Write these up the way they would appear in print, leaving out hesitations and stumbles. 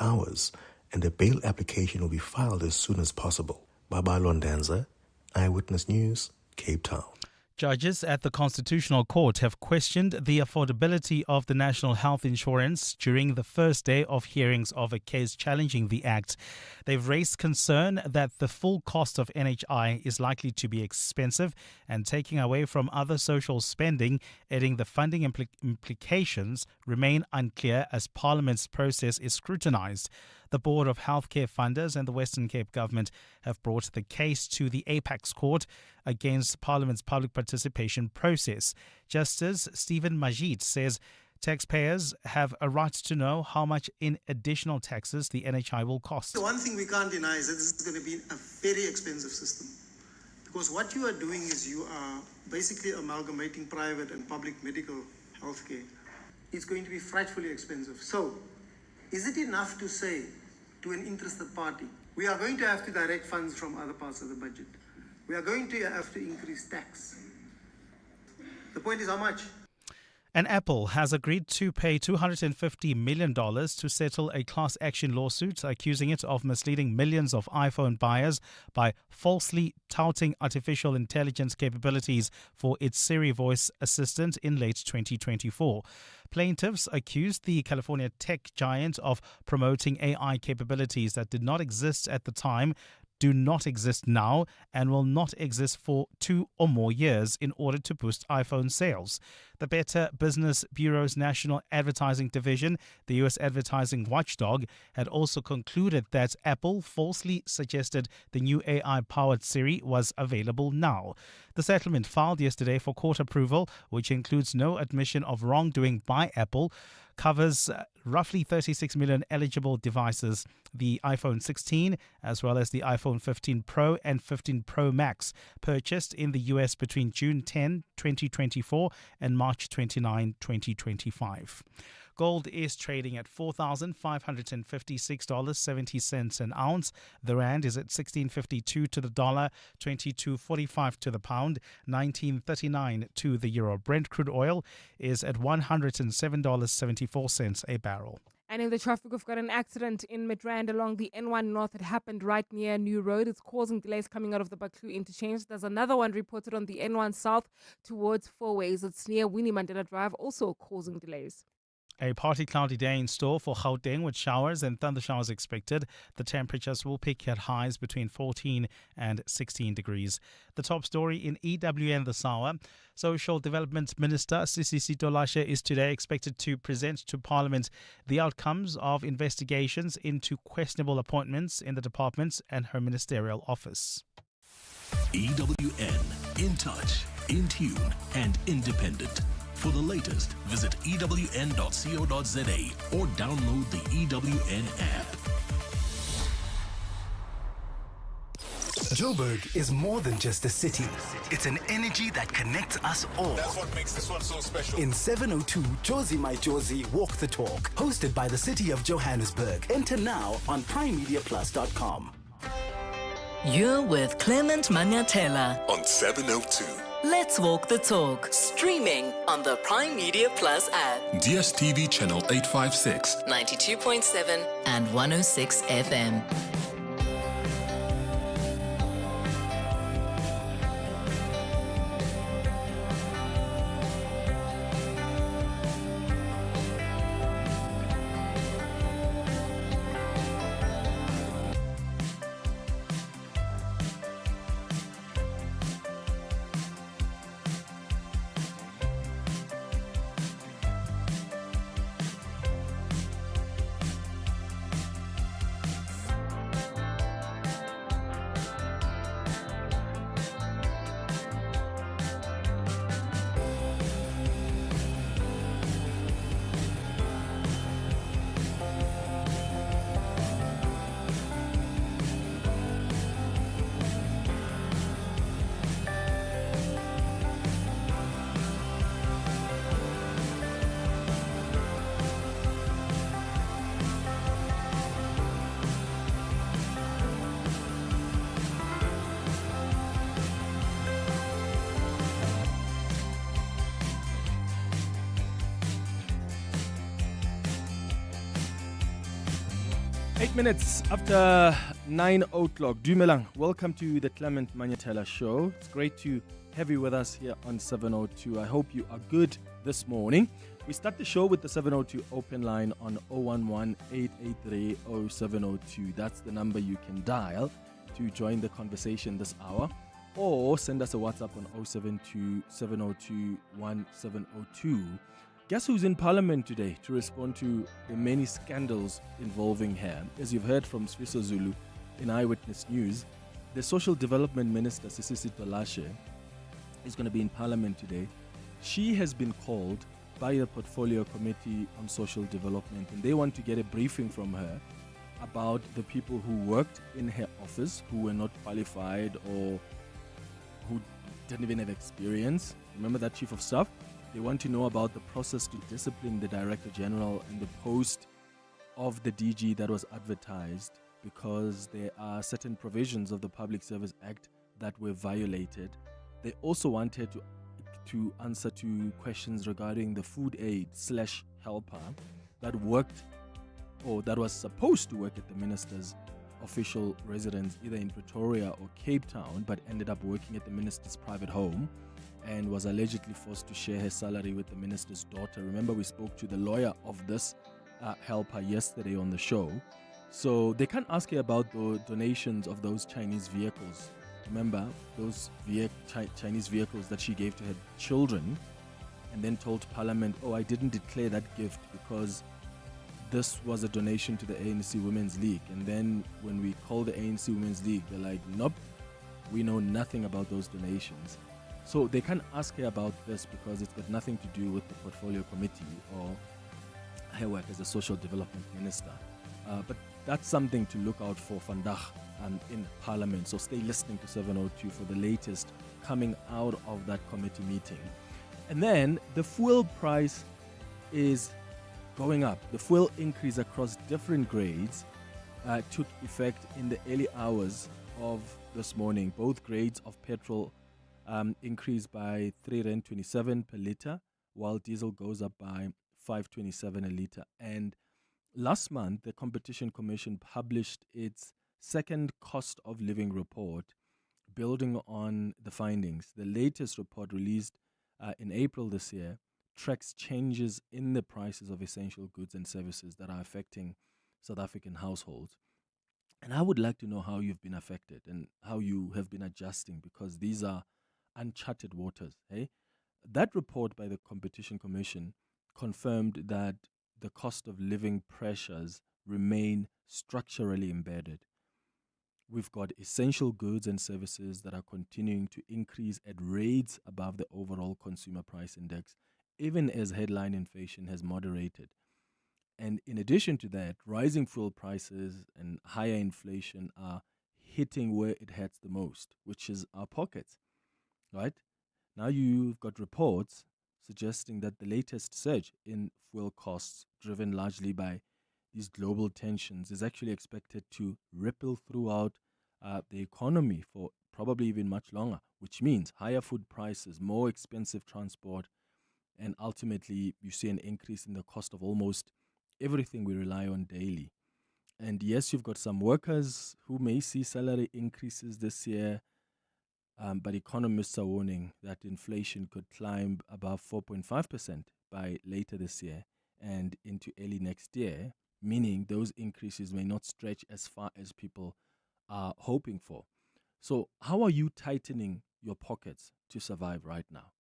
hours, and a bail application will be filed as soon as possible. Baba Londanza, Eyewitness News, Cape Town. Judges at the Constitutional Court have questioned the affordability of the National Health Insurance during the first day of hearings of a case challenging the Act. They've raised concern that the full cost of NHI is likely to be expensive and taking away from other social spending, adding the funding implications remain unclear as Parliament's process is scrutinised. The Board of Healthcare Funders and the Western Cape Government have brought the case to the Apex Court against Parliament's public participation process. Justice Stephen Majid says taxpayers have a right to know how much in additional taxes the NHI will cost. The one thing we can't deny is that this is going to be a very expensive system. Because what you are doing is you are basically amalgamating private and public medical healthcare. It's going to be frightfully expensive. So, is it enough to say to an interested party, we are going to have to direct funds from other parts of the budget. We are going to have to increase tax. The point is how much? And Apple has agreed to pay $250 million to settle a class action lawsuit accusing it of misleading millions of iPhone buyers by falsely touting artificial intelligence capabilities for its Siri voice assistant in late 2024. Plaintiffs accused the California tech giant of promoting AI capabilities that did not exist at the time, do not exist now, and will not exist for 2 or more years in order to boost iPhone sales. The Better Business Bureau's National Advertising Division, the U.S. advertising watchdog, had also concluded that Apple falsely suggested the new AI-powered Siri was available now. The settlement filed yesterday for court approval, which includes no admission of wrongdoing by Apple, covers roughly 36 million eligible devices, the iPhone 16 as well as the iPhone 15 Pro and 15 Pro Max, purchased in the US between June 10, 2024 and March 29, 2025. Gold is trading at $4,556.70 an ounce. The rand is at 16.52 to the dollar, 22.45 to the pound, 19.39 to the euro. Brent crude oil is at $107.74 a barrel. And in the traffic, we've got an accident in Midrand along the N1 North. It happened right near New Road. It's causing delays coming out of the Baklu interchange. There's another one reported on the N1 South towards Four Ways. It's near Winnie Mandela Drive, also causing delays. A partly cloudy day in store for Gauteng with showers and thunder showers expected. The temperatures will peak at highs between 14 and 16 degrees. The top story in EWN this hour. Social Development Minister Sisi Tolashe is today expected to present to Parliament the outcomes of investigations into questionable appointments in the department and her ministerial office. EWN, in touch, in tune and independent. For the latest, visit ewn.co.za or download the EWN app. Joburg is more than just a city. It's an energy that connects us all. That's what makes this one so special. In 702, Josie My Josie Walk the Talk, hosted by the City of Johannesburg. Enter now on primemediaplus.com. You're with Clement Manyathela On 702. Let's Walk the Talk, streaming on the Prime Media Plus app, DSTV channel 856, 92.7 and 106 FM. 8 minutes after 9 o'clock. Dumelang, welcome to the Clement Manyathela show. It's great to have you with us here on 702. I hope you are good this morning. We start the show with the 702 open line on 011-883-0702. That's the number you can dial to join the conversation this hour, or send us a WhatsApp on 072-702-1702. Guess who's in Parliament today to respond to the many scandals involving her? As you've heard from Sfiso Zulu in Eyewitness News, the Social Development Minister, Sisisi Tolashe, is going to be in Parliament today. She has been called by the Portfolio Committee on Social Development, and they want to get a briefing from her about the people who worked in her office who were not qualified or who didn't even have experience. Remember that Chief of Staff? They want to know about the process to discipline the Director General and the post of the DG that was advertised, because there are certain provisions of the Public Service Act that were violated. They also wanted to answer to questions regarding the food aid / helper that worked, or that was supposed to work at the minister's official residence either in Pretoria or Cape Town, but ended up working at the minister's private home and was allegedly forced to share her salary with the minister's daughter. Remember, we spoke to the lawyer of this helper yesterday on the show. So they can't ask her about the donations of those Chinese vehicles. Remember, those Chinese vehicles that she gave to her children, and then told Parliament, oh, I didn't declare that gift because this was a donation to the ANC Women's League. And then when we call the ANC Women's League, they're like, nope, we know nothing about those donations. So they can't ask her about this because it's got nothing to do with the Portfolio Committee or her work as a social development minister. But that's something to look out for vandag in Parliament. So stay listening to 702 for the latest coming out of that committee meeting. And then the fuel price is going up. The fuel increase across different grades took effect in the early hours of this morning. Both grades of petrol increased by 3.27 per litre, while diesel goes up by 5.27 a litre. And last month, the Competition Commission published its second cost of living report, building on the findings. The latest report, released in April this year, tracks changes in the prices of essential goods and services that are affecting South African households. And I would like to know how you've been affected and how you have been adjusting, because these are uncharted waters. That report by the Competition Commission confirmed that the cost of living pressures remain structurally embedded. We've got essential goods and services that are continuing to increase at rates above the overall consumer price index, even as headline inflation has moderated. And in addition to that, rising fuel prices and higher inflation are hitting where it hurts the most, which is our pockets. Right? Now you've got reports suggesting that the latest surge in fuel costs, driven largely by these global tensions, is actually expected to ripple throughout the economy for probably even much longer, which means higher food prices, more expensive transport, and ultimately you see an increase in the cost of almost everything we rely on daily. And yes, you've got some workers who may see salary increases this year, but economists are warning that inflation could climb above 4.5% by later this year and into early next year, meaning those increases may not stretch as far as people are hoping for. So how are you tightening your pockets to survive right now?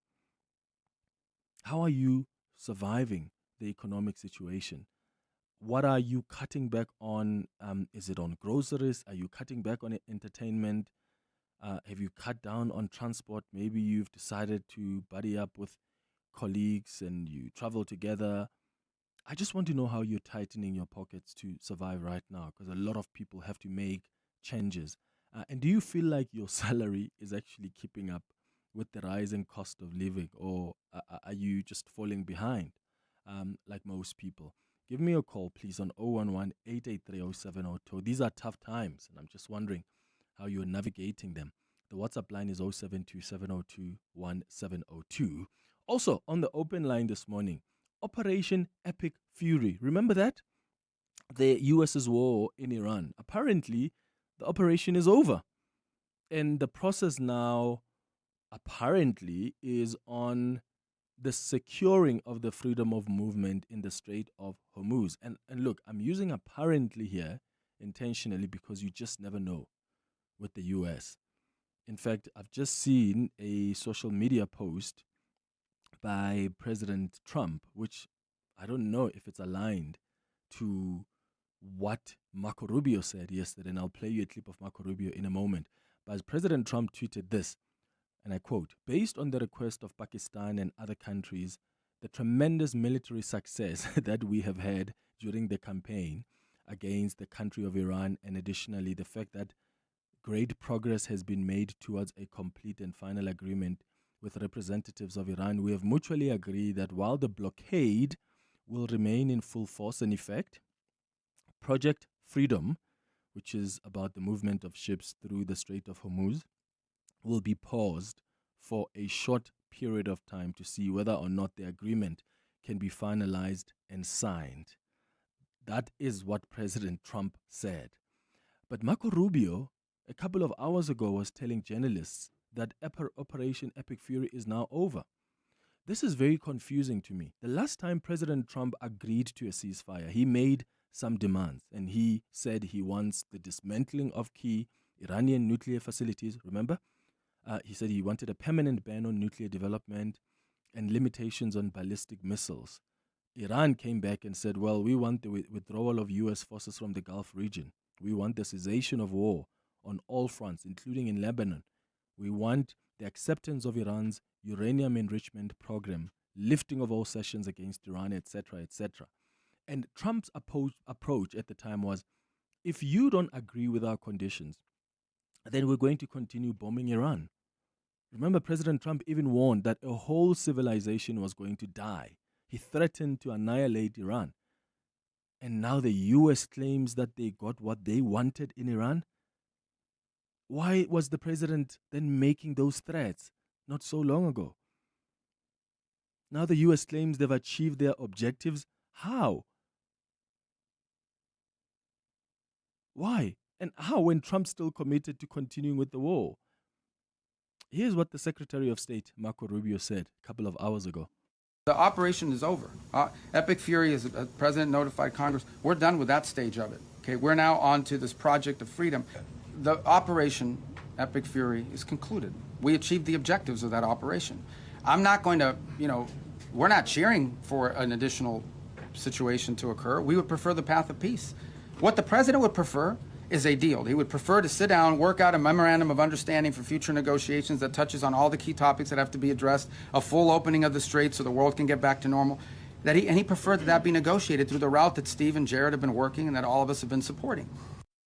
How are you surviving the economic situation? What are you cutting back on? Is it on groceries? Are you cutting back on entertainment? Have you cut down on transport? Maybe you've decided to buddy up with colleagues and you travel together. I just want to know how you're tightening your pockets to survive right now, because a lot of people have to make changes. And do you feel like your salary is actually keeping up with the rising cost of living, or are you just falling behind like most people? Give me a call, please, on 011-883-0702. These are tough times, and I'm just wondering how you're navigating them. The WhatsApp line is 072-702-1702. Also, on the open line this morning, Operation Epic Fury. Remember that? the US's war in Iran. Apparently, the operation is over. And the process now, apparently, is on the securing of the freedom of movement in the Strait of Hormuz. And look, I'm using apparently here intentionally because you just never know with the US. In fact, I've just seen a social media post by President Trump, which I don't know if it's aligned to what Marco Rubio said yesterday, and I'll play you a clip of Marco Rubio in a moment. But President Trump tweeted this, and I quote, "Based on the request of Pakistan and other countries, the tremendous military success that we have had during the campaign against the country of Iran, and additionally the fact that great progress has been made towards a complete and final agreement with representatives of Iran, we have mutually agreed that while the blockade will remain in full force and effect, Project Freedom, which is about the movement of ships through the Strait of Hormuz, will be paused for a short period of time to see whether or not the agreement can be finalized and signed." That is what President Trump said. But Marco Rubio, a couple of hours ago, was telling journalists that Operation Epic Fury is now over. This is very confusing to me. The last time President Trump agreed to a ceasefire, he made some demands, and he said he wants the dismantling of key Iranian nuclear facilities. Remember? He said he wanted a permanent ban on nuclear development and limitations on ballistic missiles. Iran came back and said, well, we want the withdrawal of U.S. forces from the Gulf region. We want the cessation of war on all fronts, including in Lebanon. We want the acceptance of Iran's uranium enrichment program, lifting of all sanctions against Iran, etc., etc. And Trump's approach at the time was, if you don't agree with our conditions, then we're going to continue bombing Iran. Remember, President Trump even warned that a whole civilization was going to die. He threatened to annihilate Iran. And now the US claims that they got what they wanted in Iran? Why was the president then making those threats not so long ago? Now the US claims they've achieved their objectives. How? Why? And how when Trump's still committed to continuing with the war? Here's what the Secretary of State, Marco Rubio, said a couple of hours ago. The operation is over. Epic Fury, as the President notified Congress, we're done with that stage of it. Okay, we're now on to this Project of Freedom. The operation, Epic Fury, is concluded. We achieved the objectives of that operation. I'm not going to, we're not cheering for an additional situation to occur. We would prefer the path of peace. What the President would prefer is a deal. He would prefer to sit down, work out a memorandum of understanding for future negotiations that touches on all the key topics that have to be addressed, a full opening of the strait so the world can get back to normal. And he preferred that be negotiated through the route that Steve and Jared have been working and that all of us have been supporting.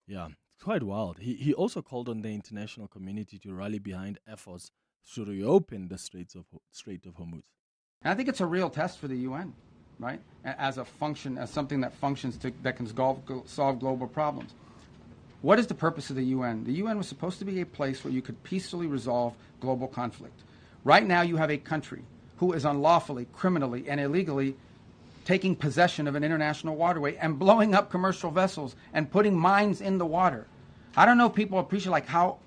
Yeah, it's quite wild. He also called on the international community to rally behind efforts to reopen the Strait of Hormuz. And I think it's a real test for the UN, right? As a function, as something that functions that can solve global problems. What is the purpose of the UN? The UN was supposed to be a place where you could peacefully resolve global conflict. Right now you have a country who is unlawfully, criminally, and illegally taking possession of an international waterway and blowing up commercial vessels and putting mines in the water. I don't know if people appreciate how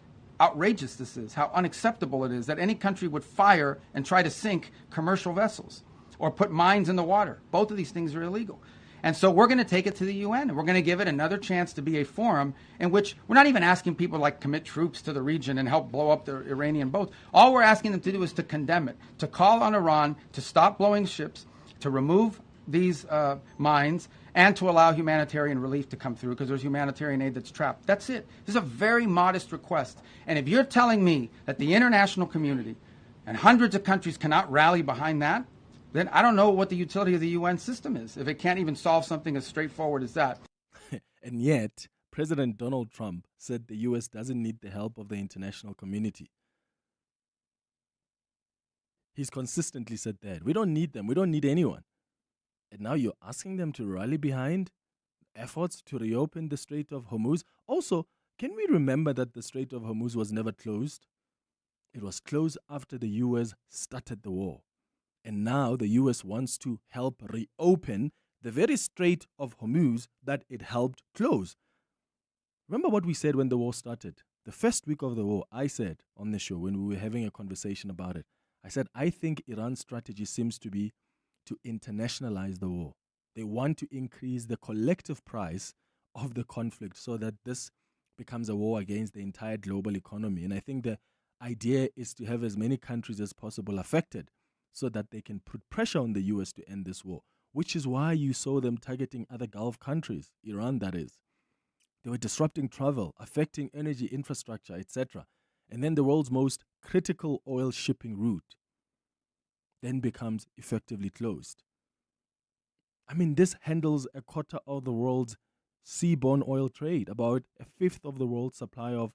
outrageous this is, how unacceptable it is that any country would fire and try to sink commercial vessels or put mines in the water. Both of these things are illegal. And so we're going to take it to the UN, and we're going to give it another chance to be a forum in which we're not even asking people to commit troops to the region and help blow up the Iranian boats. All we're asking them to do is to condemn it, to call on Iran to stop blowing ships, to remove these mines, and to allow humanitarian relief to come through because there's humanitarian aid that's trapped. That's it. This is a very modest request. And if you're telling me that the international community and hundreds of countries cannot rally behind that, then I don't know what the utility of the UN system is if it can't even solve something as straightforward as that. And yet, President Donald Trump said the US doesn't need the help of the international community. He's consistently said that. We don't need them. We don't need anyone. And now you're asking them to rally behind efforts to reopen the Strait of Hormuz. Also, can we remember that the Strait of Hormuz was never closed? It was closed after the US started the war. And now the US wants to help reopen the very Strait of Hormuz that it helped close. Remember what we said when the war started? The first week of the war, I said on the show when we were having a conversation about it, I said, I think Iran's strategy seems to be to internationalize the war. They want to increase the collective price of the conflict so that this becomes a war against the entire global economy. And I think the idea is to have as many countries as possible affected so that they can put pressure on the US to end this war, which is why you saw them targeting other Gulf countries, Iran that is. They were disrupting travel, affecting energy infrastructure, etc. And then the world's most critical oil shipping route then becomes effectively closed. I mean, this handles a quarter of the world's seaborne oil trade, about a fifth of the world's supply of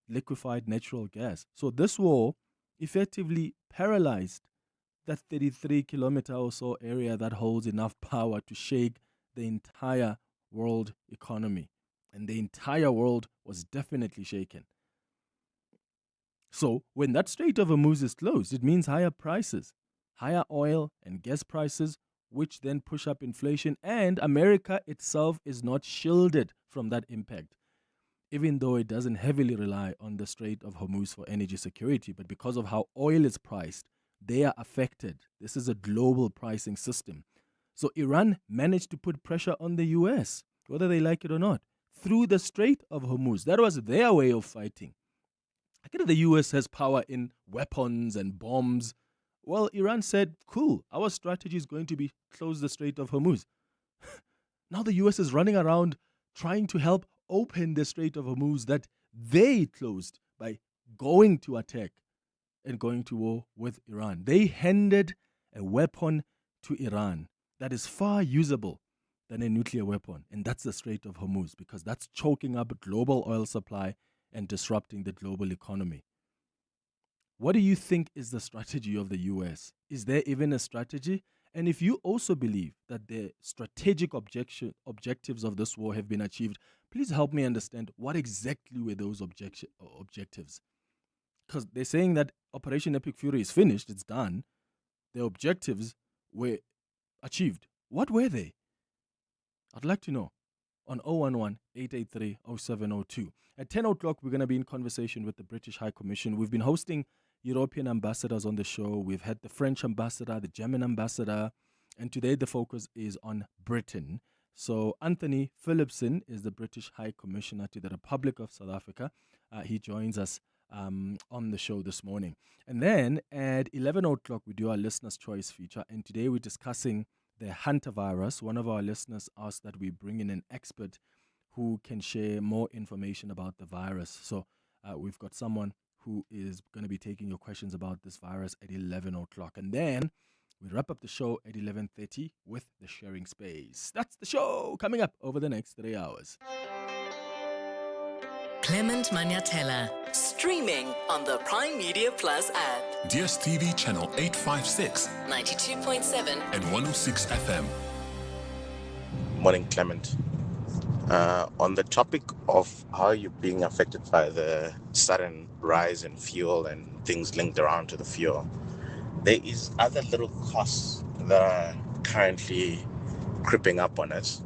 liquefied natural gas. So this war effectively paralyzed that 33-kilometer or so area that holds enough power to shake the entire world economy. And the entire world was definitely shaken. So when that Strait of Hormuz is closed, it means higher prices, higher oil and gas prices, which then push up inflation, and America itself is not shielded from that impact, even though it doesn't heavily rely on the Strait of Hormuz for energy security. But because of how oil is priced, they are affected. This is a global pricing system. So Iran managed to put pressure on the US, whether they like it or not, through the Strait of Hormuz. That was their way of fighting. I get the US has power in weapons and bombs. Well, Iran said, cool, our strategy is going to be close the Strait of Hormuz. Now the US is running around trying to help open the Strait of Hormuz that they closed by going to attack and going to war with Iran. They handed a weapon to Iran that is far usable than a nuclear weapon, and that's the Strait of Hormuz, because that's choking up global oil supply and disrupting the global economy. What do you think is the strategy of the US? Is there even a strategy? And if you also believe that the strategic objectives of this war have been achieved, please help me understand what exactly were those objectives. Because they're saying that Operation Epic Fury is finished, it's done. The objectives were achieved. What were they? I'd like to know on 011-883-0702. At 10 o'clock, we're going to be in conversation with the British High Commission. We've been hosting European ambassadors on the show. We've had the French ambassador, the German ambassador, and today the focus is on Britain. So Anthony Phillipson is the British High Commissioner to the Republic of South Africa. He joins us on the show this morning. And then at 11 o'clock, we do our Listener's Choice feature. And today we're discussing the Hanta virus. One of our listeners asked that we bring in an expert who can share more information about the virus. So we've got someone who is going to be taking your questions about this virus at 11 o'clock. And then we wrap up the show at 11:30 with the sharing space. That's the show coming up over the next 3 hours. Clement Manyathela, streaming on the Prime Media Plus app. DSTV channel 856, 92.7 and 106 FM. Morning, Clement. On the topic of how you're being affected by the sudden rise in fuel and things linked around to the fuel, there is other little costs that are currently creeping up on us.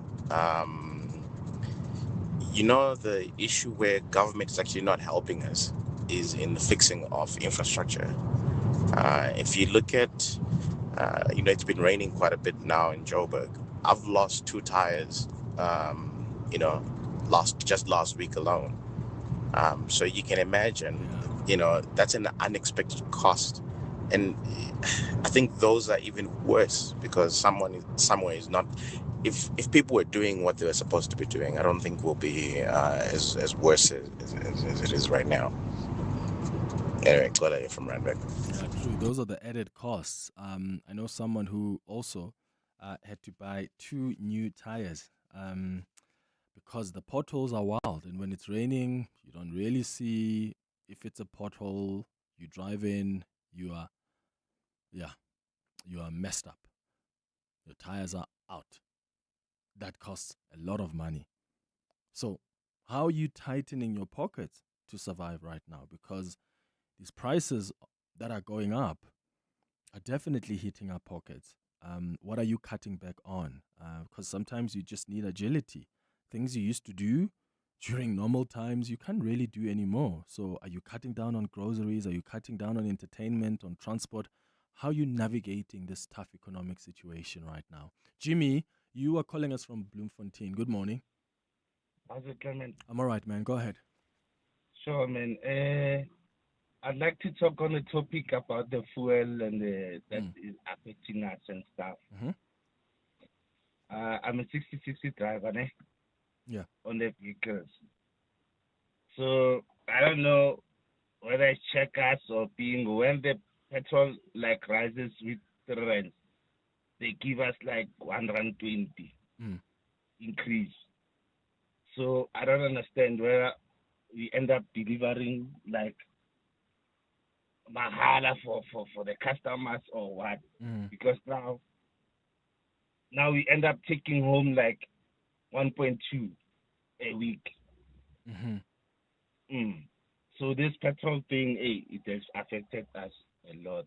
The issue where government is actually not helping us is in the fixing of infrastructure. If you look at, it's been raining quite a bit now in Joburg. I've lost 2 tires, last week alone. So you can imagine, that's an unexpected cost. And I think those are even worse because someone somewhere is not. If people were doing what they were supposed to be doing, I don't think we'll be as worse as it is right now. Anyway, glad from Randbeck. Yeah, true. Those are the added costs. I know someone who also had to buy 2 new tires because the potholes are wild. And when it's raining, you don't really see if it's a pothole. You drive in, you are messed up. Your tires are out. That costs a lot of money. So how are you tightening your pockets to survive right now? Because these prices that are going up are definitely hitting our pockets. What are you cutting back on? Because sometimes you just need agility. Things you used to do during normal times, you can't really do anymore. So are you cutting down on groceries? Are you cutting down on entertainment, on transport? How are you navigating this tough economic situation right now? Jimmy, you are calling us from Bloemfontein. Good morning. How's it, Clement? I'm all right, man. Go ahead. Sure, man. I'd like to talk on the topic about the fuel and that is affecting us and stuff. Mm-hmm. I'm a 60/60 driver, ne? Yeah. On the vehicles. So I don't know whether it's checkers or being when the petrol like rises with the rent, they give us like 120 increase. So I don't understand whether we end up delivering like mahala for the customers or what. Because now we end up taking home like 1.2 a week. So this petrol thing, it has affected us a lot.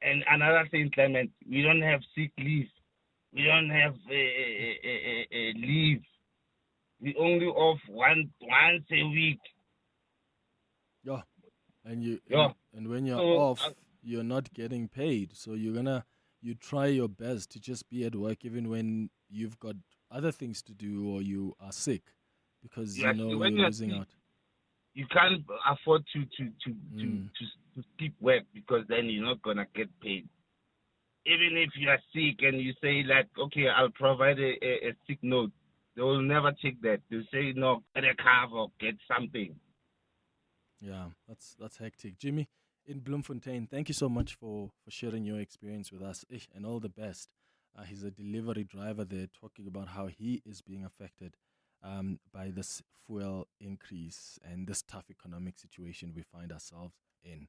And another thing, Clement, we don't have sick leave. We don't have leave. We only off once a week. Yeah. And you Yeah. and when you're So, off, you're not getting paid. So you try your best to just be at work even when you've got other things to do or you are sick, because yes, you're when you're losing sick, out. you can't afford to skip work because then you're not gonna get paid. Even if you are sick and you say like, okay, I'll provide a sick note, they will never take that. They'll say no, get a cover, get something. Yeah, that's hectic. Jimmy, in Bloemfontein, thank you so much for sharing your experience with us, and all the best. He's a delivery driver there, talking about how he is being affected by this fuel increase and this tough economic situation we find ourselves in.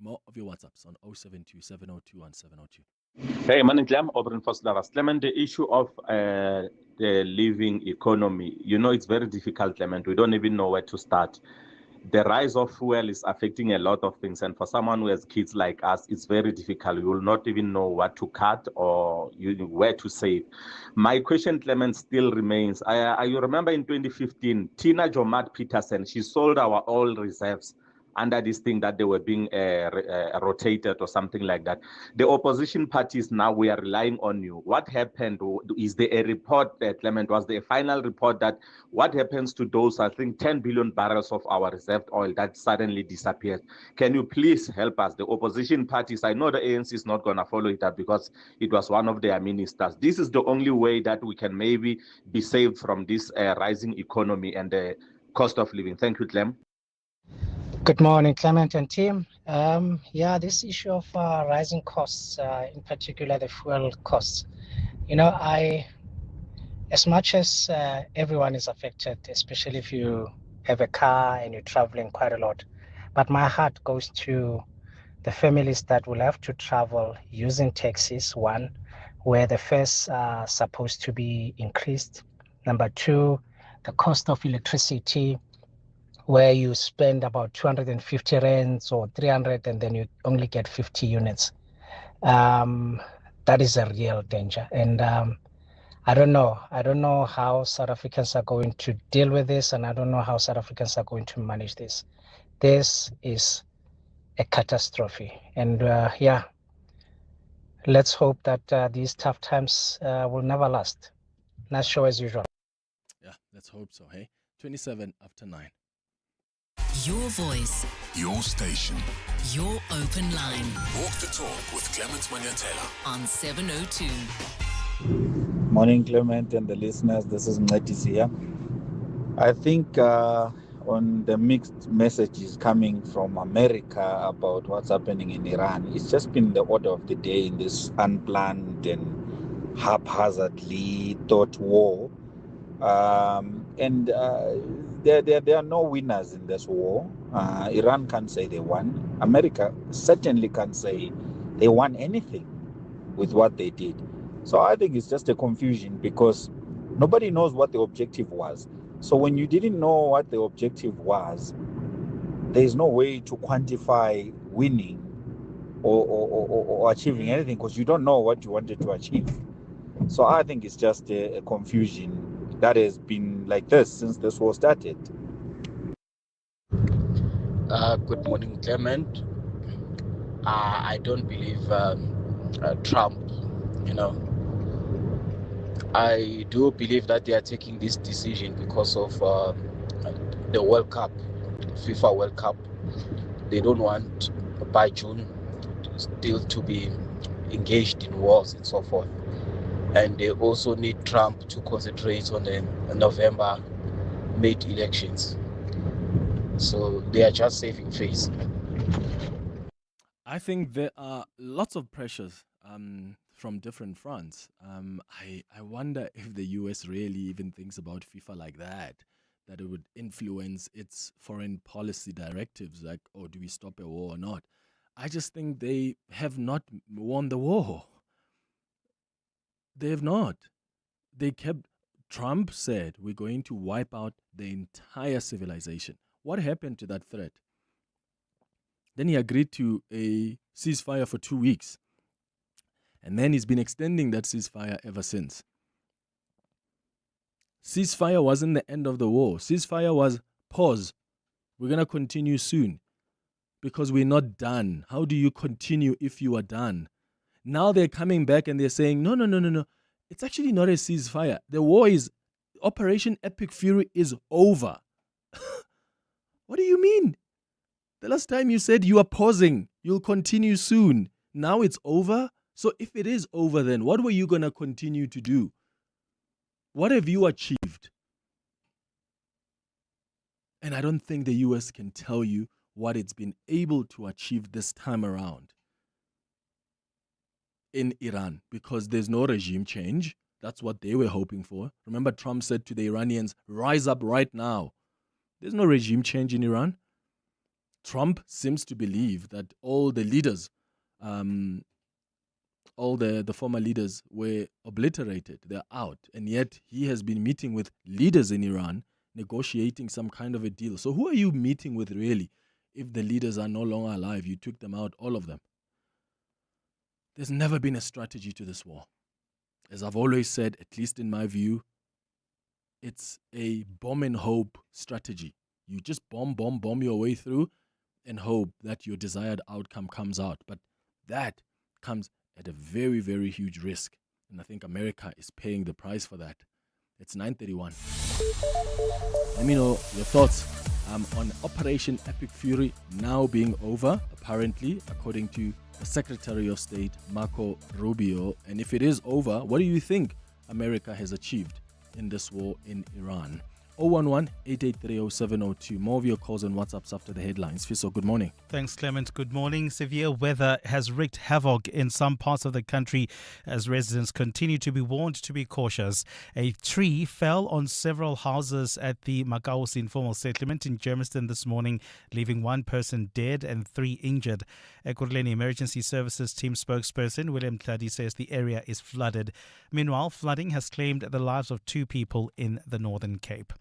More of your WhatsApps on 072 702 1702. Hey, Manin Clem, Obrin Foslavas. Clement, the issue of the living economy, it's very difficult, Clement. We don't even know where to start. The rise of fuel is affecting a lot of things, and for someone who has kids like us, it's very difficult. You will not even know what to cut or where to save. My question, Clement, still remains. I remember in 2015, Tina Jomat Peterson, she sold our oil reserves under this thing that they were being rotated or something like that. The opposition parties now, we are relying on you. What happened? Is there a report, Clement, was there a final report that what happens to those, I think, 10 billion barrels of our reserved oil that suddenly disappeared? Can you please help us? The opposition parties, I know the ANC is not going to follow it up because it was one of their ministers. This is the only way that we can maybe be saved from this rising economy and the cost of living. Thank you, Clem. Good morning, Clement and team. This issue of rising costs, in particular the fuel costs. As much as everyone is affected, especially if you have a car and you're traveling quite a lot, but my heart goes to the families that will have to travel using taxis, one, where the fares are supposed to be increased. Number two, the cost of electricity, where you spend about 250 rands or 300 and then you only get 50 units. That is a real danger. And I don't know how South Africans are going to deal with this, and I don't know how South Africans are going to manage this. This is a catastrophe. And let's hope that these tough times will never last. Nice show as usual. Yeah, let's hope so, hey? 27 after 9. Your voice. Your station. Your open line. Walk the talk with Clement Manyathela on 702. Morning, Clement and the listeners. This is Mnetis here. I think on the mixed messages coming from America about what's happening in Iran, it's just been the order of the day in this unplanned and haphazardly thought war. There are no winners in this war. Iran can't say they won. America certainly can't say they won anything with what they did. So I think it's just a confusion because nobody knows what the objective was. So when you didn't know what the objective was, there's no way to quantify winning or achieving anything, because you don't know what you wanted to achieve. So I think it's just a confusion that has been like this since this war started. Good morning, Clement. I don't believe Trump, I do believe that they are taking this decision because of the World Cup, FIFA World Cup. They don't want by June still to be engaged in wars and so forth. And they also need Trump to concentrate on the November mid elections. So they are just saving face. I think there are lots of pressures from different fronts. I wonder if the US really even thinks about FIFA like that it would influence its foreign policy directives, like, oh, do we stop a war or not? I just think they have not won the war. They have not. Trump said, we're going to wipe out the entire civilization. What happened to that threat? Then he agreed to a ceasefire for 2 weeks. And then he's been extending that ceasefire ever since. Ceasefire wasn't the end of the war. Ceasefire was pause. We're going to continue soon because we're not done. How do you continue if you are done? Now they're coming back and they're saying, no. It's actually not a ceasefire. The war is, Operation Epic Fury is over. What do you mean? The last time you said you are pausing, you'll continue soon. Now it's over? So if it is over, then what were you going to continue to do? What have you achieved? And I don't think the US can tell you what it's been able to achieve this time around in Iran, because there's no regime change. That's what they were hoping for. Remember, Trump said to the Iranians, rise up right now. There's no regime change in Iran. Trump seems to believe that all the leaders, all the former leaders were obliterated. They're out. And yet he has been meeting with leaders in Iran, negotiating some kind of a deal. So who are you meeting with really? If the leaders are no longer alive, you took them out, all of them. There's never been a strategy to this war. As I've always said, at least in my view, it's a bomb and hope strategy. You just bomb your way through and hope that your desired outcome comes out. But that comes at a very, very huge risk. And I think America is paying the price for that. It's 9:31. Let me know your thoughts on Operation Epic Fury now being over, apparently, according to the Secretary of State, Marco Rubio. And if it is over, what do you think America has achieved in this war in Iran? 011-883-0702. More of your calls and WhatsApps after the headlines. Fiso, good morning. Thanks, Clement. Good morning. Severe weather has wreaked havoc in some parts of the country as residents continue to be warned to be cautious. A tree fell on several houses at the Makaos informal settlement in Germiston this morning, leaving one person dead and 3 injured. Ekurhuleni Emergency Services Team spokesperson William Tladi says the area is flooded. Meanwhile, flooding has claimed the lives of 2 people in the Northern Cape.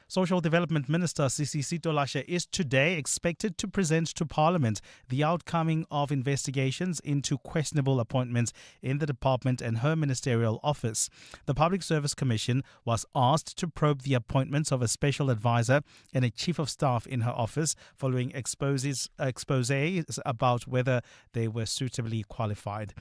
Social Development Minister Sisisito Lashe is today expected to present to Parliament the outcoming of investigations into questionable appointments in the department and her ministerial office. The Public Service Commission was asked to probe the appointments of a special advisor and a chief of staff in her office following exposés about whether they were suitably qualified.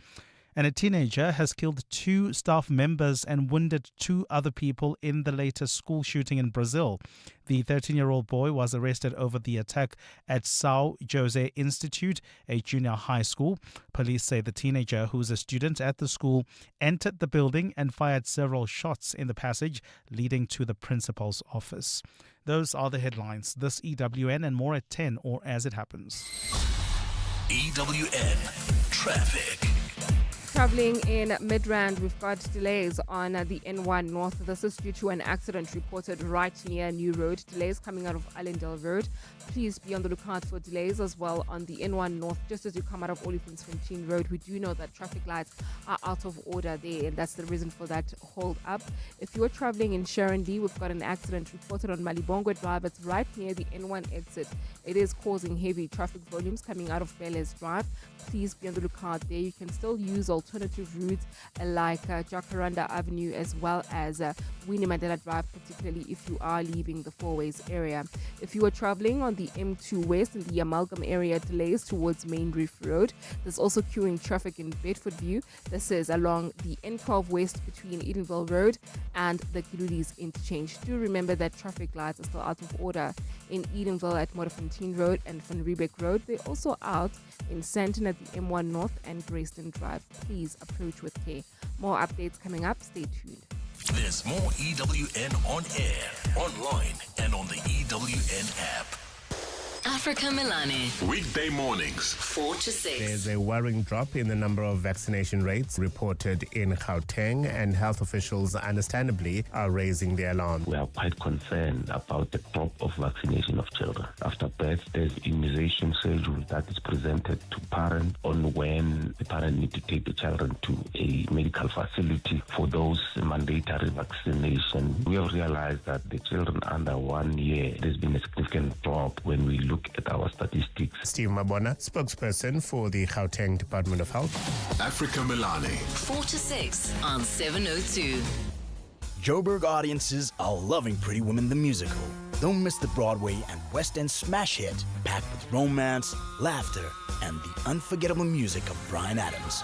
And a teenager has killed 2 staff members and wounded 2 other people in the latest school shooting in Brazil. The 13-year-old boy was arrested over the attack at São José Institute, a junior high school. Police say the teenager, who's a student at the school, entered the building and fired several shots in the passage leading to the principal's office. Those are the headlines. This EWN and more at 10 or as it happens. EWN Traffic. traveling in Midrand, we've got delays on the N1 North. This is due to an accident reported right near New Road. Delays coming out of Allendale Road. Please be on the lookout for delays as well on the N1 North, just as you come out of Olifantsfontein Road. We do know that traffic lights are out of order there, and that's the reason for that hold up. If you're traveling in Sharon-D, we've got an accident reported on Malibongwe Drive. It's right near the N1 exit. It is causing heavy traffic volumes coming out of Beles Drive. Please be on the lookout there. You can still use alternative routes like Jacaranda Avenue as well as Winnie Mandela Drive, particularly if you are leaving the Fourways area. If you are traveling on the M2 West in the Amalgam area, delays towards Main Reef Road. There's also queuing traffic in Bedford View. This is along the N12 West between Edenville Road and the Kilulis interchange. Do remember that traffic lights are still out of order in Edenville at Modderfontein Road and Van Riebeck Road. They're also out in Sandton at the M1 North and Grayston Drive. Please approach with care. More updates coming up. Stay tuned. There's more EWN on air, online, and on the EWN app. Africa Milani. Weekday mornings, 4 to 6. There's a worrying drop in the number of vaccination rates reported in Gauteng, and health officials understandably are raising the alarm. We are quite concerned about the drop of vaccination of children. After birth, there's immunization schedule that is presented to parents on when the parent need to take the children to a medical facility for those mandatory vaccination. We have realized that the children under 1 year, there's been a significant drop when we look at our statistics. Steve Mabona, spokesperson for the Gauteng Department of Health. Africa Milani. 4 to 6 on 702. Joburg audiences are loving Pretty Women the musical. Don't miss the Broadway and West End smash hit, packed with romance, laughter, and the unforgettable music of Bryan Adams.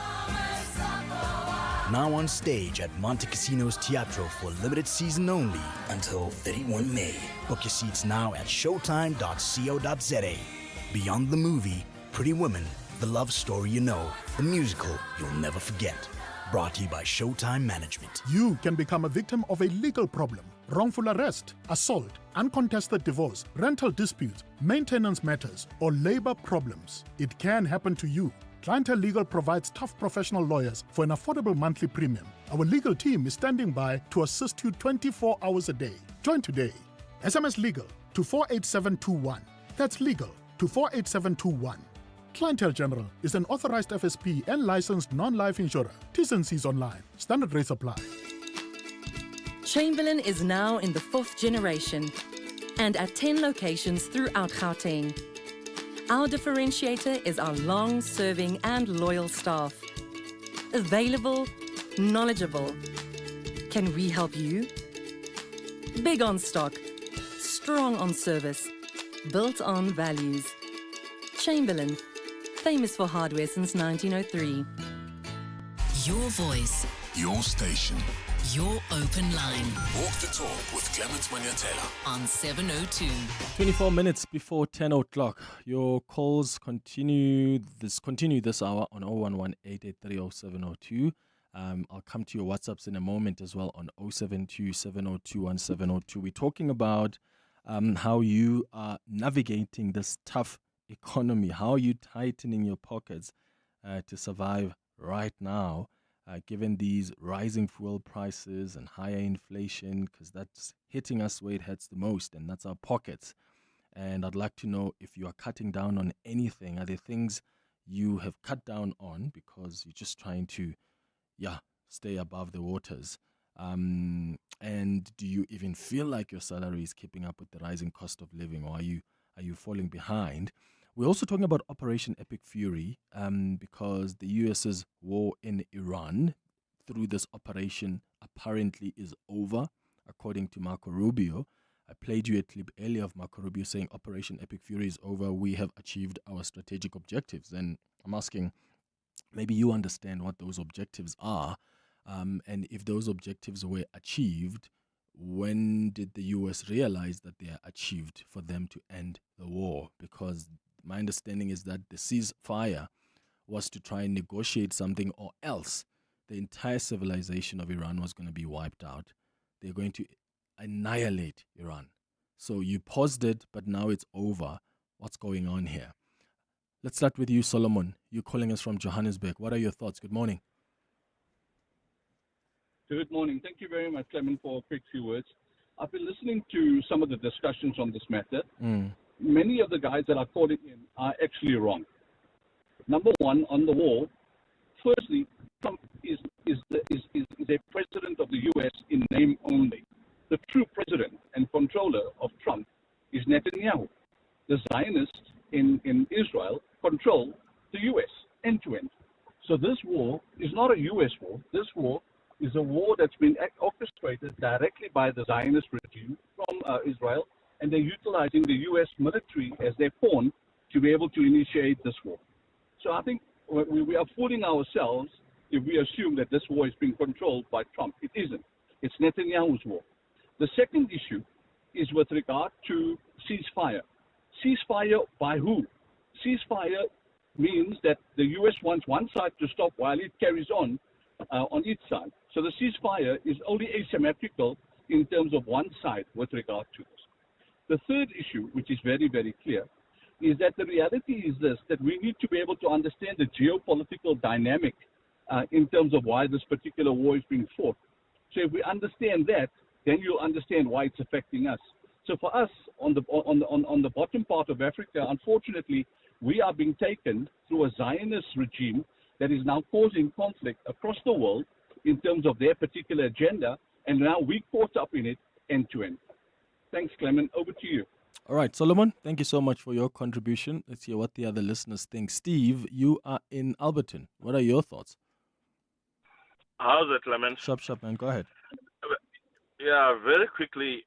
Now on stage at Monte Casino's Teatro for a limited season only until 31 May. Book your seats now at showtime.co.za. Beyond the movie, Pretty Women, the love story you know, the musical you'll never forget. Brought to you by Showtime Management. You can become a victim of a legal problem: wrongful arrest, assault, uncontested divorce, rental disputes, maintenance matters, or labor problems. It can happen to you. Clientele Legal provides tough professional lawyers for an affordable monthly premium. Our legal team is standing by to assist you 24 hours a day. Join today. SMS Legal to 48721. That's legal to 48721. Clientele General is an authorized FSP and licensed non-life insurer. T's and C's online. Standard rates apply. Chamberlain is now in the 4th generation and at 10 locations throughout Gauteng. Our differentiator is our long-serving and loyal staff. Available, knowledgeable. Can we help you? Big on stock, strong on service, built on values. Chamberlain, famous for hardware since 1903. Your voice. Your station. Your open line. Walk the talk with Clement Manyathela on 702. 24 minutes before 10 o'clock. Your calls continue this hour on 011-883-0702. I'll come to your WhatsApps in a moment as well on 072-702-1702. We're talking about how you are navigating this tough economy. How are you tightening your pockets to survive right now? Given these rising fuel prices and higher inflation, because that's hitting us where it hurts the most, and that's our pockets. And I'd like to know if you are cutting down on anything. Are there things you have cut down on because you're just trying to, stay above the waters? And do you even feel like your salary is keeping up with the rising cost of living, or are you falling behind? We're also talking about Operation Epic Fury because the US's war in Iran through this operation apparently is over, according to Marco Rubio. I played you a clip earlier of Marco Rubio saying Operation Epic Fury is over. We have achieved our strategic objectives. And I'm asking, maybe you understand what those objectives are. And if those objectives were achieved, when did the US realize that they are achieved for them to end the war? Because my understanding is that the ceasefire was to try and negotiate something, or else the entire civilization of Iran was going to be wiped out. They're going to annihilate Iran. So you paused it, but now it's over. What's going on here? Let's start with you, Solomon. You're calling us from Johannesburg. What are your thoughts? Good morning. Good morning. Thank you very much, Clement, for a quick few words. I've been listening to some of the discussions on this matter. Many of the guys that are calling in are actually wrong. Number one, on the war, firstly, Trump is a president of the U.S. in name only. The true president and controller of Trump is Netanyahu. The Zionists in Israel control the U.S. end to end. So this war is not a U.S. war. This war is a war that's been orchestrated directly by the Zionist regime from Israel, and they're utilizing the U.S. military as their pawn to be able to initiate this war. So I think we are fooling ourselves if we assume that this war is being controlled by Trump. It isn't. It's Netanyahu's war. The second issue is with regard to ceasefire. Ceasefire by who? Ceasefire means that the U.S. wants one side to stop while it carries on each side. So the ceasefire is only asymmetrical in terms of one side with regard to this. The third issue, which is very, very clear, is that the reality is this, that we need to be able to understand the geopolitical dynamic in terms of why this particular war is being fought. So if we understand that, then you'll understand why it's affecting us. So for us, on the bottom part of Africa, unfortunately, we are being taken through a Zionist regime that is now causing conflict across the world in terms of their particular agenda, and now we caught up in it end to end. Thanks, Clement. Over to you. All right, Solomon, thank you so much for your contribution. Let's hear what the other listeners think. Steve, you are in Alberton. What are your thoughts? How's it, Clement? Sharp, man. Go ahead. Yeah, very quickly.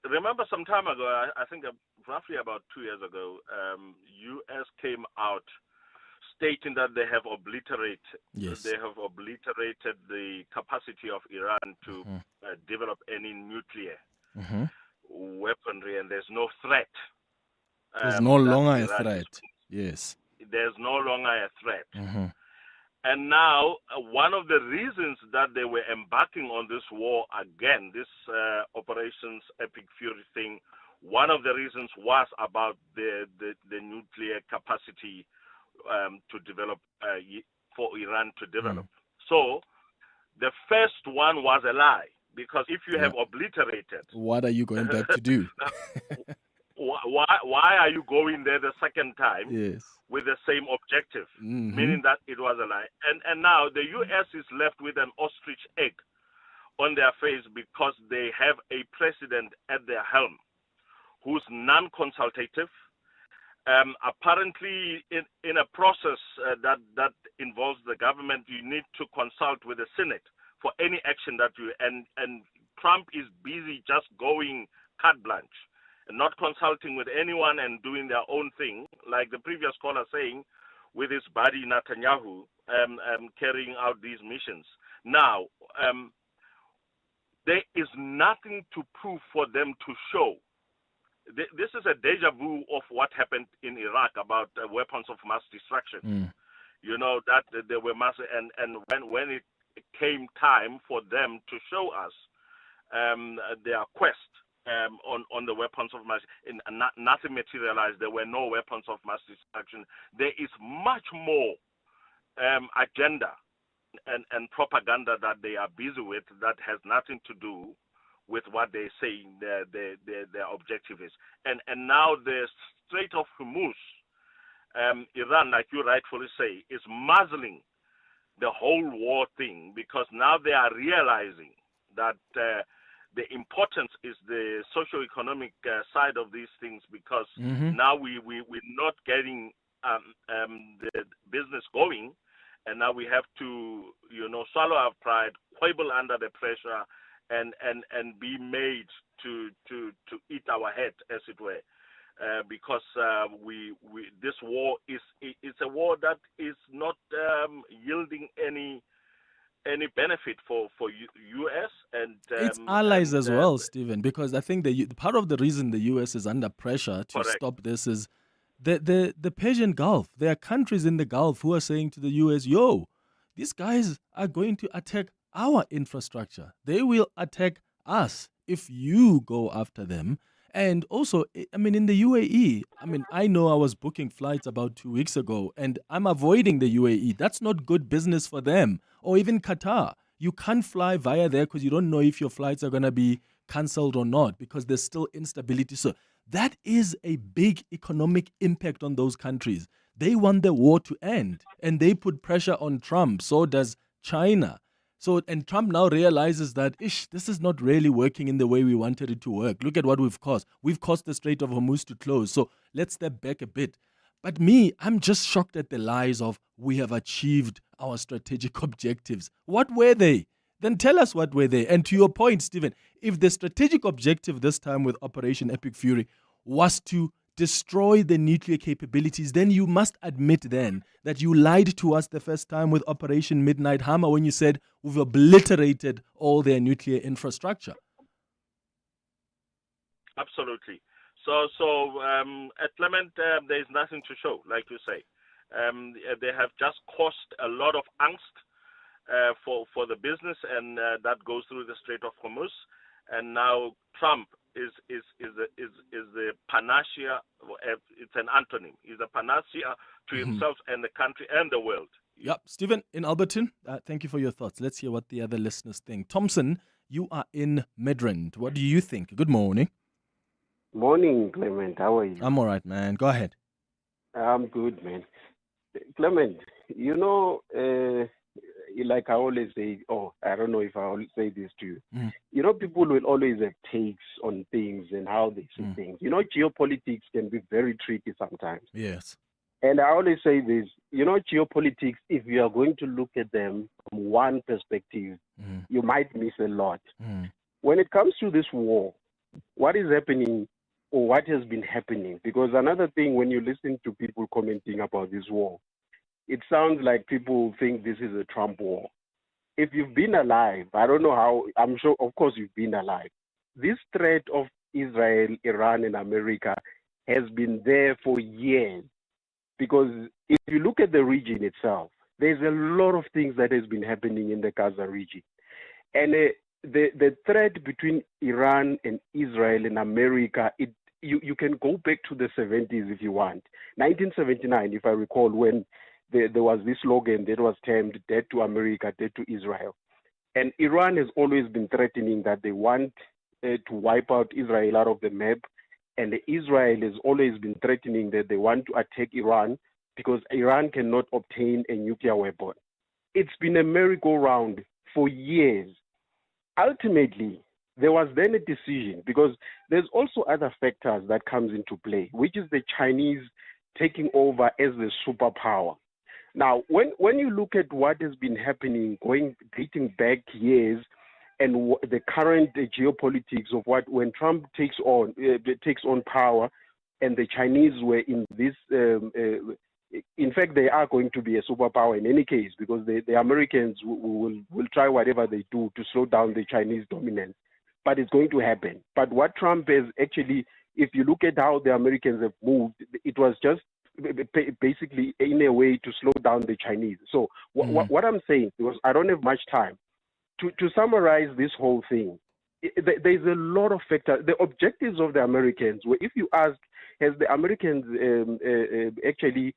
Remember some time ago, I think roughly about 2 years ago, U.S. came out stating that they have obliterated the capacity of Iran to develop any nuclear weaponry, and there's no threat. There's no longer a threat. Yes. There's no longer a threat. And now, one of the reasons that they were embarking on this war again, this Operations Epic Fury thing, one of the reasons was about the nuclear capacity to develop, for Iran to develop. So, the first one was a lie, because if you have obliterated... What are you going back to do? why are you going there the second time? Yes. With the same objective, meaning that it was a lie. And now the U.S. is left with an ostrich egg on their face because they have a president at their helm who's non-consultative. Apparently, in a process that involves the government, you need to consult with the Senate for any action that you... And Trump is busy just going carte blanche, and not consulting with anyone and doing their own thing, like the previous caller saying, with his buddy Netanyahu carrying out these missions. Now, there is nothing to prove for them to show. This is a deja vu of what happened in Iraq about weapons of mass destruction. You know, that there were mass, and when it came time for them to show us their quest, on the weapons of mass, nothing materialized. There were no weapons of mass destruction. There is much more agenda and propaganda that they are busy with that has nothing to do with what they say their objective is. And now the Strait of Hormuz, Iran, like you rightfully say, is muzzling the whole war thing, because now they are realizing that the importance is the socio-economic side of these things, because now we're not getting the business going, and now we have to, swallow our pride, quibble under the pressure, and be made to eat our head, as it were, because this war it's a war that is not yielding any benefit for U.S. and its allies as well, Stephen, because I think part of the reason the U.S. is under pressure to stop this is the Persian Gulf. There are countries in the Gulf who are saying to the U.S., yo, these guys are going to attack our infrastructure. They will attack us if you go after them. And also, I mean, in the UAE, I know I was booking flights about 2 weeks ago, and I'm avoiding the UAE. That's not good business for them. Or even Qatar. You can't fly via there because you don't know if your flights are going to be cancelled or not because there's still instability. So that is a big economic impact on those countries. They want the war to end and they put pressure on Trump. So does China. So, and Trump now realizes that, this is not really working in the way we wanted it to work. Look at what we've caused. We've caused the Strait of Hormuz to close. So let's step back a bit. But I'm just shocked at the lies of we have achieved our strategic objectives. What were they? Then tell us what were they. And to your point, Stephen, if the strategic objective this time with Operation Epic Fury was to destroy the nuclear capabilities, then you must admit then that you lied to us the first time with Operation Midnight Hammer when you said we've obliterated all their nuclear infrastructure. Absolutely. So at Clement, there is nothing to show, like you say. They have just caused a lot of angst for the business, and that goes through the Strait of Hormuz. And now Trump is the panacea. It's an antonym. He's a panacea to himself and the country and the world. Yep. Stephen in Alberton, thank you for your thoughts. Let's hear what the other listeners think. Thompson, you are in Midrand. What do you think? Good morning. Morning, Clement. How are you? I'm all right, man. Go ahead. I'm good, man. Clement, like I always say, I don't know if I always say this to you. People will always have takes on things and how they see things. Geopolitics can be very tricky sometimes. Yes. And I always say this, geopolitics, if you are going to look at them from one perspective, you might miss a lot. When it comes to this war, what is happening or what has been happening? Because another thing, when you listen to people commenting about this war, it sounds like people think this is a Trump war. If you've been alive, I don't know how, I'm sure, of course, you've been alive. This threat of Israel, Iran, and America has been there for years. Because if you look at the region itself, there's a lot of things that has been happening in the Gaza region. And the threat between Iran and Israel and America, you can go back to the 70s if you want. 1979, if I recall, when there was this slogan that was termed "Dead to America, Dead to Israel." And Iran has always been threatening that they want to wipe out Israel out of the map. And Israel has always been threatening that they want to attack Iran because Iran cannot obtain a nuclear weapon. It's been a merry-go-round for years. Ultimately, there was then a decision, because there's also other factors that comes into play, which is the Chinese taking over as the superpower. Now, when you look at what has been happening, dating back years, and the current geopolitics of when Trump takes on power, and the Chinese were in this. In fact, they are going to be a superpower in any case, because the Americans will try whatever they do to slow down the Chinese dominance. But it's going to happen. But what Trump has actually, if you look at how the Americans have moved, it was just basically in a way to slow down the Chinese. So what I'm saying, because I don't have much time, to summarize this whole thing, there's a lot of factors. The objectives of the Americans were, if you ask, has the Americans actually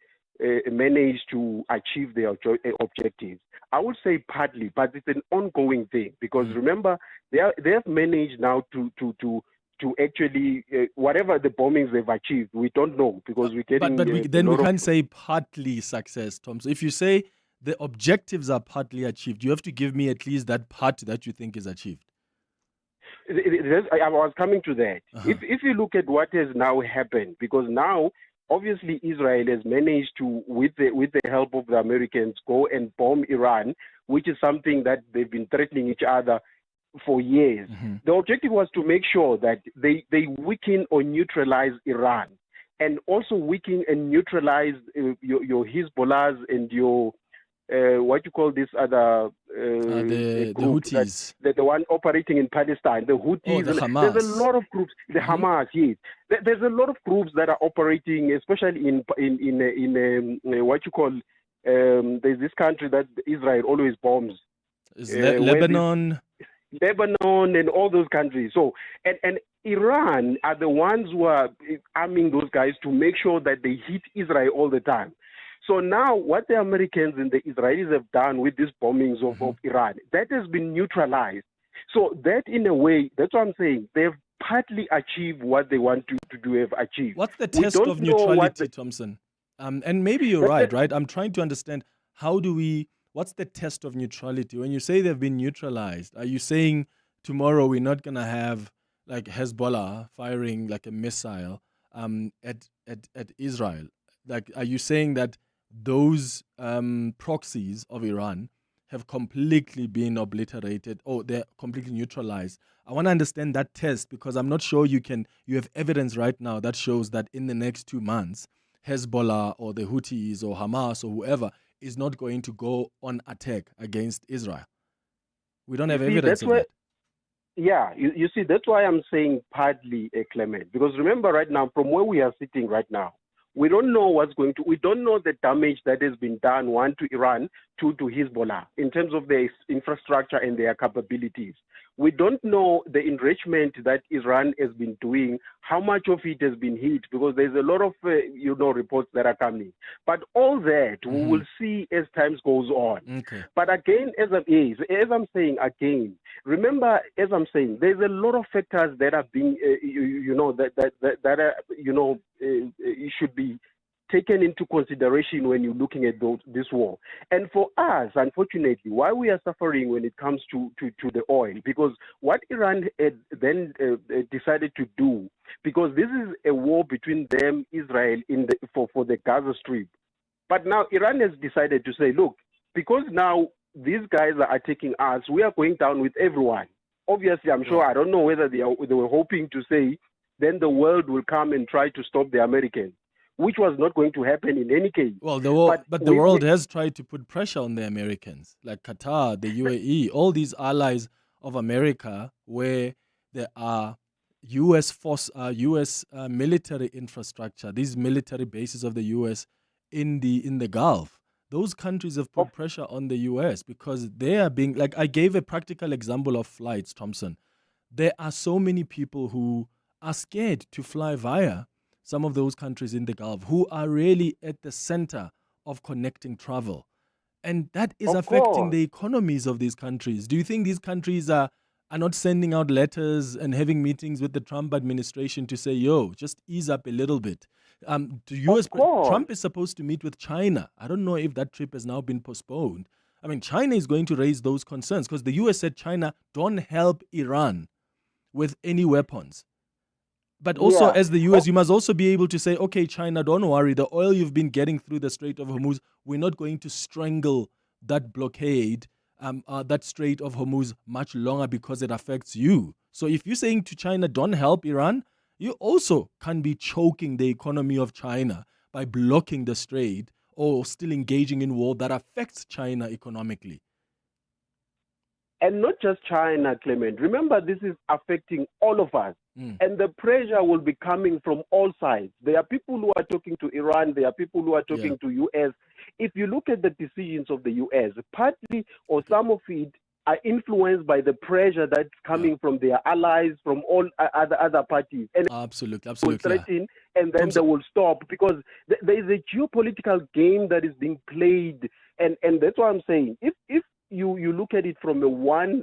managed to achieve their objectives? I would say partly, but it's an ongoing thing, because remember, they have managed now to actually whatever the bombings they've achieved, we don't know, because we're getting. But we can't say partly success, Tom. So if you say the objectives are partly achieved, you have to give me at least that part that you think is achieved. I was coming to that. If you look at what has now happened, because now obviously Israel has managed to, with the help of the Americans, go and bomb Iran, which is something that they've been threatening each other for years. The objective was to make sure that they weaken or neutralize Iran, and also weaken and neutralize your Hezbollahs and your what you call this other the Houthis, the one operating in Palestine, the Houthis. The Hamas. There's a lot of groups, the Hamas. Yes, there's a lot of groups that are operating, especially in what you call. There's this country that Israel always bombs. Is Lebanon. Lebanon and all those countries. So and Iran are the ones who are arming those guys to make sure that they hit Israel all the time. So now what the Americans and the Israelis have done with these bombings of Iran, that has been neutralized. So that in a way, that's what I'm saying, they've partly achieved what they want to do have achieved. What's the test of neutrality, Thompson? And maybe you're right? I'm trying to understand what's the test of neutrality? When you say they've been neutralized, are you saying tomorrow we're not going to have like Hezbollah firing like a missile at Israel? Like, are you saying that those proxies of Iran have completely been obliterated or they're completely neutralized? I want to understand that test because I'm not sure you have evidence right now that shows that in the next 2 months, Hezbollah or the Houthis or Hamas or whoever is not going to go on attack against Israel. We don't have evidence of that. Yeah, you see, that's why I'm saying partly, Clement, because remember right now, from where we are sitting right now, we don't know we don't know the damage that has been done, one, to Iran, two, to Hezbollah, in terms of their infrastructure and their capabilities. We don't know the enrichment that Iran has been doing, how much of it has been hit, because there's a lot of, reports that are coming. But all that we will see as time goes on. Okay. But again, as I'm saying again, remember, as I'm saying, there's a lot of factors that are being, should be taken into consideration when you're looking at this war. And for us, unfortunately, why we are suffering when it comes to the oil, because what Iran had then decided to do, because this is a war between them, Israel, for the Gaza Strip. But now Iran has decided to say, look, because now these guys are attacking us, we are going down with everyone. Obviously, I'm sure, I don't know whether they were hoping to say, then the world will come and try to stop the Americans, which was not going to happen in any case. Well, the world has tried to put pressure on the Americans, like Qatar, the UAE, all these allies of America, where there are U.S. military infrastructure, these military bases of the U.S. in the Gulf. Those countries have put pressure on the U.S. because they are being, like I gave a practical example of flights, Thompson. There are so many people who are scared to fly via some of those countries in the Gulf who are really at the center of connecting travel. And that is affecting the economies of these countries. Do you think these countries are not sending out letters and having meetings with the Trump administration to say, yo, just ease up a little bit? Trump is supposed to meet with China. I don't know if that trip has now been postponed. I mean, China is going to raise those concerns because the U.S. said, China, don't help Iran with any weapons. But also, as the U.S., you must also be able to say, okay, China, don't worry. The oil you've been getting through the Strait of Hormuz, we're not going to strangle that blockade, that Strait of Hormuz much longer because it affects you. So if you're saying to China, don't help Iran, you also can be choking the economy of China by blocking the strait or still engaging in war that affects China economically. And not just China, Clement. Remember, this is affecting all of us. And the pressure will be coming from all sides. There are people who are talking to Iran. There are people who are talking to U.S. If you look at the decisions of the U.S., partly or some of it are influenced by the pressure that's coming from their allies, from all other parties. And absolutely. Will threaten, and then they will stop because there is a geopolitical game that is being played. And that's what I'm saying. If you look at it from a one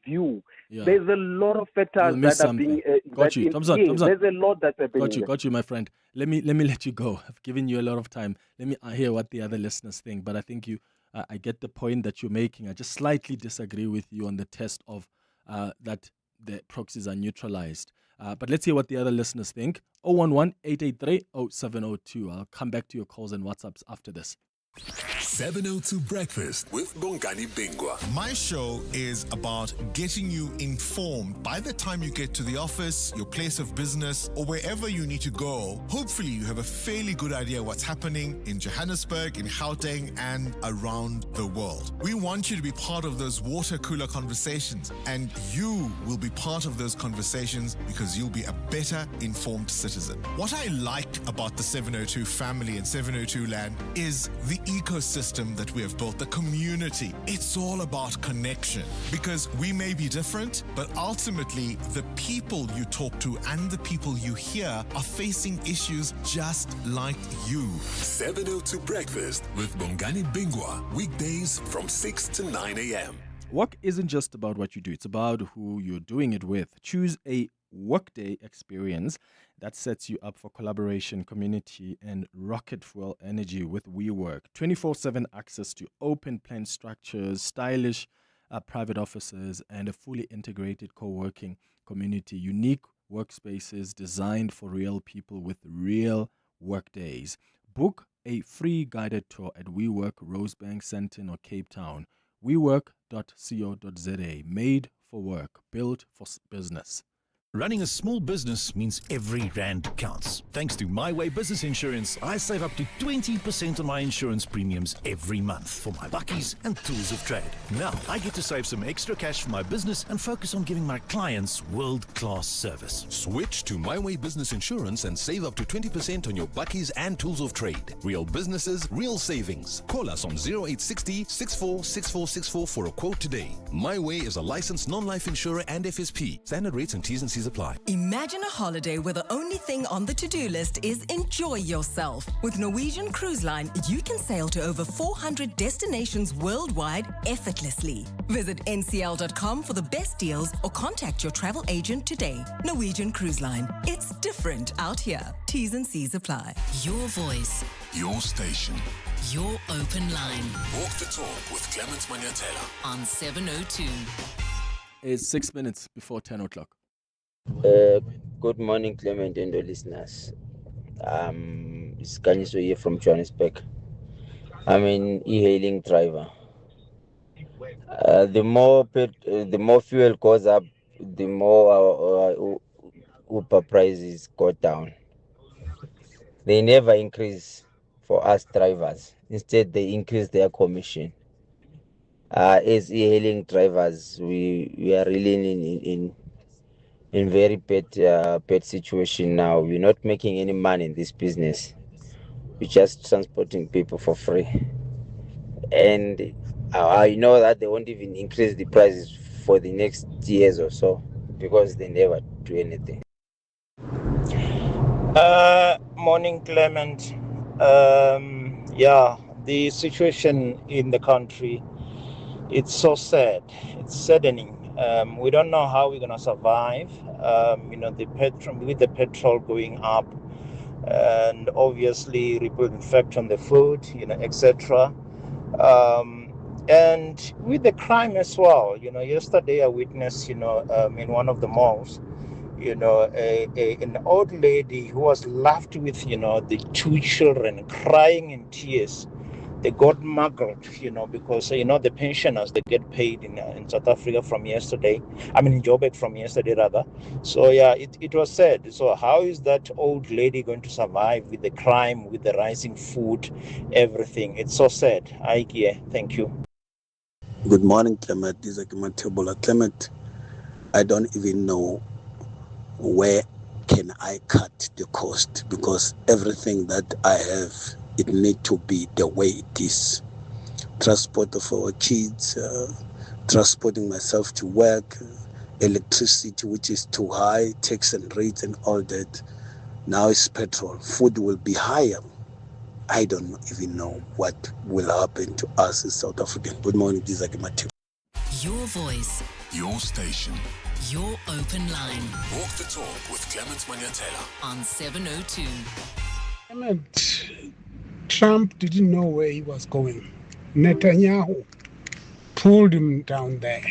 view, there's a lot of factors that are being got you. Thompson. There's a lot that's happening. Got you, my friend. Let me let you go. I've given you a lot of time. Let me hear what the other listeners think. But I think I get the point that you're making. I just slightly disagree with you on the test of that the proxies are neutralized. But let's hear what the other listeners think. 011-883-0702. I'll come back to your calls and WhatsApps after this. 702 Breakfast with Bongani Bingwa. My show is about getting you informed. By the time you get to the office, your place of business, or wherever you need to go, hopefully you have a fairly good idea what's happening in Johannesburg, in Gauteng, and around the world. We want you to be part of those water cooler conversations, and you will be part of those conversations because you'll be a better informed citizen. What I like about the 702 family and 702 land is the ecosystem system that we have built, the community. It's all about connection, because we may be different, but ultimately the people you talk to and the people you hear are facing issues just like you. 702 Breakfast with Bongani Bingwa, weekdays from 6 to 9 a.m. Work isn't just about what you do, it's about who you're doing it with. Choose a workday experience that sets you up for collaboration, community, and rocket fuel energy with WeWork. 24/7 access to open plan structures, stylish private offices, and a fully integrated co-working community. Unique workspaces designed for real people with real workdays. Book a free guided tour at WeWork, Rosebank, Sandton, or Cape Town. WeWork.co.za. Made for work, built for business. Running a small business means every rand counts. Thanks to My Way Business Insurance, I save up to 20% on my insurance premiums every month for my buckies and tools of trade. Now, I get to save some extra cash for my business and focus on giving my clients world-class service. Switch to My Way Business Insurance and save up to 20% on your buckies and tools of trade. Real businesses, real savings. Call us on 0860 646464 for a quote today. My Way is a licensed non-life insurer and FSP. Standard rates and T's and C's apply. Imagine a holiday where the only thing on the to-do list is enjoy yourself. With Norwegian Cruise Line, you can sail to over 400 destinations worldwide effortlessly. Visit ncl.com for the best deals or contact your travel agent today. Norwegian Cruise Line. It's different out here. T's and C's apply. Your voice, Your station. your open line Walk the talk with Clement Manyathela. on 702. It's 6 minutes before 10 o'clock. Good morning, Clement and the listeners. It's Kaniso here from Johannesburg. I'm an e-hailing driver. The more fuel goes up, the more Uber prices go down. They never increase for us drivers. Instead, they increase their commission. As e-hailing drivers, we are really in very bad situation now. We're not making any money in this business. We're just transporting people for free. And I know that they won't even increase the prices for the next years or so because they never do anything. Morning, Clement. The situation in the country, it's so sad. It's saddening. We don't know how we're gonna survive. With the petrol going up, and obviously ripple effect on the food, etc. And with the crime as well. Yesterday I witnessed, in one of the malls, an old lady who was left with, the two children crying in tears. They got mugged, because, the pensioners, they get paid in South Africa from yesterday. In Joburg from yesterday, rather. So, it was sad. So how is that old lady going to survive with the crime, with the rising food, everything? It's so sad. Thank you. Good morning, Clement. This is Clement. I don't even know where can I cut the cost, because everything that I have, it needs to be the way it is. Transport of our kids, transporting myself to work, electricity, which is too high, tax and rates and all that. Now it's petrol. Food will be higher. I don't even know what will happen to us in South Africa. Good morning, this is Matthew. Your voice, Your station. your open line Walk the talk with Clement Manyathela. on 702. Clement, Trump didn't know where he was going. Netanyahu pulled him down there.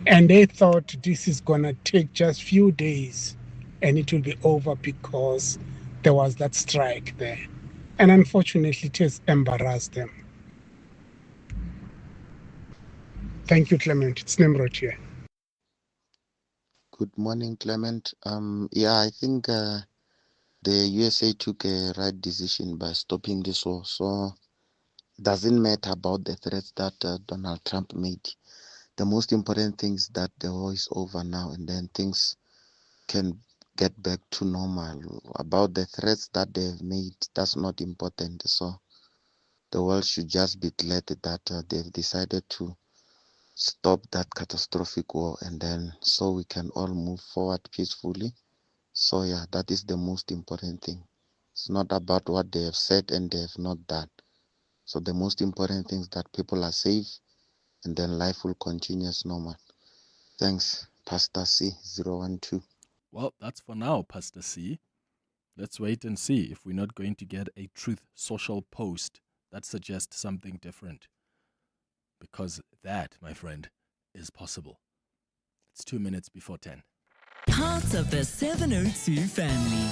And they thought this is going to take just few days and it will be over because there was that strike there. And unfortunately, it has embarrassed them. Thank you, Clement. It's Nimrod here. Good morning, Clement. I think the USA took a right decision by stopping this war. So it doesn't matter about the threats that Donald Trump made. The most important thing is that the war is over now, and then things can get back to normal. About the threats that they've made, that's not important. So the world should just be glad that they've decided to stop that catastrophic war, and then so we can all move forward peacefully. So yeah, that is the most important thing. It's not about what they have said and they have not done. So the most important thing is that people are safe, and then life will continue as normal. Thanks, Pastor C012. Well, that's for now, Pastor C. Let's wait and see if we're not going to get a Truth Social post that suggests something different. Because that, my friend, is possible. It's 2 minutes before 10. Part of the 702 family.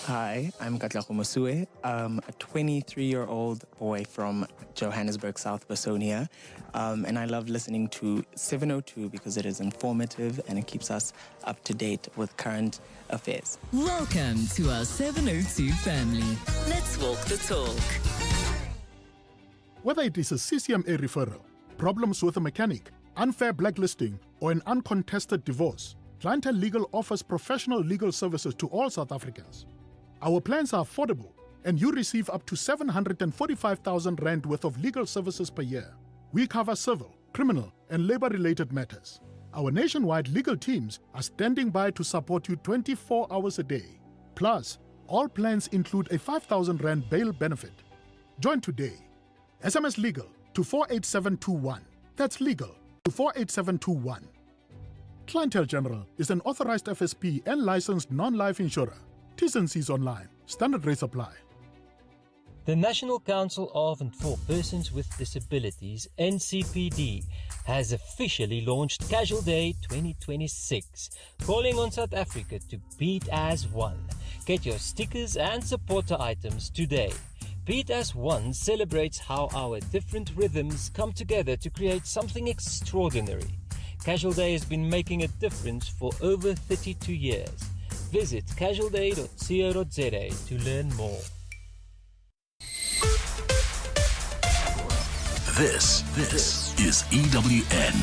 Hi, I'm Katlego Mosue. I'm a 23-year-old boy from Johannesburg, South Bosonia. And I love listening to 702 because it is informative and it keeps us up to date with current affairs. Welcome to our 702 family. Let's walk the talk. Whether it is a CCMA referral, problems with a mechanic, unfair blacklisting, or an uncontested divorce, Clientele Legal offers professional legal services to all South Africans. Our plans are affordable, and you receive up to 745,000 Rand worth of legal services per year. We cover civil, criminal, and labor-related matters. Our nationwide legal teams are standing by to support you 24 hours a day. Plus, all plans include a 5,000 Rand bail benefit. Join today. SMS LEGAL to 48721. That's legal to 48721. Clientele General is an authorized FSP and licensed non-life insurer. T's and C's online. Standard rates apply. The National Council of and for Persons with Disabilities, NCPD, has officially launched Casual Day 2026, calling on South Africa to beat as one. Get your stickers and supporter items today. Beat as One celebrates how our different rhythms come together to create something extraordinary. Casual Day has been making a difference for over 32 years. Visit casualday.co.za to learn more. This is EWN.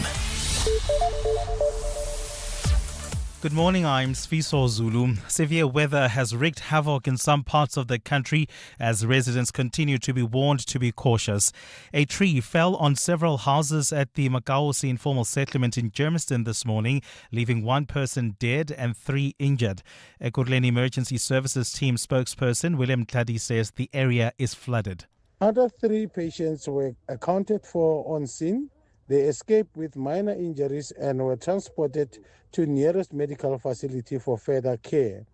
Good morning, I'm Sfiso Zulu. Severe weather has wreaked havoc in some parts of the country as residents continue to be warned to be cautious. A tree fell on several houses at the Makaosi informal settlement in Germiston this morning, leaving one person dead and 3 injured. Ekurhuleni Emergency Services Team spokesperson William Tladi says the area is flooded. Other 3 patients were accounted for on scene. They escaped with minor injuries and were transported to nearest medical facility for further care.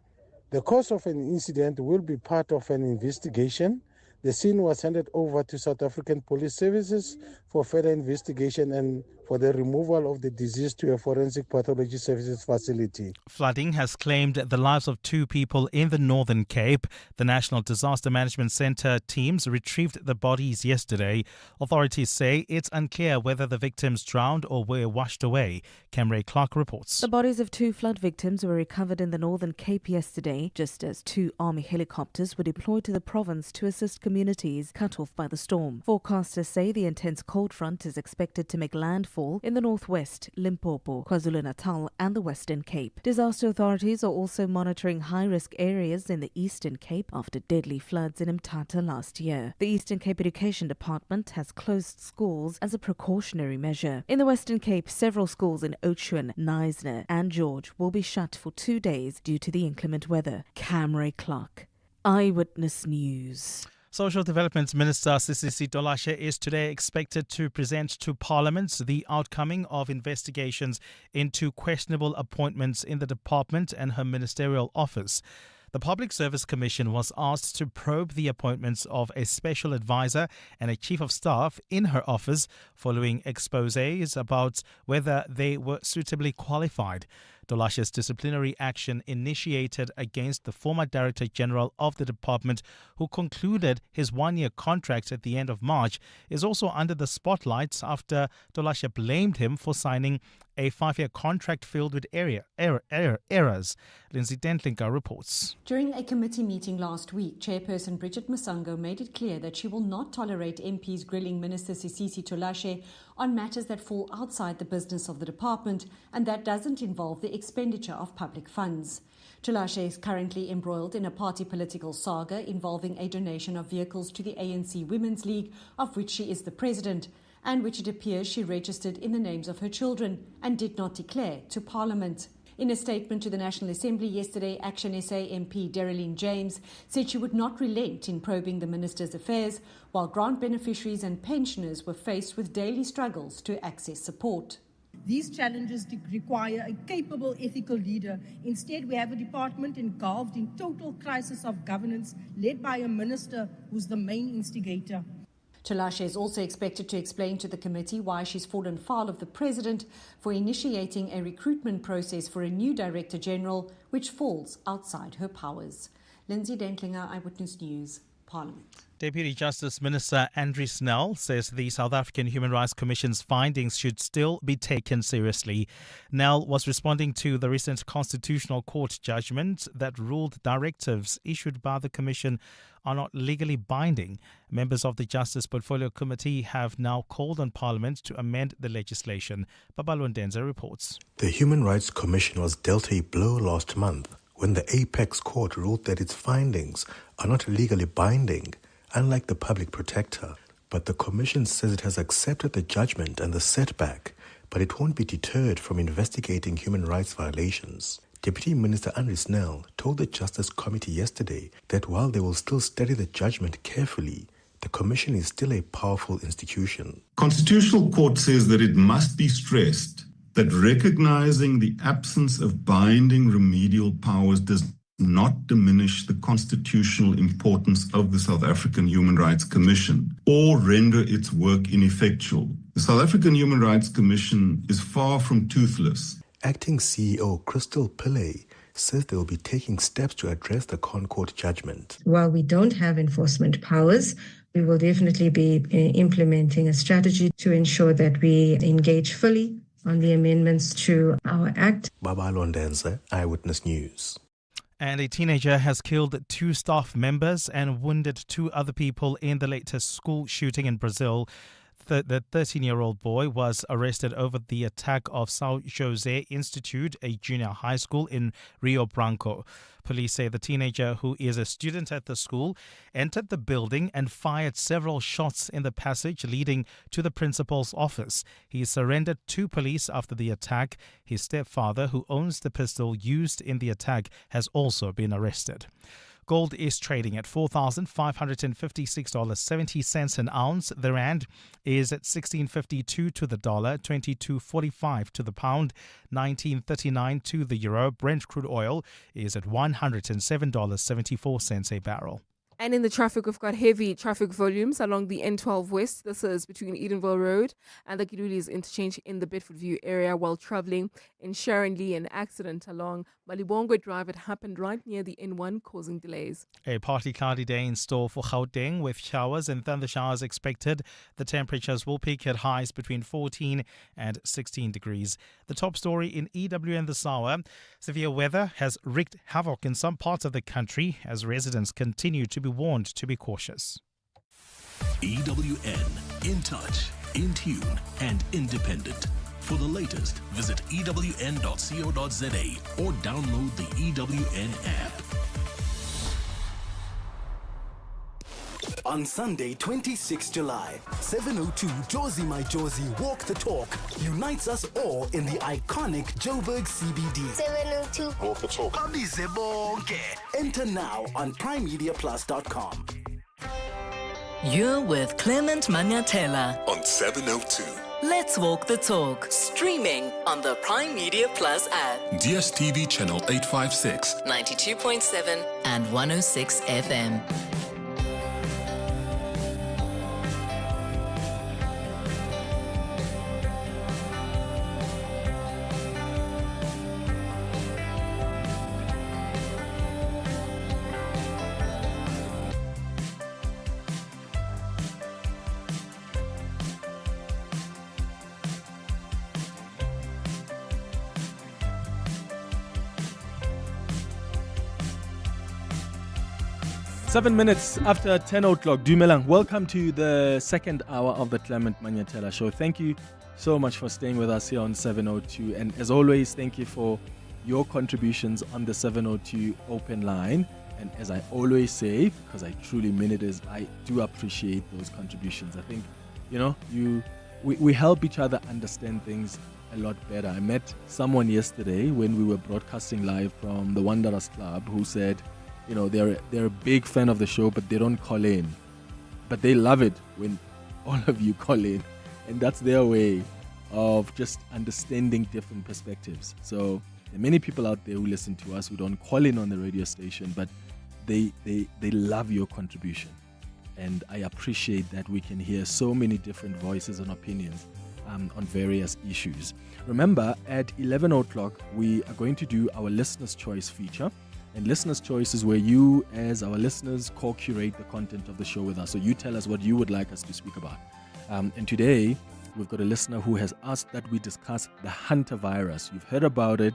The cause of an incident will be part of an investigation. The scene was handed over to South African Police Services for further investigation and for the removal of the deceased to a forensic pathology services facility. Flooding has claimed the lives of 2 people in the Northern Cape. The National Disaster Management Centre teams retrieved the bodies yesterday. Authorities say it's unclear whether the victims drowned or were washed away. Camray Clark reports. The bodies of 2 flood victims were recovered in the Northern Cape yesterday, just as 2 army helicopters were deployed to the province to assist communities cut off by the storm. Forecasters say the intense cold front is expected to make landfall in the northwest, Limpopo, KwaZulu-Natal and the Western Cape. Disaster authorities are also monitoring high-risk areas in the Eastern Cape after deadly floods in Mthatha last year. The Eastern Cape Education Department has closed schools as a precautionary measure. In the Western Cape, several schools in Oudtshoorn, Knysna and George will be shut for 2 days due to the inclement weather. Camray Clark, Eyewitness News. Social Development Minister Sisisi Dolashe is today expected to present to Parliament the outcoming of investigations into questionable appointments in the department and her ministerial office. The Public Service Commission was asked to probe the appointments of a special advisor and a chief of staff in her office following exposés about whether they were suitably qualified. Dolashe's disciplinary action initiated against the former Director General of the department, who concluded his 1-year contract at the end of March, is also under the spotlight after Dolashe blamed him for signing a 5-year contract filled with errors. Lindsay Dentlinka reports. During a committee meeting last week, Chairperson Bridget Masango made it clear that she will not tolerate MPs grilling Minister Sisisi Dolashe on matters that fall outside the business of the department and that doesn't involve the expenditure of public funds. Tolashe is currently embroiled in a party political saga involving a donation of vehicles to the ANC Women's League, of which she is the president, and which it appears she registered in the names of her children and did not declare to Parliament. In a statement to the National Assembly yesterday, Action SA MP Darylene James said she would not relent in probing the minister's affairs, while grant beneficiaries and pensioners were faced with daily struggles to access support. These challenges require a capable ethical leader. Instead, we have a department engulfed in total crisis of governance, led by a minister who's the main instigator. Tolashe is also expected to explain to the committee why she's fallen foul of the president for initiating a recruitment process for a new Director General, which falls outside her powers. Lindsay Dentlinger, Eyewitness News, Parliament. Deputy Justice Minister Andrew Snell says the South African Human Rights Commission's findings should still be taken seriously. Nell was responding to the recent Constitutional Court judgment that ruled directives issued by the Commission are not legally binding. Members of the Justice Portfolio Committee have now called on Parliament to amend the legislation. Babalo Ndenza reports. The Human Rights Commission was dealt a blow last month when the Apex Court ruled that its findings are not legally binding, unlike the Public Protector. But the Commission says it has accepted the judgment and the setback, but it won't be deterred from investigating human rights violations. Deputy Minister Andrew Snell told the Justice Committee yesterday that while they will still study the judgment carefully, the Commission is still a powerful institution. Constitutional Court says that it must be stressed that recognizing the absence of binding remedial powers does not diminish the constitutional importance of the South African Human Rights Commission or render its work ineffectual. The South African Human Rights Commission is far from toothless. Acting CEO Crystal Pillay says they will be taking steps to address the ConCourt judgment. While we don't have enforcement powers, we will definitely be implementing a strategy to ensure that we engage fully on the amendments to our Act. Babalo Ndenza, Eyewitness News. And a teenager has killed 2 staff members and wounded 2 other people in the latest school shooting in Brazil. The 13-year-old boy was arrested over the attack of São José Institute, a junior high school in Rio Branco. Police say the teenager, who is a student at the school, entered the building and fired several shots in the passage leading to the principal's office. He surrendered to police after the attack. His stepfather, who owns the pistol used in the attack, has also been arrested. Gold is trading at $4,556.70 an ounce. The rand is at 16.52 to the dollar, 22.45 to the pound, 19.39 to the euro. Brent crude oil is at $107.74 a barrel. And in the traffic, we've got heavy traffic volumes along the N12 West. This is between Edenville Road and the Kidulis interchange in the Bedford View area while traveling in Sharon Lee. An accident along Malibongwe Drive. It happened right near the N1, causing delays. A partly cloudy day in store for Gauteng with showers and thunder showers expected. The temperatures will peak at highs between 14 and 16 degrees. The top story in EWN this hour: severe weather has wreaked havoc in some parts of the country as residents continue to be warned to be cautious. EWN, in touch, in tune, and independent. For the latest, visit ewn.co.za or download the EWN app. On Sunday, 26 July, 7:02 Josie My Josie Walk the Talk unites us all in the iconic Joburg CBD. 7:02 Walk the Talk. Enter now on primemediaplus.com. You're with Clement Manyathela On 702. Let's Walk the Talk, streaming on the Prime Media Plus app, DSTV channel 856, 92.7 and 106 FM. Seven minutes after 10 o'clock. Dumelang, welcome to the second hour of the Clement Manyathela Show. Thank you so much for staying with us here on 702. And as always, thank you for your contributions on the 702 open line. And as I always say, because I truly mean it, is I do appreciate those contributions. I think, we help each other understand things a lot better. I met someone yesterday when we were broadcasting live from the Wanderers Club who said, they're a big fan of the show, but they don't call in. But they love it when all of you call in. And that's their way of just understanding different perspectives. So there are many people out there who listen to us who don't call in on the radio station, but they love your contribution. And I appreciate that we can hear so many different voices and opinions on various issues. Remember, at 11 o'clock, we are going to do our Listener's Choice feature. And Listener's Choice is where you, as our listeners, co-curate the content of the show with us. So you tell us what you would like us to speak about. And today, we've got a listener who has asked that we discuss the Hanta virus. You've heard about it.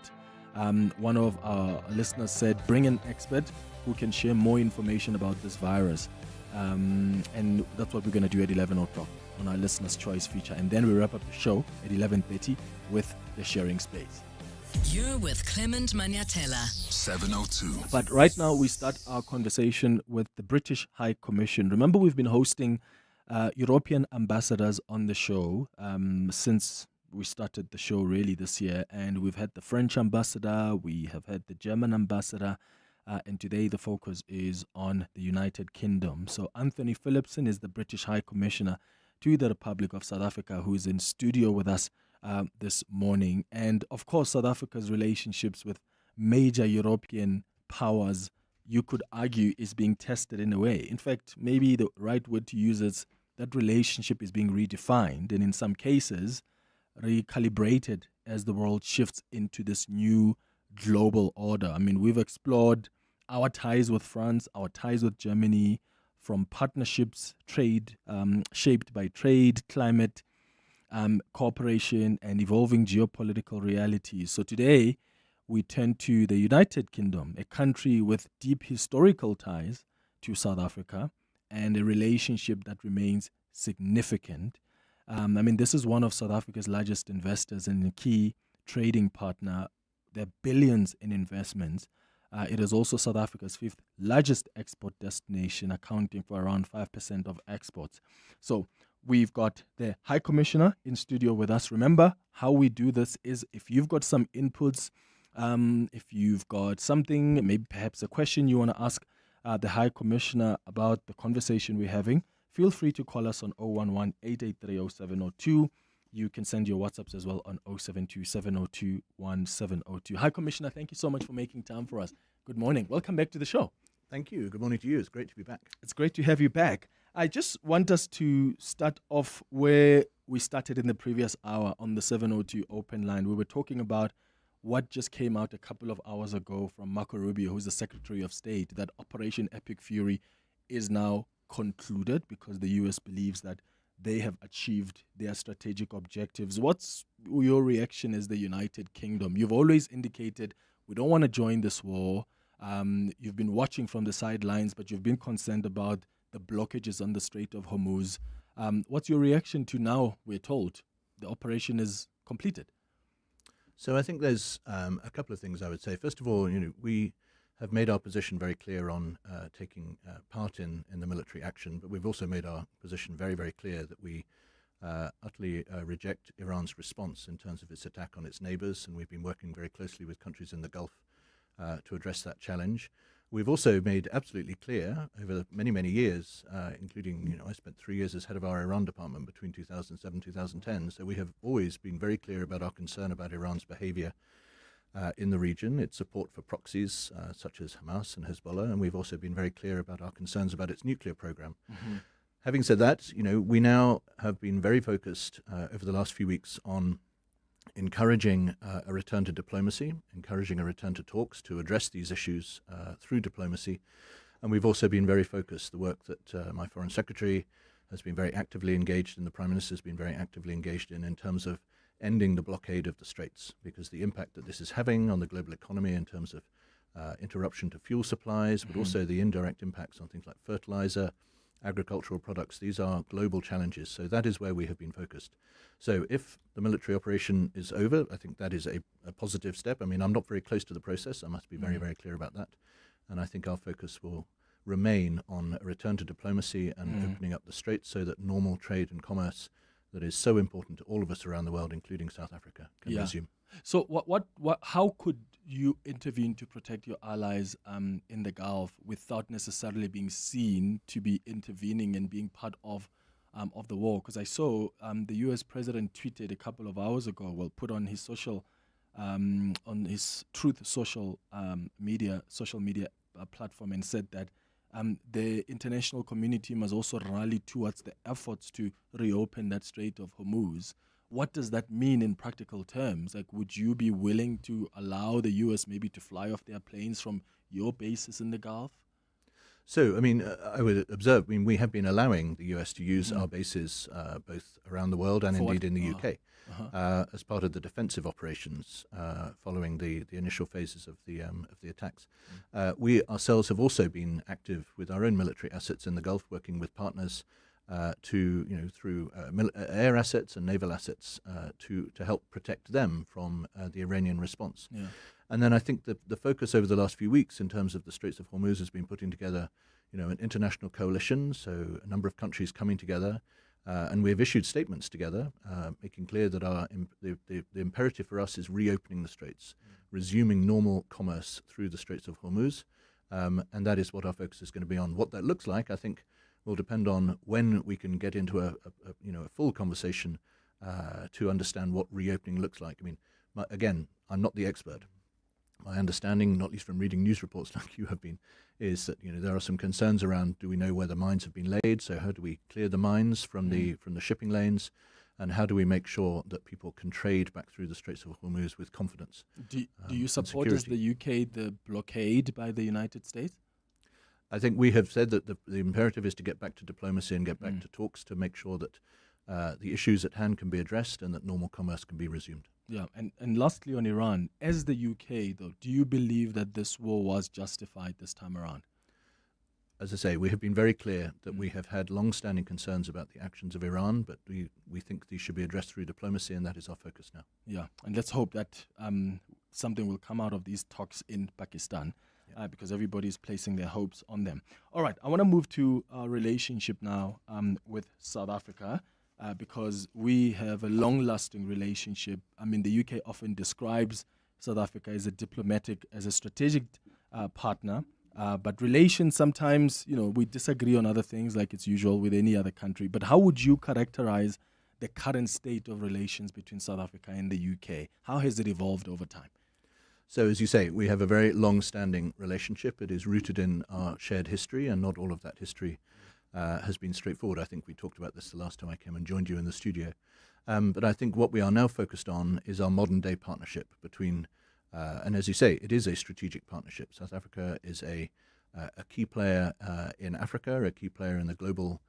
One of our listeners said, bring an expert who can share more information about this virus. And that's what we're going to do at 11 o'clock on our Listener's Choice feature. And then we wrap up the show at 11:30 with the sharing space. You're with Clement Manyathela. 702. But right now, we start our conversation with the British High Commission. Remember, we've been hosting European ambassadors on the show since we started the show really this year. And we've had the French ambassador, we have had the German ambassador, and today the focus is on the United Kingdom. So Anthony Phillipson is the British High Commissioner to the Republic of South Africa, who is in studio with us this morning. And of course, South Africa's relationships with major European powers, you could argue, is being tested in a way. In fact, maybe the right word to use is that relationship is being redefined and in some cases recalibrated as the world shifts into this new global order. I mean, we've explored our ties with France, our ties with Germany, from partnerships, trade, shaped by trade, climate, cooperation, and evolving geopolitical realities. So today, we turn to the United Kingdom, a country with deep historical ties to South Africa and a relationship that remains significant. This is one of South Africa's largest investors and a key trading partner. There are billions in investments. It is also South Africa's fifth largest export destination, accounting for around 5% of exports. So we've got the High Commissioner in studio with us. Remember, how we do this is if you've got some inputs, if you've got something, maybe perhaps a question you want to ask the High Commissioner about the conversation we're having, feel free to call us on 011-883-0702. You can send your WhatsApps as well on 072-702-1702. High Commissioner, thank you so much for making time for us. Good morning. Welcome back to the show. Thank you. Good morning to you. It's great to be back. It's great to have you back. I just want us to start off where we started in the previous hour on the 702 open line. We were talking about what just came out a couple of hours ago from Marco Rubio, who's the Secretary of State, that Operation Epic Fury is now concluded because the U.S. believes that they have achieved their strategic objectives. What's your reaction as the United Kingdom? You've always indicated we don't want to join this war. You've been watching from the sidelines, but you've been concerned about the blockages on the Strait of Hormuz. What's your reaction to now we're told the operation is completed? So I think there's a couple of things I would say. First of all, we have made our position very clear on taking part in the military action, but we've also made our position very, very clear that we utterly reject Iran's response in terms of its attack on its neighbors, and we've been working very closely with countries in the Gulf to address that challenge. We've also made absolutely clear over many, many years, including, I spent 3 years as head of our Iran department between 2007 and 2010, so we have always been very clear about our concern about Iran's behavior in the region, its support for proxies such as Hamas and Hezbollah, and we've also been very clear about our concerns about its nuclear program. Mm-hmm. Having said that, we now have been very focused over the last few weeks on encouraging a return to diplomacy, encouraging a return to talks to address these issues through diplomacy. And we've also been very focused, the work that my Foreign Secretary has been very actively engaged in, the Prime Minister has been very actively engaged in terms of ending the blockade of the Straits, because the impact that this is having on the global economy in terms of interruption to fuel supplies, but also the indirect impacts on things like fertilizer, agricultural products. These are global challenges. So that is where we have been focused. So if the military operation is over, I think that is a positive step. I mean, I'm not very close to the process. I must be very, very clear about that. And I think our focus will remain on a return to diplomacy and opening up the straits so that normal trade and commerce that is so important to all of us around the world, including South Africa, can resume. So how could you intervene to protect your allies in the Gulf without necessarily being seen to be intervening and being part of the war? Because I saw the U.S. President tweeted a couple of hours ago, put on his on his Truth social media platform and said that the international community must also rally towards the efforts to reopen that Strait of Hormuz. What does that mean in practical terms? Like, would you be willing to allow the U.S. maybe to fly off their planes from your bases in the Gulf? So, I mean, I would observe, we have been allowing the U.S. to use our bases both around the world and indeed in the UK as part of the defensive operations following the initial phases of the attacks. We ourselves have also been active with our own military assets in the Gulf, working with partners through air assets and naval assets to help protect them from the Iranian response. Yeah. And then I think the focus over the last few weeks in terms of the Straits of Hormuz has been putting together, an international coalition, so a number of countries coming together, and we have issued statements together, making clear that the imperative for us is reopening the Straits, resuming normal commerce through the Straits of Hormuz, and that is what our focus is going to be on. What that looks like, I think, will depend on when we can get into a full conversation to understand what reopening looks like. I mean, again, I'm not the expert. My understanding, not least from reading news reports like you have been, is that there are some concerns around: do we know where the mines have been laid? So how do we clear the mines from the shipping lanes, and how do we make sure that people can trade back through the Straits of Hormuz with confidence? Do you support, as the UK, the blockade by the United States? I think we have said that the imperative is to get back to diplomacy and get back to talks to make sure that the issues at hand can be addressed and that normal commerce can be resumed. Yeah, and lastly on Iran, as the UK, though, do you believe that this war was justified this time around? As I say, we have been very clear that we have had long-standing concerns about the actions of Iran, but we think these should be addressed through diplomacy, and that is our focus now. Yeah, and let's hope that something will come out of these talks in Pakistan. Because everybody's placing their hopes on them. All right, I want to move to our relationship now with South Africa because we have a long-lasting relationship. I mean, the UK often describes South Africa as a strategic partner, but relations sometimes, we disagree on other things like it's usual with any other country. But how would you characterize the current state of relations between South Africa and the UK? How has it evolved over time? So, as you say, we have a very long-standing relationship. It is rooted in our shared history, and not all of that history has been straightforward. I think we talked about this the last time I came and joined you in the studio. But I think what we are now focused on is our modern-day partnership between, and as you say, it is a strategic partnership. South Africa is a key player in Africa, a key player in the global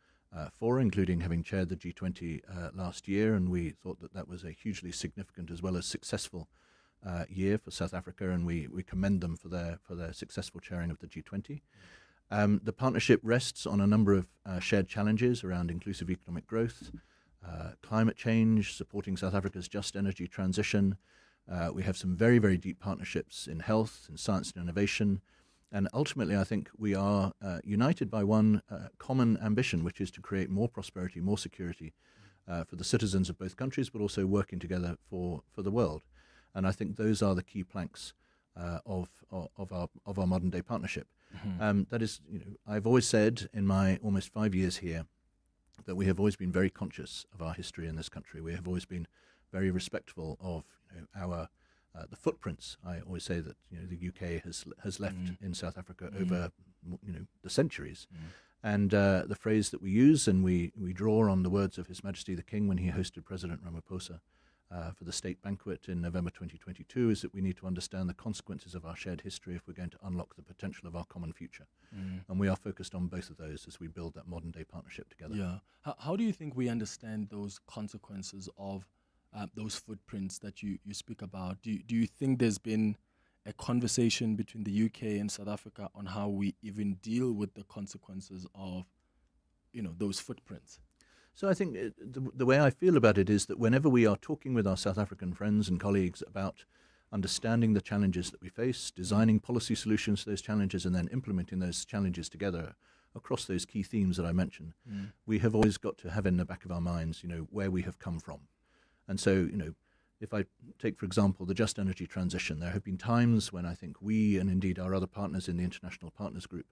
fora, including having chaired the G20 last year, and we thought that was a hugely significant as well as successful year for South Africa, and we commend them for their successful chairing of the G20. The partnership rests on a number of shared challenges around inclusive economic growth, climate change, supporting South Africa's just energy transition. We have some very, very deep partnerships in health, in science and innovation, and ultimately I think we are united by one common ambition, which is to create more prosperity, more security for the citizens of both countries, but also working together for the world. And I think those are the key planks of our modern day partnership. That is, I've always said in my almost 5 years here that we have always been very conscious of our history in this country. We have always been very respectful of the footprints. I always say that the UK has left in South Africa over the centuries. And the phrase that we use, and we draw on the words of His Majesty the King when he hosted President Ramaphosa for the state banquet in November 2022, is that we need to understand the consequences of our shared history if we're going to unlock the potential of our common future. And we are focused on both of those as we build that modern day partnership together. Yeah. How do you think we understand those consequences of those footprints that you speak about? Do you think there's been a conversation between the UK and South Africa on how we even deal with the consequences of those footprints? So I think the way I feel about it is that whenever we are talking with our South African friends and colleagues about understanding the challenges that we face, designing policy solutions to those challenges, and then implementing those challenges together across those key themes that I mentioned, we have always got to have in the back of our minds, where we have come from. And so, if I take, for example, the just energy transition, there have been times when I think we, and indeed our other partners in the International Partners Group,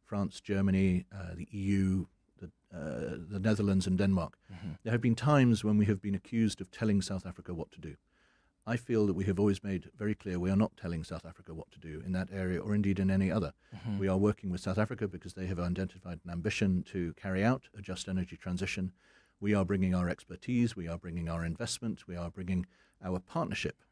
France, Germany, the EU, the Netherlands and Denmark, there have been times when we have been accused of telling South Africa what to do. I feel that we have always made very clear we are not telling South Africa what to do in that area or indeed in any other. We are working with South Africa because they have identified an ambition to carry out a just energy transition. We are bringing our expertise, we are bringing our investment, we are bringing our partnership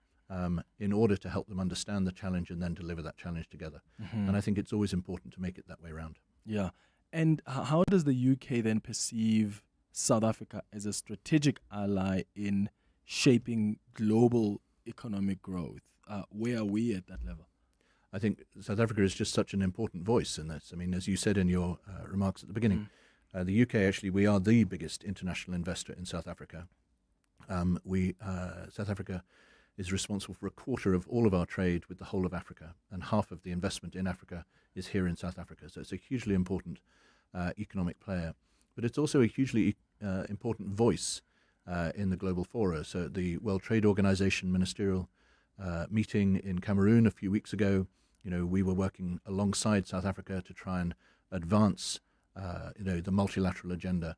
in order to help them understand the challenge and then deliver that challenge together. And I think it's always important to make it that way around. Yeah. And how does the UK then perceive South Africa as a strategic ally in shaping global economic growth? Where are we at that level? I think South Africa is just such an important voice in this. I mean, as you said in your remarks at the beginning, the UK, actually, we are the biggest international investor in South Africa. South Africa is responsible for a quarter of all of our trade with the whole of Africa, and half of the investment in Africa is here in South Africa. So it's a hugely important economic player. But it's also a hugely important voice in the global fora. So at the World Trade Organization ministerial meeting in Cameroon a few weeks ago, we were working alongside South Africa to try and advance the multilateral agenda.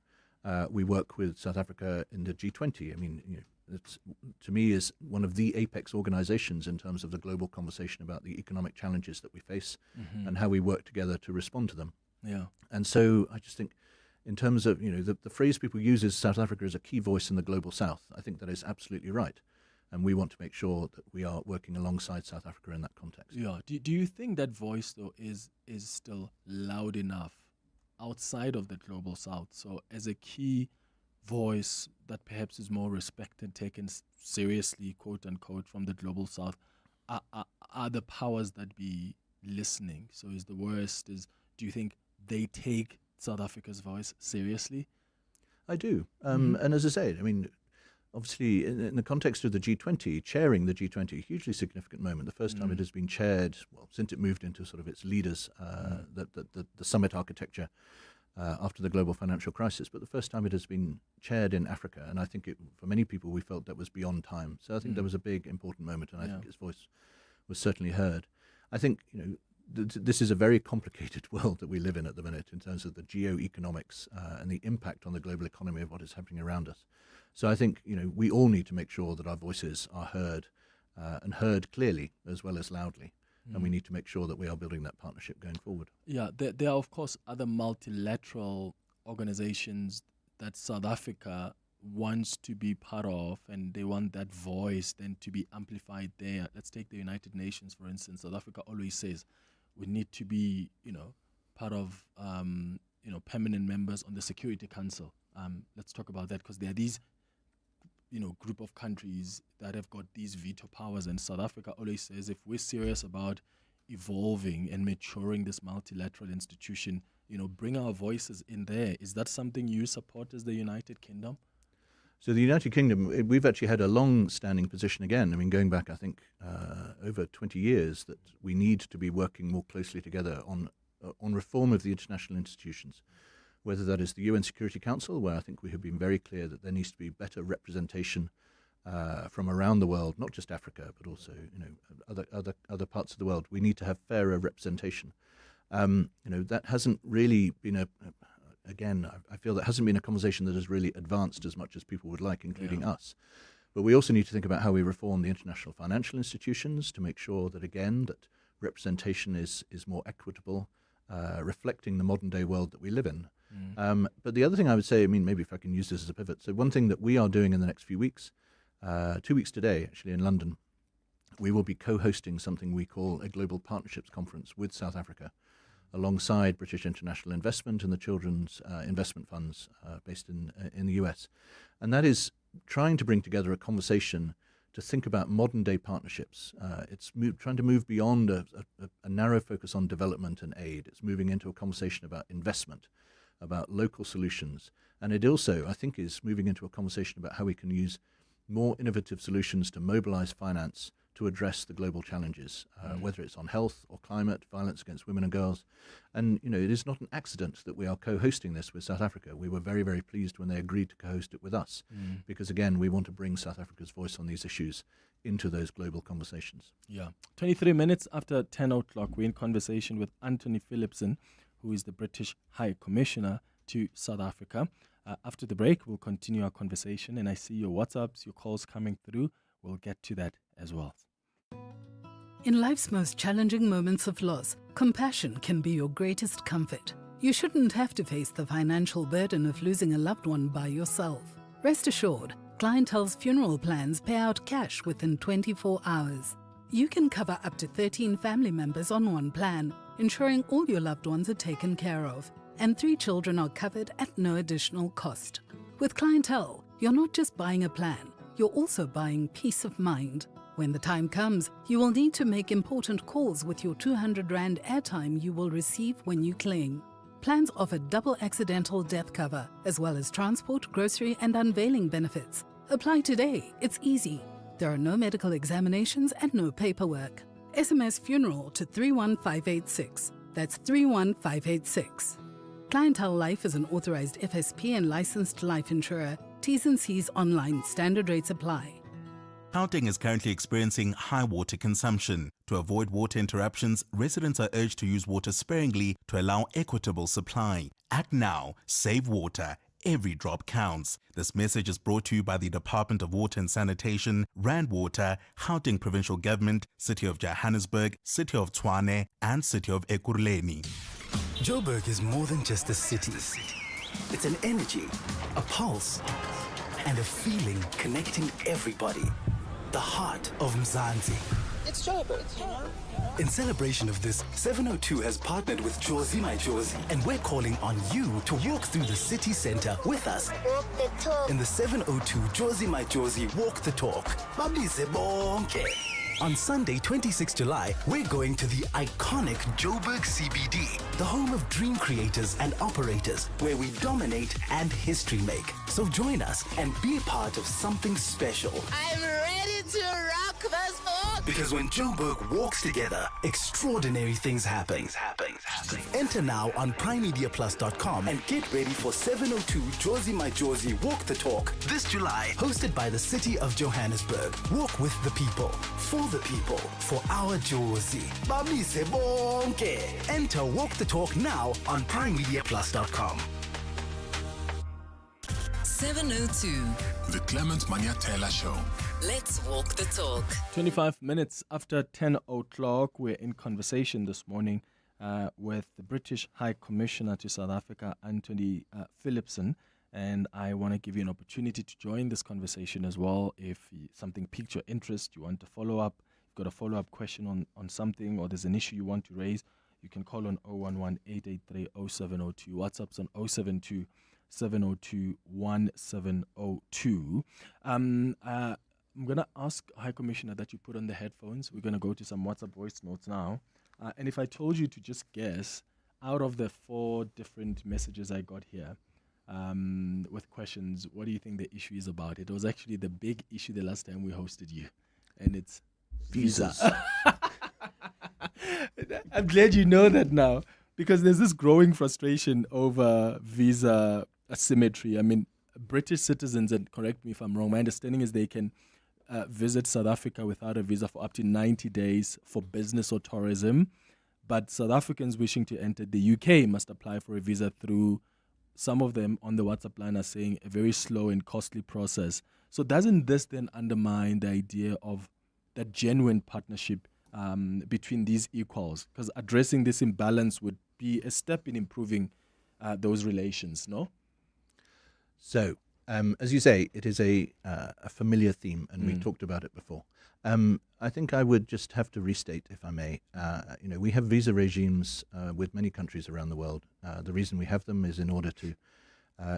We work with South Africa in the G20. I mean, it's, to me, is one of the apex organizations in terms of the global conversation about the economic challenges that we face and how we work together to respond to them. Yeah. And so I just think in terms of, the phrase people use is South Africa is a key voice in the global south. I think that is absolutely right. And we want to make sure that we are working alongside South Africa in that context. Yeah. Do you think that voice, though, is still loud enough outside of the global south? So as a key voice that perhaps is more respected, taken seriously, quote unquote, from the global south, are the powers that be listening? So is the worst, do you think they take South Africa's voice seriously? I do. And as I say, I mean, obviously in the context of the G20, chairing the G20, a hugely significant moment. The first time it has been chaired, well, since it moved into sort of its leaders, the summit architecture after the global financial crisis, but the first time it has been chaired in Africa. And I think for many people, we felt that was beyond time. So I think there was a big, important moment, and I think its voice was certainly heard. I think, this is a very complicated world that we live in at the minute in terms of the geo-economics and the impact on the global economy of what is happening around us. So I think, we all need to make sure that our voices are heard and heard clearly as well as loudly. And we need to make sure that we are building that partnership going forward. Yeah, there are, of course, other multilateral organizations that South Africa wants to be part of, and they want that voice then to be amplified there. Let's take the United Nations, for instance. South Africa always says we need to be, part of, permanent members on the Security Council. Let's talk about that, because there are these group of countries that have got these veto powers, and South Africa always says if we're serious about evolving and maturing this multilateral institution, bring our voices in there. Is that something you support as the United Kingdom? So the United Kingdom, we've actually had a long-standing position again. I mean, going back, I think, over 20 years, that we need to be working more closely together on reform of the international institutions, whether that is the UN Security Council, where I think we have been very clear that there needs to be better representation from around the world, not just Africa, but also other parts of the world. We need to have fairer representation. That hasn't really been I feel that hasn't been a conversation that has really advanced as much as people would like, including us. But we also need to think about how we reform the international financial institutions to make sure that, again, that representation is more equitable, reflecting the modern day world that we live in. But the other thing I would say, maybe if I can use this as a pivot, so one thing that we are doing in the next few weeks, 2 weeks today, actually, in London, we will be co-hosting something we call a Global Partnerships Conference with South Africa, alongside British International Investment and the Children's Investment Funds based in the US. And that is trying to bring together a conversation to think about modern-day partnerships. It's trying to move beyond a narrow focus on development and aid. It's moving into a conversation about investment, about local solutions. And it also, I think, is moving into a conversation about how we can use more innovative solutions to mobilize finance to address the global challenges, whether it's on health or climate, violence against women and girls. And, it is not an accident that we are co-hosting this with South Africa. We were very, very pleased when they agreed to co-host it with us, because, again, we want to bring South Africa's voice on these issues into those global conversations. Yeah. 23 minutes after 10 o'clock, we're in conversation with Anthony Phillipson, who is the British High Commissioner to South Africa. After the break, we'll continue our conversation, and I see your WhatsApps, your calls coming through. We'll get to that as well. In life's most challenging moments of loss, compassion can be your greatest comfort. You shouldn't have to face the financial burden of losing a loved one by yourself. Rest assured, Clientele's funeral plans pay out cash within 24 hours. You can cover up to 13 family members on one plan, ensuring all your loved ones are taken care of, and 3 children are covered at no additional cost. With Clientele, you're not just buying a plan, you're also buying peace of mind. When the time comes, you will need to make important calls with your 200 Rand airtime you will receive when you claim. Plans offer double accidental death cover, as well as transport, grocery, and unveiling benefits. Apply today. It's easy. There are no medical examinations and no paperwork. SMS funeral to 31586. That's 31586. Clientele Life is an authorized FSP and licensed life insurer. T's and C's online. Standard rates apply. Gauteng is currently experiencing high water consumption. To avoid water interruptions, residents are urged to use water sparingly to allow equitable supply. Act now, save water. Every drop counts. This message is brought to you by the Department of Water and Sanitation, Rand Water, Gauteng Provincial Government, City of Johannesburg, City of Tshwane, and City of Ekurhuleni. Joburg is more than just a city. It's an energy, a pulse, and a feeling connecting everybody. The heart of Mzansi. It's Joburg. In celebration of this, 702 has partnered with Jozi My Jozi, and we're calling on you to walk through the city center with us. Walk the talk. In the 702 Jozi My Jozi Walk the Talk. Babize bonke. On Sunday, 26 July, we're going to the iconic Joburg CBD, the home of dream creators and operators, where we dominate and history make. So join us and be a part of something special. I'm ready to rock this book. Because when Joburg walks together, extraordinary things happen. Enter now on primemediaplus.com and get ready for 702 Jozi My Jozi Walk the Talk this July, hosted by the City of Johannesburg. Walk with the people, for the people, for our Jozi. Babise bonke. Enter Walk the Talk now on primemediaplus.com. 702. The Clement Manyathela Show. Let's walk the talk. 25 minutes after 10 o'clock, we're in conversation this morning with the British High Commissioner to South Africa, Anthony Phillipson. And I want to give you an opportunity to join this conversation as well. If something piqued your interest, you want to follow up, you've got a follow-up question on something, or there's an issue you want to raise, you can call on 011-883-0702. WhatsApp's on 072 702 1702. I'm going to ask High Commissioner that you put on the headphones. We're going to go to some WhatsApp voice notes now. And if I told you to just guess, out of the 4 different messages I got here with questions, what do you think the issue is about? It was actually the big issue the last time we hosted you. And it's visas. I'm glad you know that now, because there's this growing frustration over visa asymmetry. I mean, British citizens, and correct me if I'm wrong, my understanding is they can visit South Africa without a visa for up to 90 days for business or tourism. But South Africans wishing to enter the UK must apply for a visa through, some of them on the WhatsApp line are saying, a very slow and costly process. So doesn't this then undermine the idea of that genuine partnership between these equals? Because addressing this imbalance would be a step in improving those relations, no? So, as you say, it is a familiar theme, and we talked about it before. I think I would just have to restate, if I may. We have visa regimes with many countries around the world. The reason we have them is in order to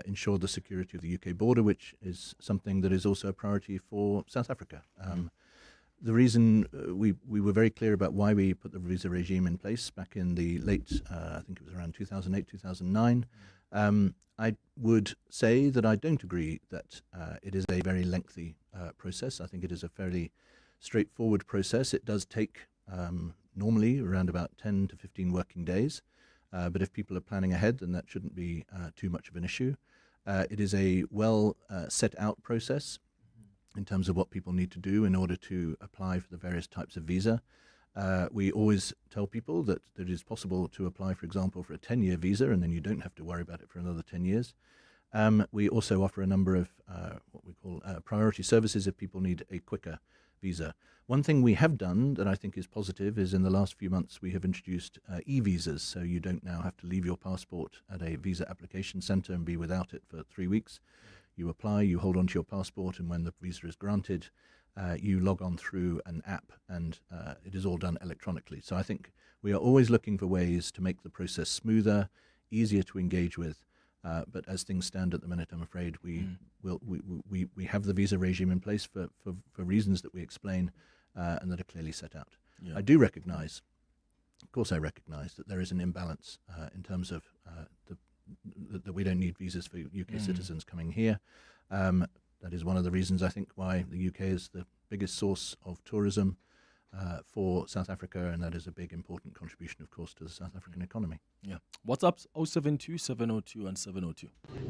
ensure the security of the UK border, which is something that is also a priority for South Africa. The reason we were very clear about why we put the visa regime in place back in the late, I think it was around 2008, 2009, I would say that I don't agree that it is a very lengthy process. I think it is a fairly straightforward process. It does take normally around about 10 to 15 working days, but if people are planning ahead, then that shouldn't be too much of an issue. It is a well set out process in terms of what people need to do in order to apply for the various types of visa. We always tell people that it is possible to apply, for example, for a 10-year visa, and then you don't have to worry about it for another 10 years. We also offer a number of what we call priority services if people need a quicker visa. One thing we have done that I think is positive is in the last few months we have introduced e-visas, so you don't now have to leave your passport at a visa application center and be without it for 3 weeks. You apply, you hold on to your passport, and when the visa is granted, you log on through an app, and it is all done electronically. So I think we are always looking for ways to make the process smoother, easier to engage with. But as things stand at the minute, I'm afraid we have the visa regime in place for reasons that we explain and that are clearly set out. Yeah. I do recognise, of course I recognise, that there is an imbalance in terms of that we don't need visas for UK citizens coming here. That is one of the reasons I think why the UK is the biggest source of tourism for South Africa, and that is a big important contribution, of course, to the South African economy. Yeah. WhatsApp 072 702 and 702.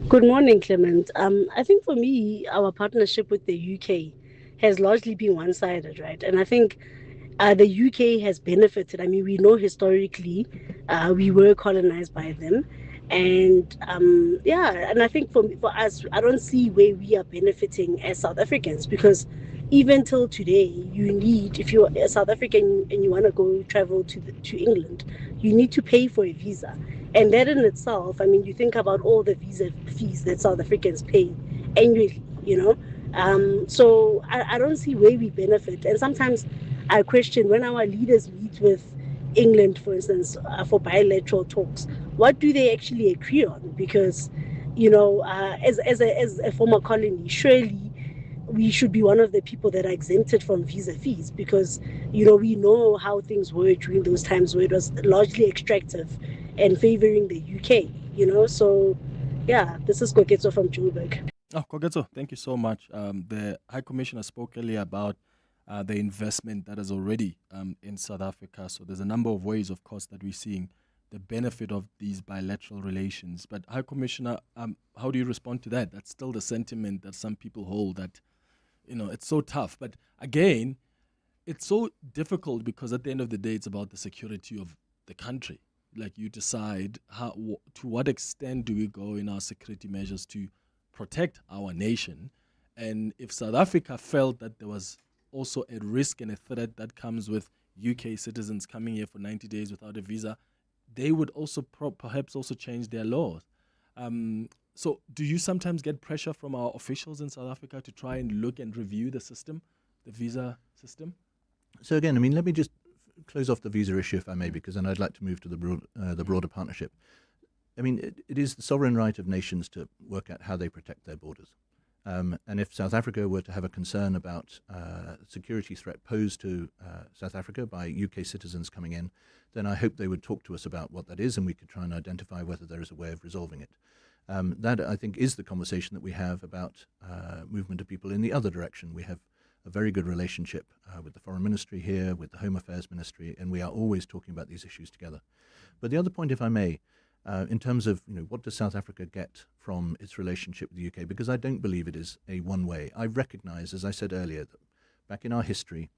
Good morning, Clement. I think for me, our partnership with the UK has largely been one-sided, right? And I think the UK has benefited. I mean, we know historically we were colonized by them. And and I think for us, I don't see where we are benefiting as South Africans, because even till today, you need, if you're a South African and you want to go travel to England, you need to pay for a visa. And that in itself, I mean, you think about all the visa fees that South Africans pay annually, you know. So I don't see where we benefit. And sometimes I question when our leaders meet with England, for instance, for bilateral talks, what do they actually agree on? Because, you know, as a former colony, surely we should be one of the people that are exempted from visa fees, because, you know, we know how things were during those times where it was largely extractive and favoring the UK, you know. So, yeah, this is Koketso from Joburg. Oh, Koketso, thank you so much. The High Commissioner spoke earlier about the investment that is already in South Africa. So there's a number of ways, of course, that we're seeing the benefit of these bilateral relations. But High Commissioner, how do you respond to that? That's still the sentiment that some people hold, that, you know, it's so tough. But again, it's so difficult because at the end of the day, it's about the security of the country. Like, you decide to what extent do we go in our security measures to protect our nation. And if South Africa felt that there was also a risk and a threat that comes with UK citizens coming here for 90 days without a visa, they would also perhaps also change their laws. So do you sometimes get pressure from our officials in South Africa to try and look and review the system, the visa system? So again, I mean, let me just close off the visa issue, if I may, because then I'd like to move to the broader partnership. I mean, it is the sovereign right of nations to work out how they protect their borders. And if South Africa were to have a concern about security threat posed to South Africa by UK citizens coming in, then I hope they would talk to us about what that is, and we could try and identify whether there is a way of resolving it. That, I think, is the conversation that we have about movement of people in the other direction. We have a very good relationship with the Foreign Ministry here, with the Home Affairs Ministry, and we are always talking about these issues together. But the other point, if I may, in terms of, you know, what does South Africa get from its relationship with the UK? Because I don't believe it is a one-way. I recognise, as I said earlier, that back in our history,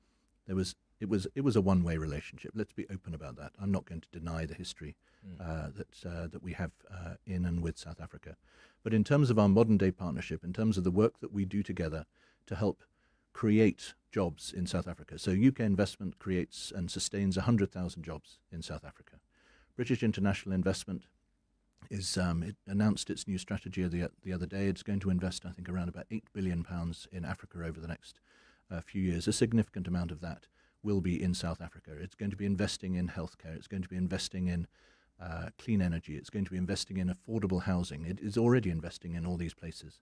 it was a one-way relationship. Let's be open about that. I'm not going to deny the history that we have in and with South Africa. But in terms of our modern-day partnership, in terms of the work that we do together to help create jobs in South Africa, so UK investment creates and sustains 100,000 jobs in South Africa. British international investment it announced its new strategy the other day. It's going to invest, I think, around about £8 billion in Africa over the next few years. A significant amount of that will be in South Africa. It's going to be investing in healthcare. It's going to be investing in clean energy. It's going to be investing in affordable housing. It is already investing in all these places.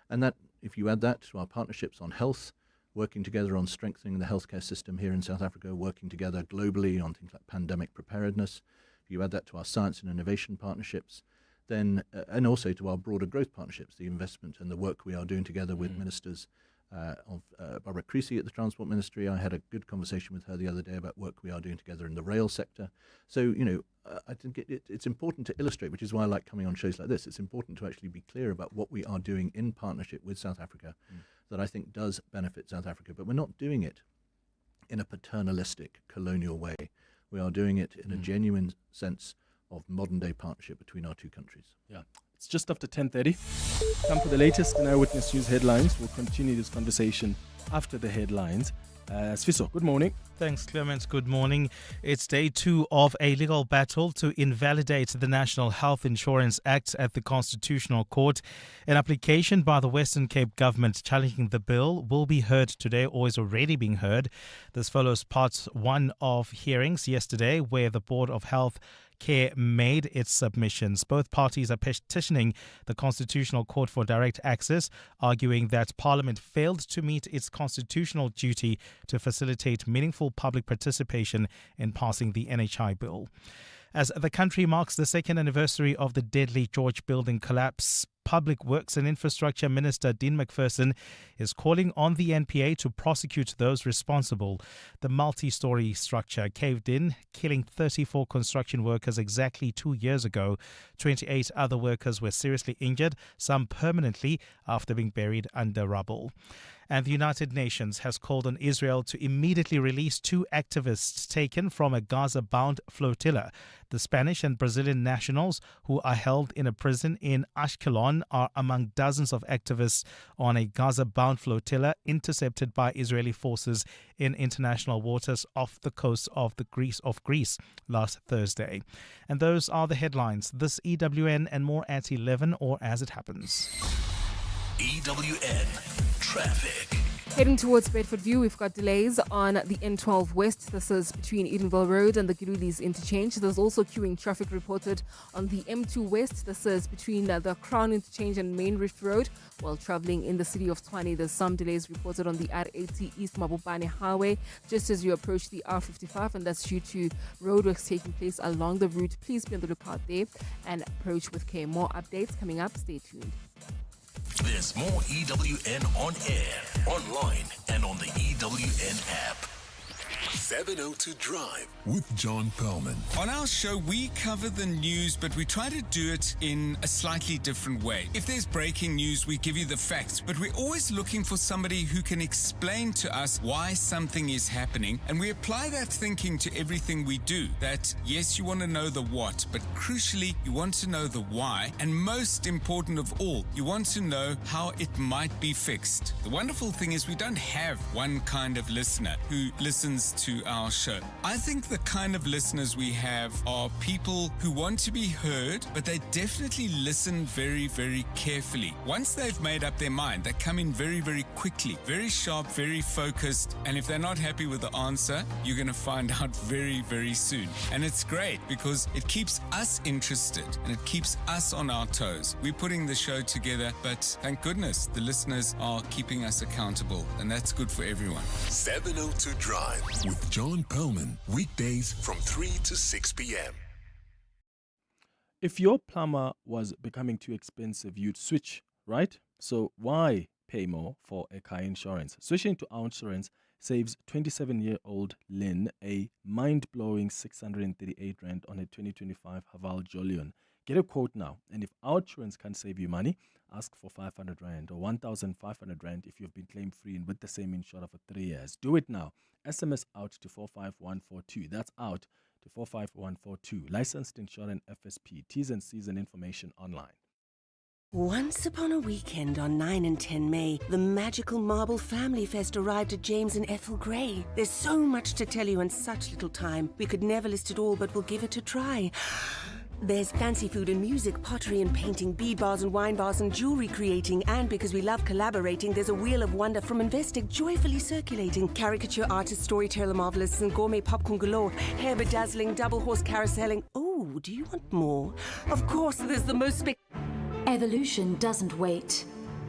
And that, if you add that to our partnerships on health, working together on strengthening the healthcare system here in South Africa, working together globally on things like pandemic preparedness, if you add that to our science and innovation partnerships, then and also to our broader growth partnerships, the investment and the work we are doing together with ministers of Barbara Creasy at the Transport Ministry. I had a good conversation with her the other day about work we are doing together in the rail sector. So, I think it's important to illustrate, which is why I like coming on shows like this. It's important to actually be clear about what we are doing in partnership with South Africa that I think does benefit South Africa. But we're not doing it in a paternalistic, colonial way. We are doing it in a genuine sense of modern-day partnership between our two countries. Yeah. It's just after 10:30. Time for the latest in Eyewitness News headlines. We'll continue this conversation after the headlines. Sfiso, good morning. Thanks, Clement. Good morning. It's day 2 of a legal battle to invalidate the National Health Insurance Act at the Constitutional Court. An application by the Western Cape government challenging the bill will be heard today, or is already being heard. This follows part 1 of hearings yesterday, where the Board of Health Care made its submissions. Both parties are petitioning the Constitutional Court for direct access, arguing that Parliament failed to meet its constitutional duty to facilitate meaningful public participation in passing the NHI bill. As the country marks the second anniversary of the deadly George building collapse, Public Works and Infrastructure Minister Dean McPherson is calling on the NPA to prosecute those responsible. The multi-story structure caved in, killing 34 construction workers exactly 2 years ago. 28 other workers were seriously injured, some permanently, after being buried under rubble. And the United Nations has called on Israel to immediately release 2 activists taken from a Gaza-bound flotilla. The Spanish and Brazilian nationals who are held in a prison in Ashkelon are among dozens of activists on a Gaza-bound flotilla intercepted by Israeli forces in international waters off the coast of Greece last Thursday. And those are the headlines. This EWN and more at 11 or as it happens. EWN Traffic. Heading towards Bedford View, we've got delays on the N12 West. This is between Edenville Road and the Gilulis interchange. There's also queuing traffic reported on the M2 West. This is between the Crown interchange and Main Rift Road. While traveling in the city of Tshwane, there's some delays reported on the R80 East Mabopane Highway just as you approach the R55, and that's due to roadworks taking place along the route. Please be on the lookout there and approach with care. More updates coming up. Stay tuned. There's more EWN on air, online, and on the EWN app. 702 Drive with John Perlman. On our show, we cover the news, but we try to do it in a slightly different way. If there's breaking news, we give you the facts, but we're always looking for somebody who can explain to us why something is happening, and we apply that thinking to everything we do. That, yes, you want to know the what, but crucially, you want to know the why, and most important of all, you want to know how it might be fixed. The wonderful thing is we don't have one kind of listener who listens to our show. I think the kind of listeners we have are people who want to be heard, but they definitely listen very, very carefully. Once they've made up their mind, they come in very, very quickly, very sharp, very focused, and if they're not happy with the answer, you're going to find out very, very soon. And it's great because it keeps us interested and it keeps us on our toes. We're putting the show together, but thank goodness the listeners are keeping us accountable, and that's good for everyone. 702 Drive with John Perlman, weekdays from 3 to 6 p.m. If your plumber was becoming too expensive, you'd switch, right? So why pay more for a car insurance? Switching to our insurance saves 27-year-old Lynn a mind-blowing 638 Rand on a 2025 Haval Jolion. Get a quote now, and if our insurance can't save you money, ask for 500 Rand or 1,500 Rand if you've been claim-free and with the same insurer for 3 years. Do it now. SMS out to 45142. That's out to 45142. Licensed insurance FSP. T's and C's and information online. Once upon a weekend on 9 and 10 May, the magical Marble Family Fest arrived at James and Ethel Gray. There's so much to tell you in such little time. We could never list it all, but we'll give it a try. There's fancy food and music, pottery and painting, bead bars and wine bars and jewelry creating, and because we love collaborating, there's a wheel of wonder from Investec joyfully circulating. Caricature artists, storyteller marvelists, and gourmet popcorn galore. Hair bedazzling, double horse carouseling. Oh, do you want more? Of course, there's the most Evolution doesn't wait.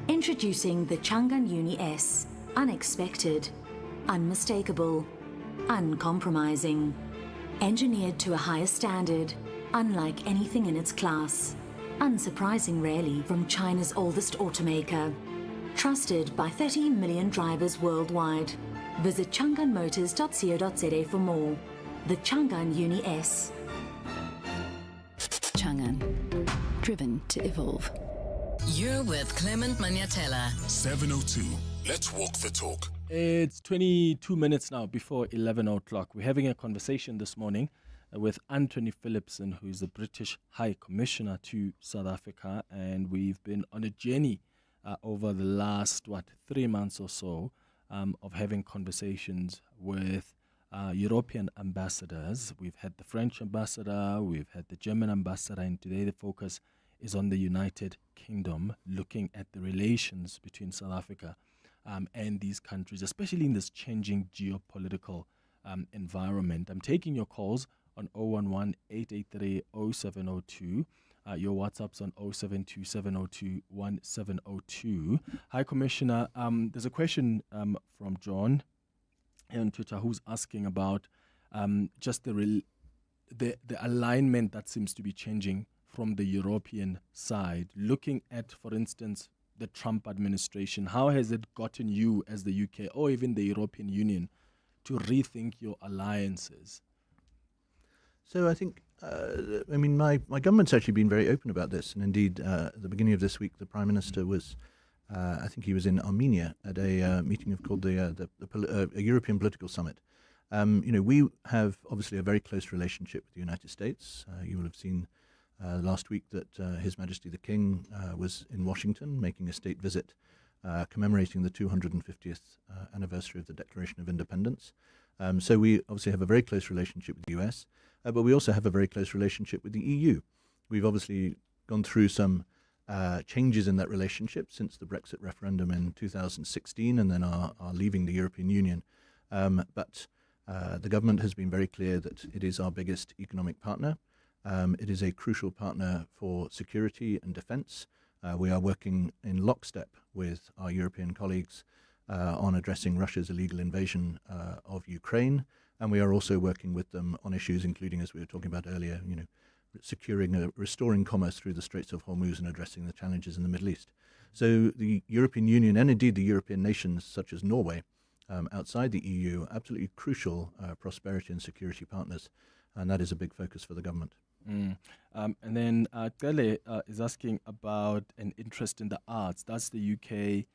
Introducing the Changan Uni S. Unexpected, unmistakable, uncompromising. Engineered to a higher standard, unlike anything in its class. Unsurprising really from China's oldest automaker. Trusted by 30 million drivers worldwide. Visit chang'anmotors.co.za for more. The Chang'an Uni S. Chang'an. Driven to evolve. You're with Clement Manyathela. 7:02. Let's walk the talk. It's 22 minutes now before 11 o'clock. We're having a conversation this morning with Anthony Phillipson, who's the British High Commissioner to South Africa, and we've been on a journey over the last, 3 months or so of having conversations with European ambassadors. We've had the French ambassador, we've had the German ambassador, and today the focus is on the United Kingdom, looking at the relations between South Africa and these countries, especially in this changing geopolitical environment. I'm taking your calls on 011-883-0702. Your WhatsApp's on 0727021702. Hi, Commissioner. There's a question from John here on Twitter who's asking about just the alignment that seems to be changing from the European side. Looking at, for instance, the Trump administration, how has it gotten you as the UK or even the European Union to rethink your alliances? So I think, my government's actually been very open about this. And indeed, at the beginning of this week, the Prime Minister was, I think he was in Armenia at a meeting called the European Political Summit. We have obviously a very close relationship with the United States. You will have seen last week that His Majesty the King was in Washington making a state visit commemorating the 250th anniversary of the Declaration of Independence. So we obviously have a very close relationship with the US, but we also have a very close relationship with the EU. We've obviously gone through some changes in that relationship since the Brexit referendum in 2016 and then our leaving the European Union. But the government has been very clear that it is our biggest economic partner. It is a crucial partner for security and defence. We are working in lockstep with our European colleagues on addressing Russia's illegal invasion of Ukraine, and we are also working with them on issues including, as we were talking about earlier, restoring commerce through the Straits of Hormuz and addressing the challenges in the Middle East. So the European Union and indeed the European nations such as Norway outside the EU are absolutely crucial prosperity and security partners, and that is a big focus for the government. And then Tele is asking about an interest in the arts. Does the UK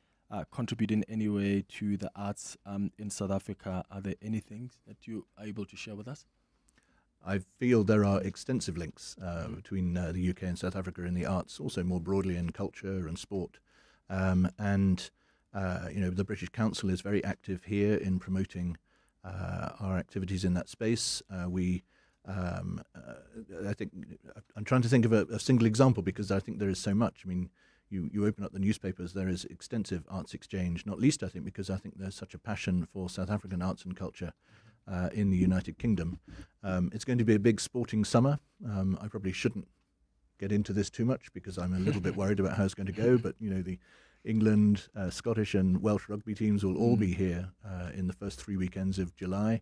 contribute in any way to the arts in South Africa? Are there any things that you are able to share with us? I feel there are extensive links between the UK and South Africa in the arts, also more broadly in culture and sport. The British Council is very active here in promoting our activities in that space. I think I'm trying to think of a single example because I think there is so much. I mean, you open up the newspapers, there is extensive arts exchange, not least I think because I think there's such a passion for South African arts and culture in the United Kingdom. It's going to be a big sporting summer. I probably shouldn't get into this too much because I'm a little bit worried about how it's going to go, but the England, Scottish and Welsh rugby teams will all be here in the first 3 weekends of July.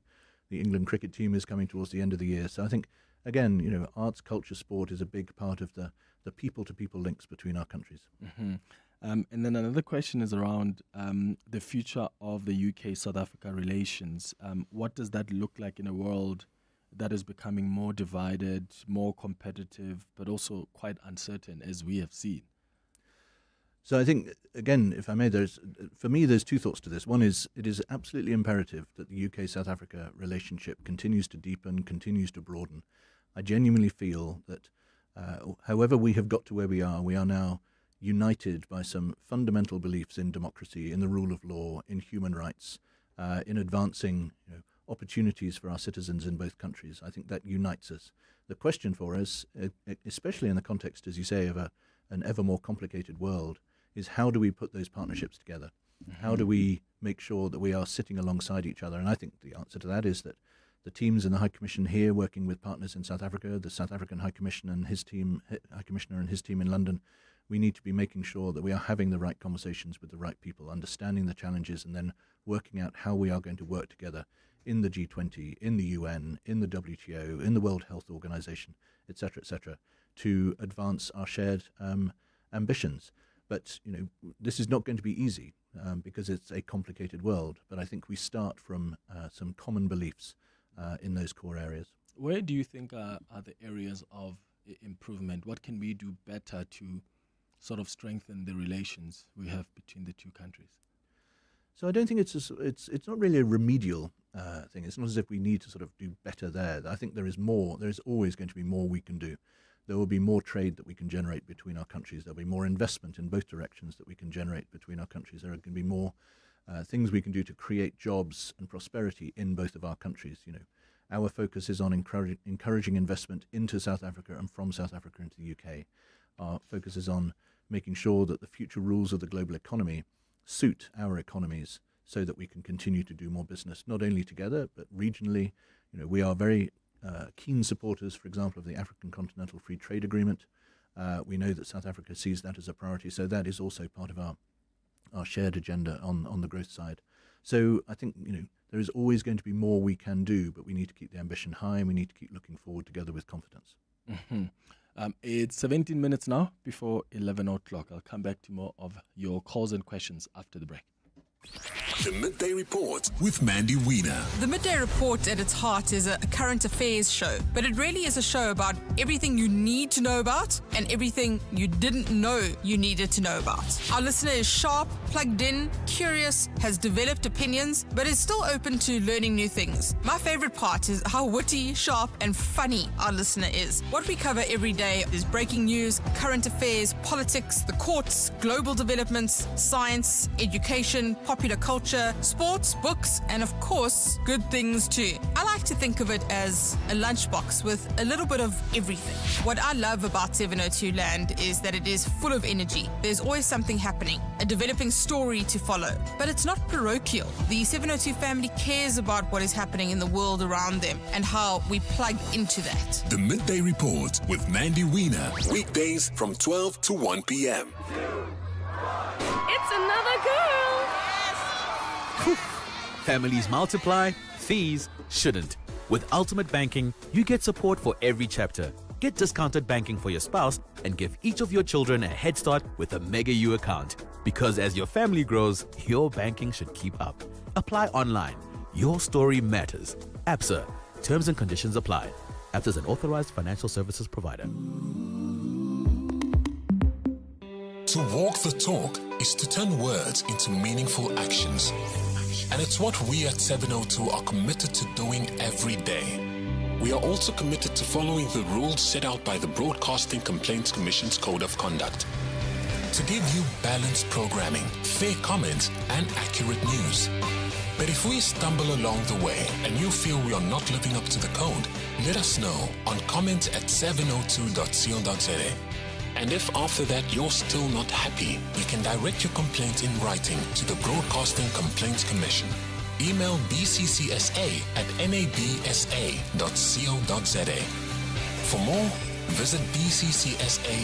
The England cricket team is coming towards the end of the year. So I think, again, arts, culture, sport is a big part of the people-to-people links between our countries. Mm-hmm. And then another question is around the future of the UK-South Africa relations. What does that look like in a world that is becoming more divided, more competitive, but also quite uncertain, as we have seen? So I think, again, if I may, for me, there's two thoughts to this. One is it is absolutely imperative that the UK-South Africa relationship continues to deepen, continues to broaden. I genuinely feel that however we have got to where we are now united by some fundamental beliefs in democracy, in the rule of law, in human rights, in advancing opportunities for our citizens in both countries. I think that unites us. The question for us, especially in the context, as you say, of an ever more complicated world, is how do we put those partnerships together? Mm-hmm. How do we make sure that we are sitting alongside each other? And I think the answer to that is that the teams in the High Commission here working with partners in South Africa, the South African High Commissioner and his team in London, we need to be making sure that we are having the right conversations with the right people, understanding the challenges and then working out how we are going to work together in the G20, in the UN, in the WTO, in the World Health Organization, etc., to advance our shared ambitions. But this is not going to be easy because it's a complicated world. But I think we start from some common beliefs in those core areas. Where do you think are the areas of improvement? What can we do better to sort of strengthen the relations we have between the two countries? So I don't think it's not really a remedial thing. It's not as if we need to sort of do better there. I think there is more. There is always going to be more we can do. There will be more trade that we can generate between our countries. There'll be more investment in both directions that we can generate between our countries. There are going to be more things we can do to create jobs and prosperity in both of our countries. Our focus is on encouraging investment into South Africa and from South Africa into the UK. Our focus is on making sure that the future rules of the global economy suit our economies so that we can continue to do more business, not only together, but regionally. We are very keen supporters, for example, of the African Continental Free Trade Agreement. We know that South Africa sees that as a priority, so that is also part of our shared agenda on the growth side. So I think, there is always going to be more we can do, but we need to keep the ambition high and we need to keep looking forward together with confidence. Mm-hmm. It's 17 minutes now before 11 o'clock. I'll come back to more of your calls and questions after the break. The Midday Report with Mandy Wiener. The Midday Report at its heart is a current affairs show, but it really is a show about everything you need to know about and everything you didn't know you needed to know about. Our listener is sharp, plugged in, curious, has developed opinions, but is still open to learning new things. My favorite part is how witty, sharp, and funny our listener is. What we cover every day is breaking news, current affairs, politics, the courts, global developments, science, education, popular culture, sports, books, and of course, good things too. I like to think of it as a lunchbox with a little bit of everything. What I love about 702 Land is that it is full of energy. There's always something happening, a developing story to follow. But it's not parochial. The 702 family cares about what is happening in the world around them and how we plug into that. The Midday Report with Mandy Wiener. Weekdays from 12 to 1 p.m. It's another girl. Families multiply, fees shouldn't. With Ultimate Banking, you get support for every chapter. Get discounted banking for your spouse and give each of your children a head start with a Mega U account. Because as your family grows, your banking should keep up. Apply online. Your story matters. ABSA. Terms and conditions apply. ABSA is an authorized financial services provider. To walk the talk is to turn words into meaningful actions. And it's what we at 702 are committed to doing every day. We are also committed to following the rules set out by the Broadcasting Complaints Commission's Code of Conduct. To give you balanced programming, fair comments, and accurate news. But if we stumble along the way and you feel we are not living up to the code, let us know on comment@702.co.za. And if after that you're still not happy, you can direct your complaint in writing to the Broadcasting Complaints Commission. Email bccsa@nabsa.co.za. For more, visit bccsa.co.za.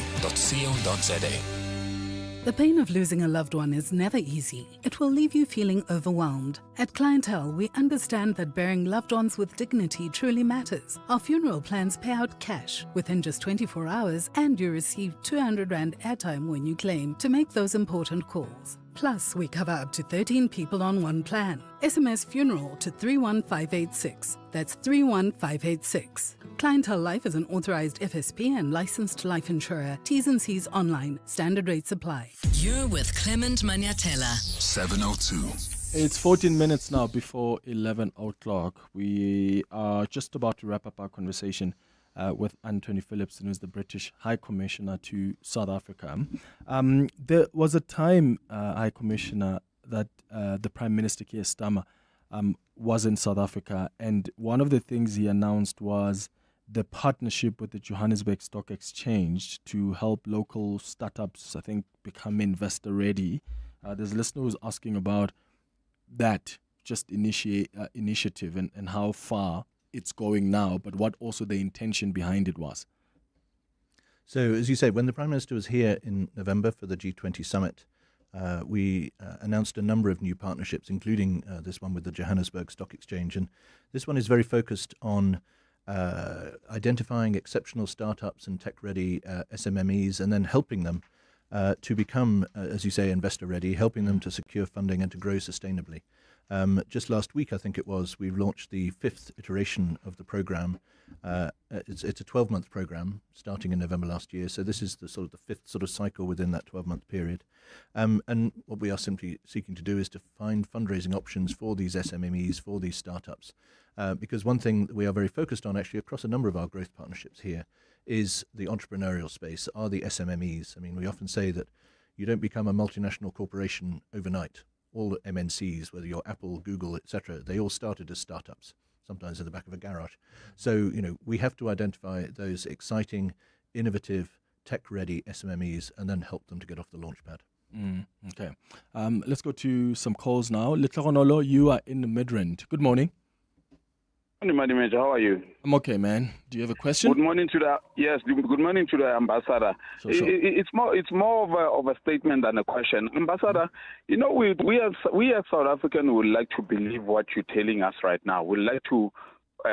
The pain of losing a loved one is never easy. It will leave you feeling overwhelmed. At Clientele, we understand that burying loved ones with dignity truly matters. Our funeral plans pay out cash within just 24 hours, and you receive 200 Rand airtime when you claim to make those important calls. Plus, we cover up to 13 people on one plan. SMS funeral to 31586. That's 31586. Clientele Life is an authorized FSP and licensed life insurer. T's and C's online. Standard rates apply. You're with Clement Manyathela. 702. It's 14 minutes now before 11 o'clock. We are just about to wrap up our conversation with Anthony Philipson, who's the British High Commissioner to South Africa. There was a time, High Commissioner, that the Prime Minister Keir Starmer was in South Africa, and one of the things he announced was the partnership with the Johannesburg Stock Exchange to help local startups, I think, become investor ready. There's a listener who's asking about that initiative and how far it's going now, but what also the intention behind it was. So, as you say, when the Prime Minister was here in November for the G20 Summit, we announced a number of new partnerships, including this one with the Johannesburg Stock Exchange. And this one is very focused on identifying exceptional startups and tech-ready SMMEs, and then helping them to become, as you say, investor-ready, helping them to secure funding and to grow sustainably. Just last week, I think it was, we launched the 5th iteration of the program. It's a 12-month program starting in November last year. So this is the 5th sort of cycle within that 12-month period. And what we are simply seeking to do is to find fundraising options for these SMMEs, for these startups. Because one thing that we are very focused on actually across a number of our growth partnerships here is the entrepreneurial space, are the SMMEs. I mean, we often say that you don't become a multinational corporation overnight. All the MNCs, whether you're Apple, Google, etc., they all started as startups, sometimes in the back of a garage. So, we have to identify those exciting, innovative, tech-ready SMMEs and then help them to get off the launch pad. Okay. Let's go to some calls now. Litlagonolo, you are in the Midrand. Good morning. Good morning, Major. How are you? I'm okay, man. Do you have a question? Good morning to good morning to the ambassador. Sure. It's more of a statement than a question. Ambassador, we as South African would like to believe what you're telling us right now. We'd like to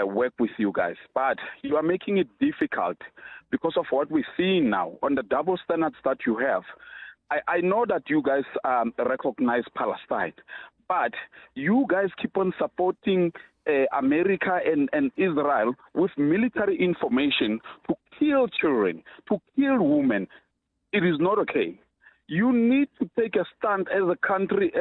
work with you guys, but you are making it difficult because of what we're seeing now on the double standards that you have. I know that you guys recognize Palestine, but you guys keep on supporting America and Israel with military information to kill children, to kill women. It is not okay. You need to take a stand as a country,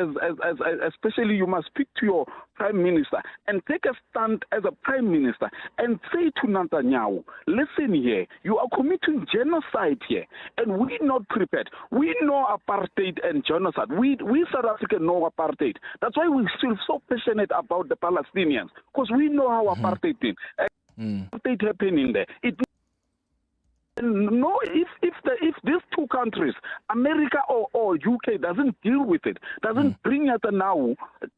especially you must speak to your prime minister and take a stand as a prime minister and say to Netanyahu, listen here, you are committing genocide here and we're not prepared. We know apartheid and genocide. We South Africans know apartheid. That's why we're still so passionate about the Palestinians, because we know how apartheid is. Apartheid happening there. No, if these two countries, America or UK, doesn't deal with it, doesn't bring Netanyahu,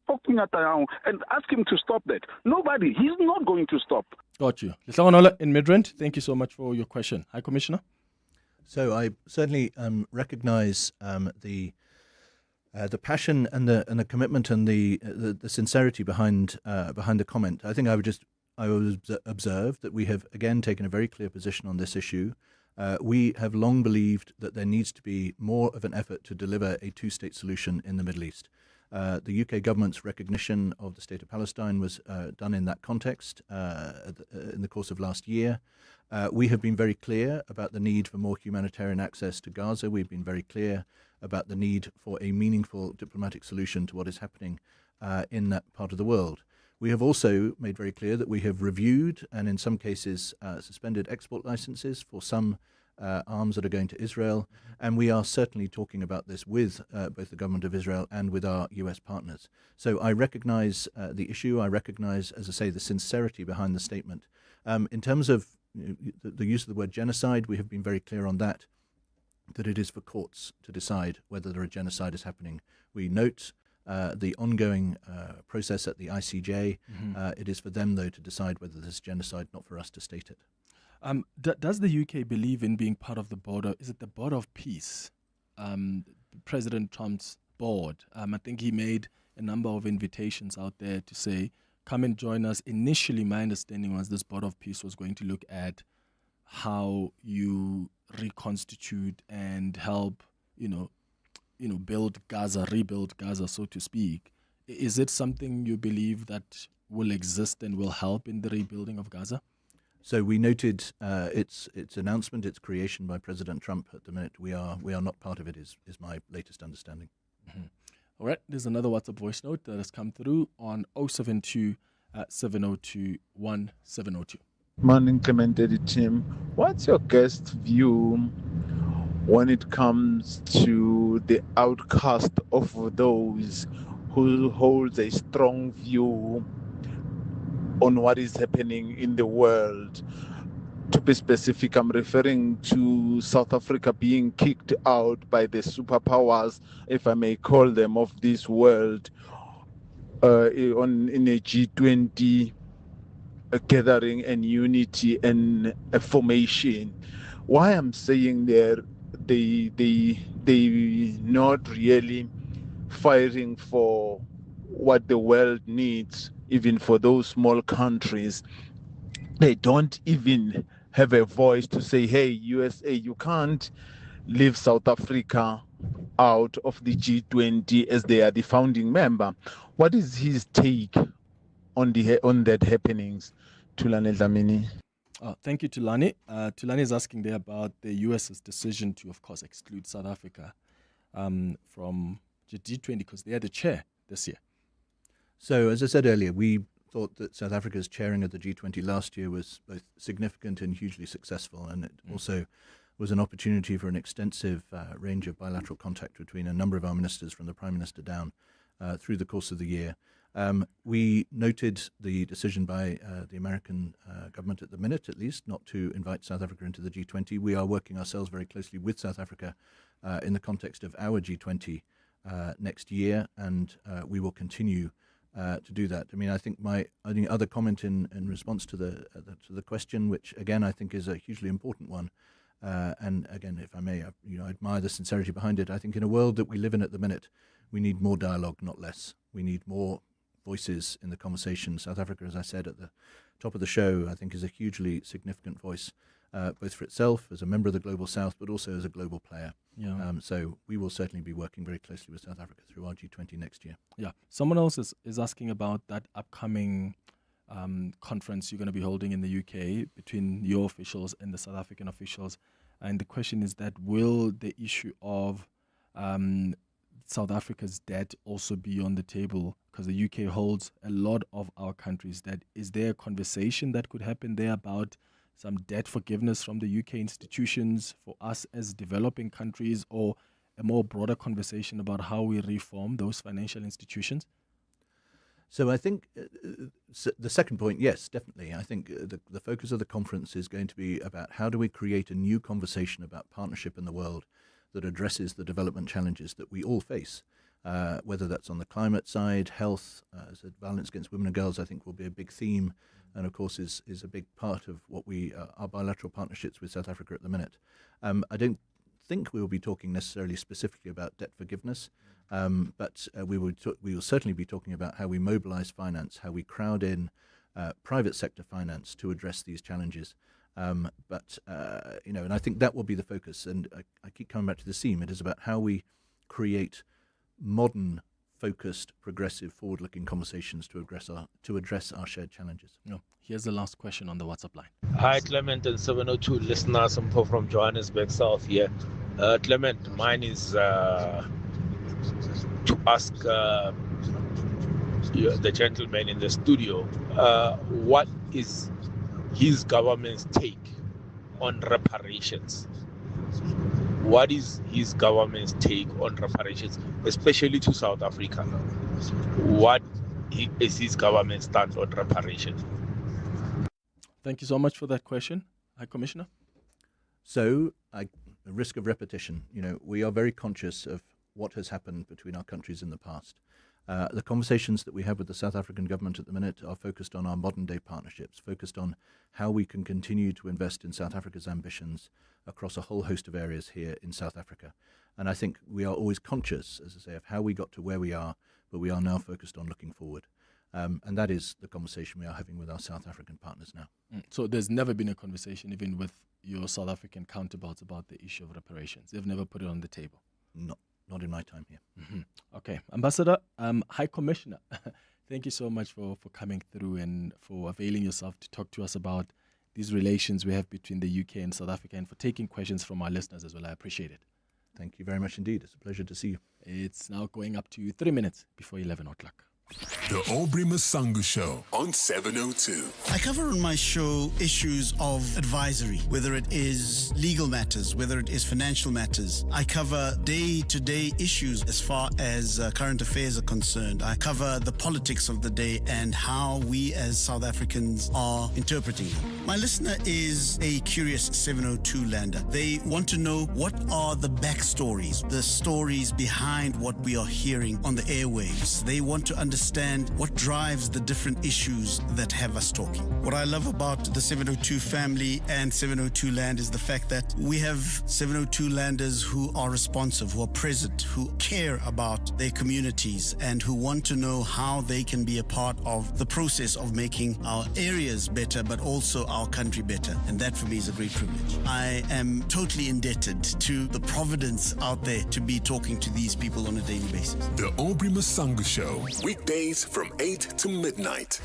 talk to Netanyahu and ask him to stop that, he's not going to stop. Got you. Litlagonola in Midrand, thank you so much for your question. Hi, Commissioner. So I certainly recognize the passion and the commitment and the sincerity behind the comment. I think I would observe that we have again taken a very clear position on this issue. We have long believed that there needs to be more of an effort to deliver a two-state solution in the Middle East. The UK government's recognition of the State of Palestine was done in that context in the course of last year. We have been very clear about the need for more humanitarian access to Gaza. We've been very clear about the need for a meaningful diplomatic solution to what is happening in that part of the world. We have also made very clear that we have reviewed and in some cases suspended export licenses for some arms that are going to Israel. And we are certainly talking about this with both the government of Israel and with our US partners. So I recognize the issue. I recognize, as I say, the sincerity behind the statement. In terms of the use of the word genocide, we have been very clear on that it is for courts to decide whether a genocide is happening. We note the ongoing process at the ICJ. It is for them, though, to decide whether there's genocide, not for us to state it. Does the UK believe in being part of the board? Is it the Board of Peace? President Trump's board. I think he made a number of invitations out there to say, come and join us. Initially, my understanding was this Board of Peace was going to look at how you reconstitute and help, build Gaza, rebuild Gaza, so to speak. Is it something you believe that will exist and will help in the rebuilding of Gaza? So we noted its announcement, its creation by President Trump. At the minute, we are not part of it, is my latest understanding. All right, there's another WhatsApp voice note that has come through on 072 702 1702. Morning, Clement team. What's your guest view when it comes to the outcast of those who hold a strong view on what is happening in the world? To be specific, I'm referring to South Africa being kicked out by the superpowers, if I may call them, of this world in a G20 gathering and unity and a formation. Why I'm saying they not really fighting for what the world needs, even for those small countries, they don't even have a voice to say, hey, USA, you can't leave South Africa out of the G20 as they are the founding member. What is his take on that happenings, Thulane Dlamini? Thank you, Tulani. Tulani is asking there about the US's decision to, of course, exclude South Africa from the G20 because they are the chair this year. So, as I said earlier, we thought that South Africa's chairing of the G20 last year was both significant and hugely successful, and it also was an opportunity for an extensive range of bilateral contact between a number of our ministers, from the Prime Minister down, through the course of the year. We noted the decision by the American government at the minute, at least, not to invite South Africa into the G20. We are working ourselves very closely with South Africa in the context of our G20 next year, and we will continue to do that. I mean, I think my other comment in response to the question, which again I think is a hugely important one, and again, if I may, I admire the sincerity behind it. I think in a world that we live in at the minute, we need more dialogue, not less. We need more voices in the conversation. South Africa, as I said at the top of the show, I think is a hugely significant voice, both for itself as a member of the Global South, but also as a global player. Yeah. So we will certainly be working very closely with South Africa through our G20 next year. Yeah. Someone else is asking about that upcoming conference you're going to be holding in the UK between your officials and the South African officials. And the question is that will the issue of South Africa's debt also be on the table? Because the UK holds a lot of our countries' debt. Is there a conversation that could happen there about some debt forgiveness from the UK institutions for us as developing countries, or a more broader conversation about how we reform those financial institutions? So I think the second point, yes, definitely. I think the focus of the conference is going to be about how do we create a new conversation about partnership in the world that addresses the development challenges that we all face, whether that's on the climate side, health, violence against women and girls, I think will be a big theme, and of course is a big part of what our bilateral partnerships with South Africa at the minute. I don't think we will be talking necessarily specifically about debt forgiveness, but we will certainly be talking about how we mobilize finance, how we crowd in private sector finance to address these challenges. And I think that will be the focus. And I keep coming back to this theme. It is about how we create modern, focused, progressive, forward-looking conversations to address our shared challenges. No. Here's the last question on the WhatsApp line. Hi, Clement and 702 listeners. I'm Paul from Johannesburg South here. Clement, mine is to ask the gentleman in the studio what is his government's take on reparations. What is his government's take on reparations, especially to South Africa? What is his government's stance on reparations? Thank you so much for that question, High Commissioner. So, at the risk of repetition, we are very conscious of what has happened between our countries in the past. The conversations that we have with the South African government at the minute are focused on our modern-day partnerships, focused on how we can continue to invest in South Africa's ambitions across a whole host of areas here in South Africa. And I think we are always conscious, as I say, of how we got to where we are, but we are now focused on looking forward. And that is the conversation we are having with our South African partners now. So there's never been a conversation, even with your South African counterparts, about the issue of reparations? They've never put it on the table? Not in my time here. Mm-hmm. Okay. Ambassador, High Commissioner, thank you so much for coming through and for availing yourself to talk to us about these relations we have between the UK and South Africa, and for taking questions from our listeners as well. I appreciate it. Thank you very much indeed. It's a pleasure to see you. It's now going up to 3 minutes before 11 o'clock. The Aubrey Masangu Show on 702. I cover on my show issues of advisory, whether it is legal matters, whether it is financial matters. I cover day-to-day issues as far as current affairs are concerned. I cover the politics of the day and how we as South Africans are interpreting them. My listener is a curious 702 lander. They want to know what are the backstories, the stories behind what we are hearing on the airwaves. They want to understand what drives the different issues that have us talking. What I love about the 702 family and 702 land is the fact that we have 702 landers who are responsive, who are present, who care about their communities, and who want to know how they can be a part of the process of making our areas better, but also our country better. And that for me is a great privilege. I am totally indebted to the providence out there to be talking to these people on a daily basis. The Aubrey Masangu Show, weekdays from 8 to midnight.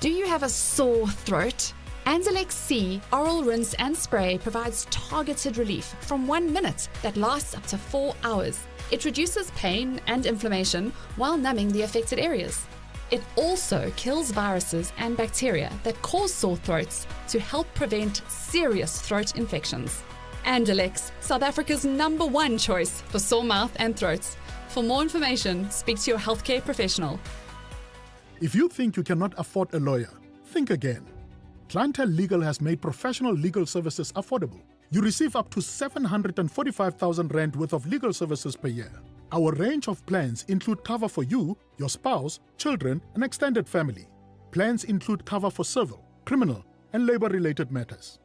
Do you have a sore throat? Anzalex C Oral Rinse and Spray provides targeted relief from 1 minute that lasts up to 4 hours. It reduces pain and inflammation while numbing the affected areas. It also kills viruses and bacteria that cause sore throats to help prevent serious throat infections. Andalex, South Africa's #1 choice for sore mouth and throats. For more information, speak to your healthcare professional. If you think you cannot afford a lawyer, think again. Clientele Legal has made professional legal services affordable. You receive up to 745,000 rand worth of legal services per year. Our range of plans include cover for you, your spouse, children, and extended family. Plans include cover for civil, criminal, and labor-related matters.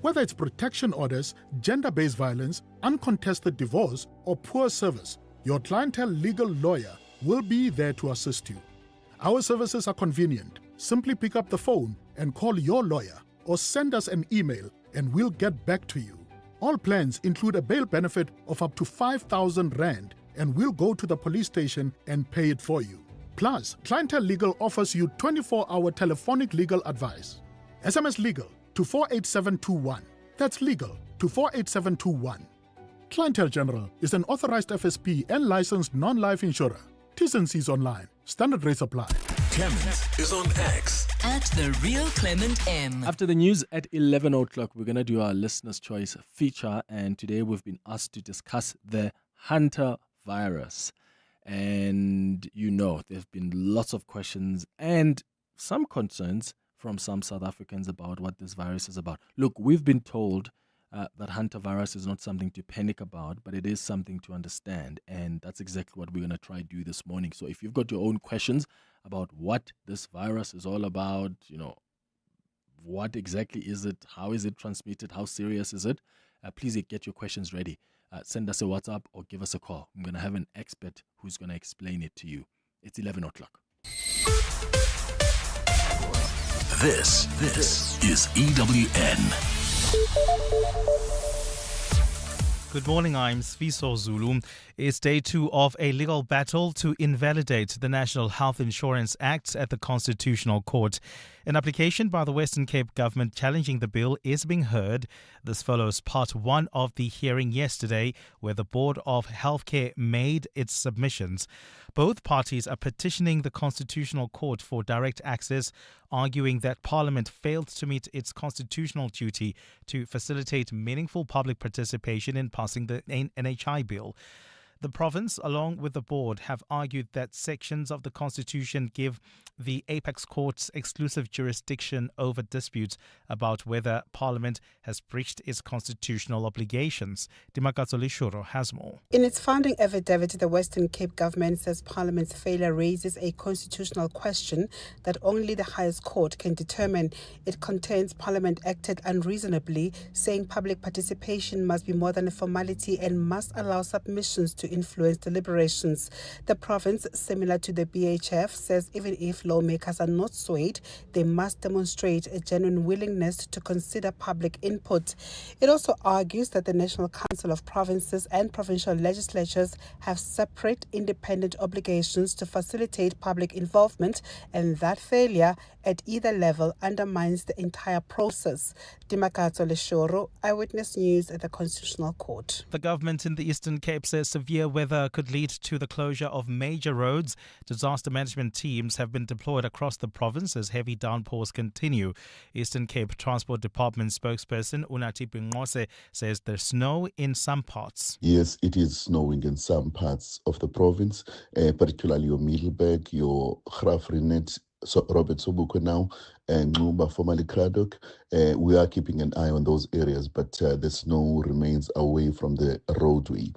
Whether it's protection orders, gender-based violence, uncontested divorce, or poor service, your Clientele Legal lawyer will be there to assist you. Our services are convenient. Simply pick up the phone and call your lawyer or send us an email and we'll get back to you. All plans include a bail benefit of up to 5,000 rand and we'll go to the police station and pay it for you. Plus, Clientele Legal offers you 24-hour telephonic legal advice. SMS Legal to 48721. That's legal to 48721. Clientele General is an authorized FSP and licensed non-life insurer. T's and C's online. Standard rates apply. Clement is on X at The Real Clement M. After the news at 11 o'clock, we're going to do our Listener's Choice feature. And today we've been asked to discuss the Hanta virus. And there have been lots of questions and some concerns from some South Africans about what this virus is about. Look, we've been told that Hanta virus is not something to panic about, but it is something to understand. And that's exactly what we're going to try to do this morning. So if you've got your own questions about what this virus is all about, what exactly is it, how is it transmitted, how serious is it, please get your questions ready. Send us a WhatsApp or give us a call. I'm going to have an expert who's going to explain it to you. It's 11 o'clock. This is EWN. Good morning, I'm Sviso Zulu. It's day 2 of a legal battle to invalidate the National Health Insurance Act at the Constitutional Court. An application by the Western Cape government challenging the bill is being heard. This follows part 1 of the hearing yesterday, where the Board of Healthcare made its submissions. Both parties are petitioning the Constitutional Court for direct access, arguing that Parliament failed to meet its constitutional duty to facilitate meaningful public participation in passing the NHI bill. The province, along with the board, have argued that sections of the Constitution give the apex courts exclusive jurisdiction over disputes about whether Parliament has breached its constitutional obligations. Dimakatso Lishuro has more. In its founding affidavit, the Western Cape government says Parliament's failure raises a constitutional question that only the highest court can determine. It contends Parliament acted unreasonably, saying public participation must be more than a formality and must allow submissions to influence deliberations. The province, similar to the BHF, says even if lawmakers are not swayed, they must demonstrate a genuine willingness to consider public input. It also argues that the National Council of Provinces and provincial legislatures have separate, independent obligations to facilitate public involvement, and that failure at either level undermines the entire process. Dimakatso Leshoro, Eyewitness News at the Constitutional Court. The government in the Eastern Cape says severe weather could lead to the closure of major roads. Disaster management teams have been deployed across the province as heavy downpours continue. Eastern Cape Transport Department spokesperson Unati Bingose says there's snow in some parts. Yes, it is snowing in some parts of the province, particularly your Middelburg, your Graafrenet Robert Sobukwe now, and Ngumba, formerly Kradok. We are keeping an eye on those areas, but the snow remains away from the roadway.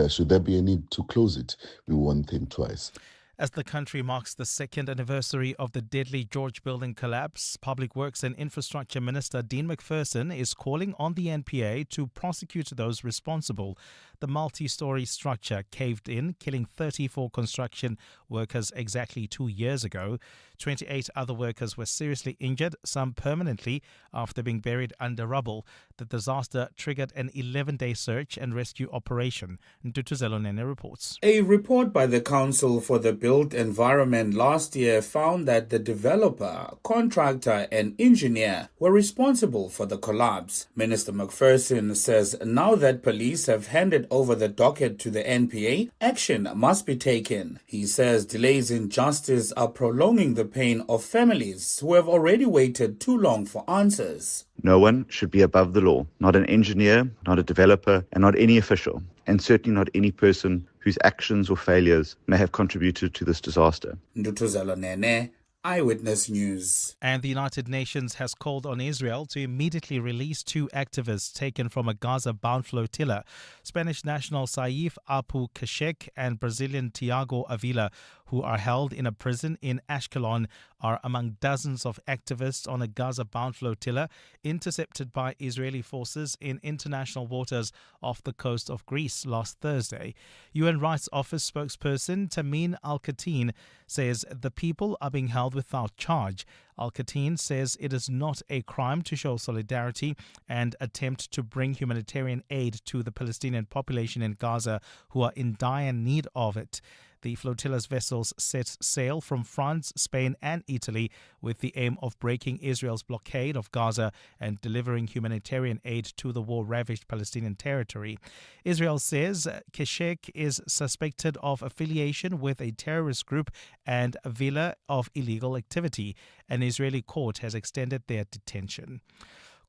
Should there be a need to close it, we won't think twice. As the country marks the second anniversary of the deadly George building collapse, Public Works and Infrastructure Minister Dean McPherson is calling on the NPA to prosecute those responsible. The multi-story structure caved in, killing 34 construction workers exactly 2 years ago. 28 other workers were seriously injured, some permanently, after being buried under rubble. The disaster triggered an 11-day search and rescue operation. Ntutuzelo Nene reports. A report by the Council for the Built Environment last year found that the developer, contractor and engineer were responsible for the collapse. Minister McPherson says now that police have handed over the docket to the NPA, action must be taken. He says delays in justice are prolonging the pain of families who have already waited too long for answers. No one should be above the law, not an engineer, not a developer, and not any official, and certainly not any person whose actions or failures may have contributed to this disaster. Ndutuzelo Nene, Eyewitness News. And the United Nations has called on Israel to immediately release 2 activists taken from a Gaza-bound flotilla. Spanish national Saif Abu Kashek and Brazilian Tiago Avila, who are held in a prison in Ashkelon, are among dozens of activists on a Gaza-bound flotilla intercepted by Israeli forces in international waters off the coast of Greece last Thursday. UN Rights Office spokesperson Tamim Al-Khatin says the people are being held without charge. Al-Khatin says it is not a crime to show solidarity and attempt to bring humanitarian aid to the Palestinian population in Gaza who are in dire need of it. The flotilla's vessels set sail from France, Spain and Italy with the aim of breaking Israel's blockade of Gaza and delivering humanitarian aid to the war-ravaged Palestinian territory. Israel says Keshek is suspected of affiliation with a terrorist group and Avila of illegal activity. An Israeli court has extended their detention.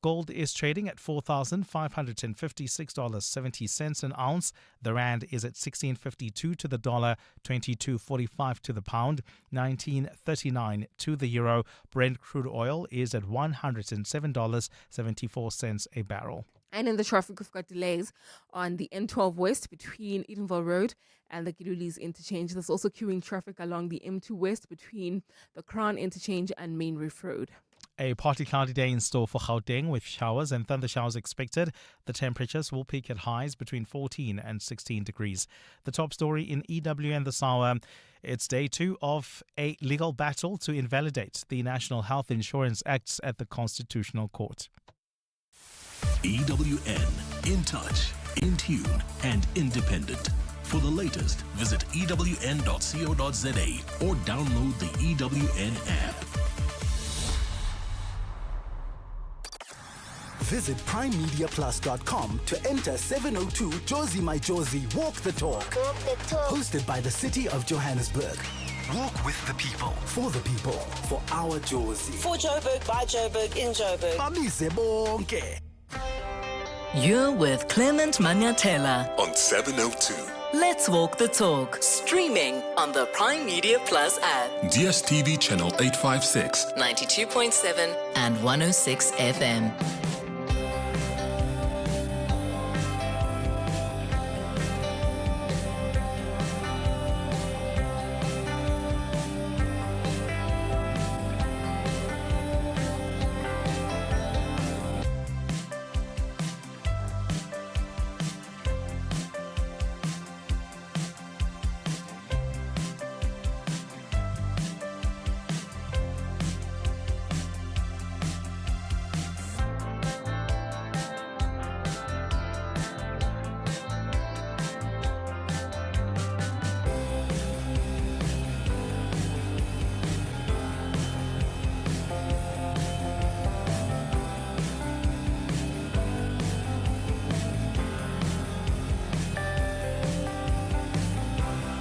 Gold is trading at $4,556.70 an ounce. The rand is at 16.52 to the dollar, 22.45 to the pound, 19.39 to the euro. Brent crude oil is at $107.74 a barrel. And in the traffic, we've got delays on the N12 West between Edenville Road and the Gilulis interchange. There's also queuing traffic along the M2 West between the Crown interchange and Main Reef Road. A partly cloudy day in store for Gauteng with showers and thunder showers expected. The temperatures will peak at highs between 14 and 16 degrees. The top story in EWN this hour. It's day 2 of a legal battle to invalidate the National Health Insurance Acts at the Constitutional Court. EWN, in touch, in tune and independent. For the latest, visit ewn.co.za or download the EWN app. Visit primemediaplus.com to enter 702 Josie My Josie Walk the Talk. Hosted by the City of Johannesburg. Walk with the people, for our Josie. For Joburg, by Joburg, in Joburg. Bamise bonke. You're with Clement Manyathela on 702. Let's walk the talk. Streaming on the Prime Media Plus app. DSTV channel 856. 92.7 and 106 FM.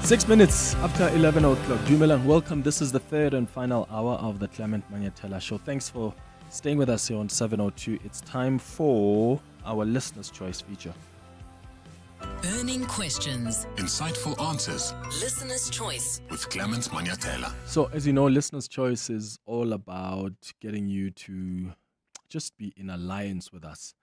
Six minutes after 11 o'clock. Jumela, welcome. This is the third and final hour of the Clement Manyathela Show. Thanks for staying with us here on 702. It's time for our Listener's Choice feature. Burning questions. Insightful answers. Listener's choice. With Clement Manyathela. So, as you know, Listener's Choice is all about getting you to just be in alliance with us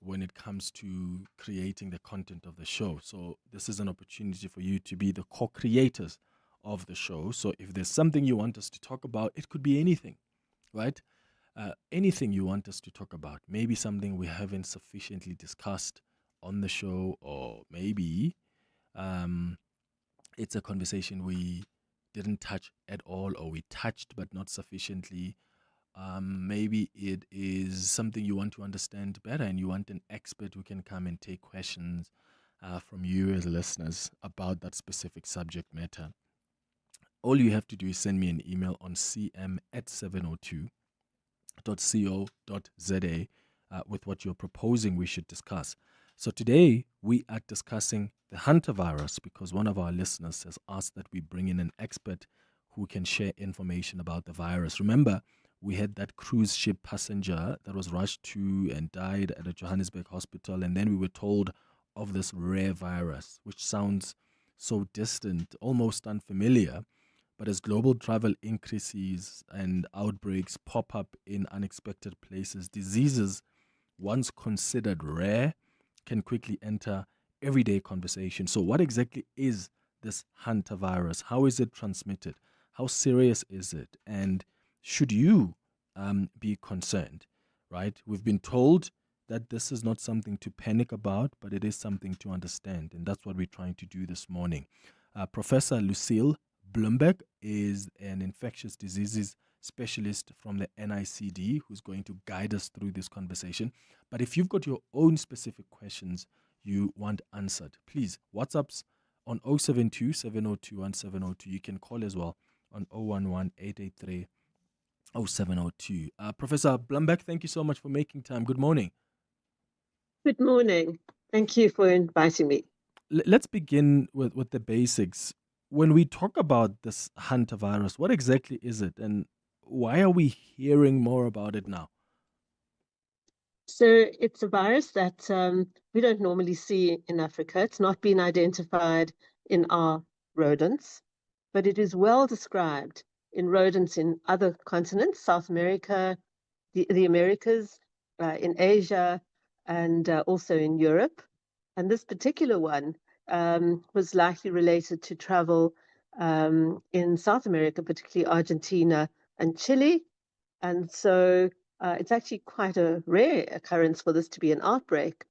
when it comes to creating the content of the show. So this is an opportunity for you to be the co-creators of the show. So if there's something you want us to talk about, it could be anything, right? Anything you want us to talk about. Maybe something we haven't sufficiently discussed on the show, or maybe it's a conversation we didn't touch at all, or we touched but not sufficiently. Maybe it is something you want to understand better and you want an expert who can come and take questions from you as listeners about that specific subject matter. All you have to do is send me an email on cm@702.co.za with what you're proposing we should discuss. So today we are discussing the Hanta virus because one of our listeners has asked that we bring in an expert who can share information about the virus. Remember, we had that cruise ship passenger that was rushed to and died at a Johannesburg hospital. And then we were told of this rare virus, which sounds so distant, almost unfamiliar. But as global travel increases and outbreaks pop up in unexpected places, diseases once considered rare can quickly enter everyday conversation. So what exactly is this Hanta virus? How is it transmitted? How serious is it? And should you be concerned, right? We've been told that this is not something to panic about, but it is something to understand. And that's what we're trying to do this morning. Professor Lucille Bloomberg is an infectious diseases specialist from the NICD who's going to guide us through this conversation. But if you've got your own specific questions you want answered, please, WhatsApp's on 072 702 1702. You can call as well on 011 883 0702. Professor Blumbeck, thank you so much for making time. Good morning. Good morning. Thank you for inviting me. Let's begin with the basics. When we talk about this Hanta virus, what exactly is it and why are we hearing more about it now? So it's a virus that we don't normally see in Africa. It's not been identified in our rodents, but it is well described in rodents in other continents, South America, the Americas, in Asia, and also in Europe. And this particular one was likely related to travel in South America, particularly Argentina and Chile. And so it's actually quite a rare occurrence for this to be an outbreak.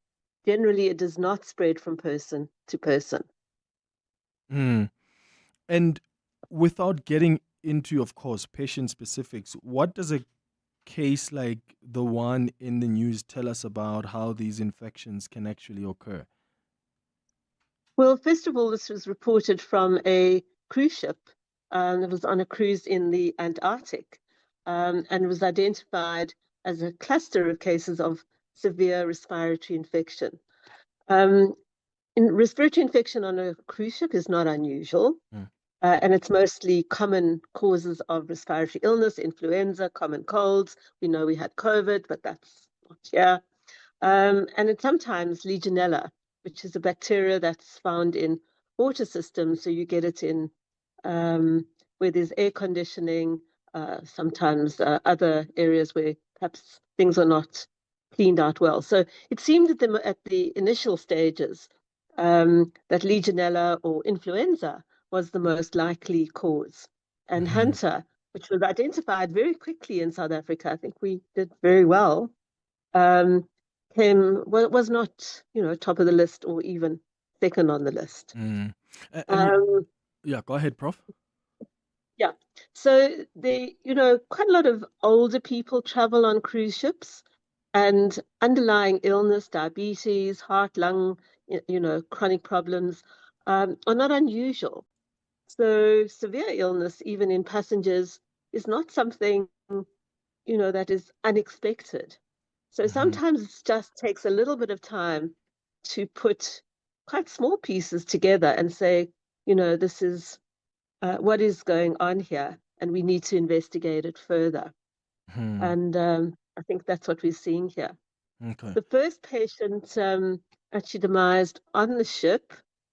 Generally, it does not spread from person to person. And without getting into, of course, patient specifics, what does a case like the one in the news tell us about how these infections can actually occur? Well, first of all, this was reported from a cruise ship. It was on a cruise in the Antarctic and was identified as a cluster of cases of severe respiratory infection. Respiratory infection on a cruise ship is not unusual. And it's mostly common causes of respiratory illness, influenza, common colds. We know we had COVID, but that's not here. And it's sometimes Legionella, which is a bacteria that's found in water systems. So you get it in where there's air conditioning, sometimes other areas where perhaps things are not cleaned out well. So it seemed at the initial stages that Legionella or influenza was the most likely cause. And Hanta, which was identified very quickly in South Africa, I think we did very well, was not, top of the list or even second on the list. Yeah, go ahead, Prof. Yeah, so quite a lot of older people travel on cruise ships, and underlying illness, diabetes, heart, lung, chronic problems are not unusual. So severe illness, even in passengers, is not something, that is unexpected. So sometimes it just takes a little bit of time to put quite small pieces together and say, this is what is going on here, and we need to investigate it further. And I think that's what we're seeing here. Okay. The first patient actually demised on the ship,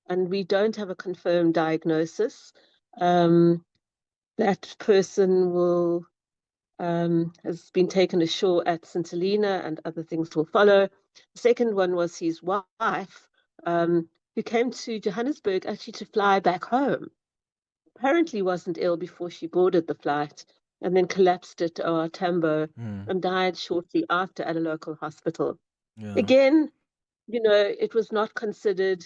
and we don't have a confirmed diagnosis. That person has been taken ashore at St. Helena, and other things will follow. The second one was his wife, who came to Johannesburg actually to fly back home. Apparently wasn't ill before she boarded the flight, and then collapsed at OR Tambo and died shortly after at a local hospital. Yeah. Again, it was not considered.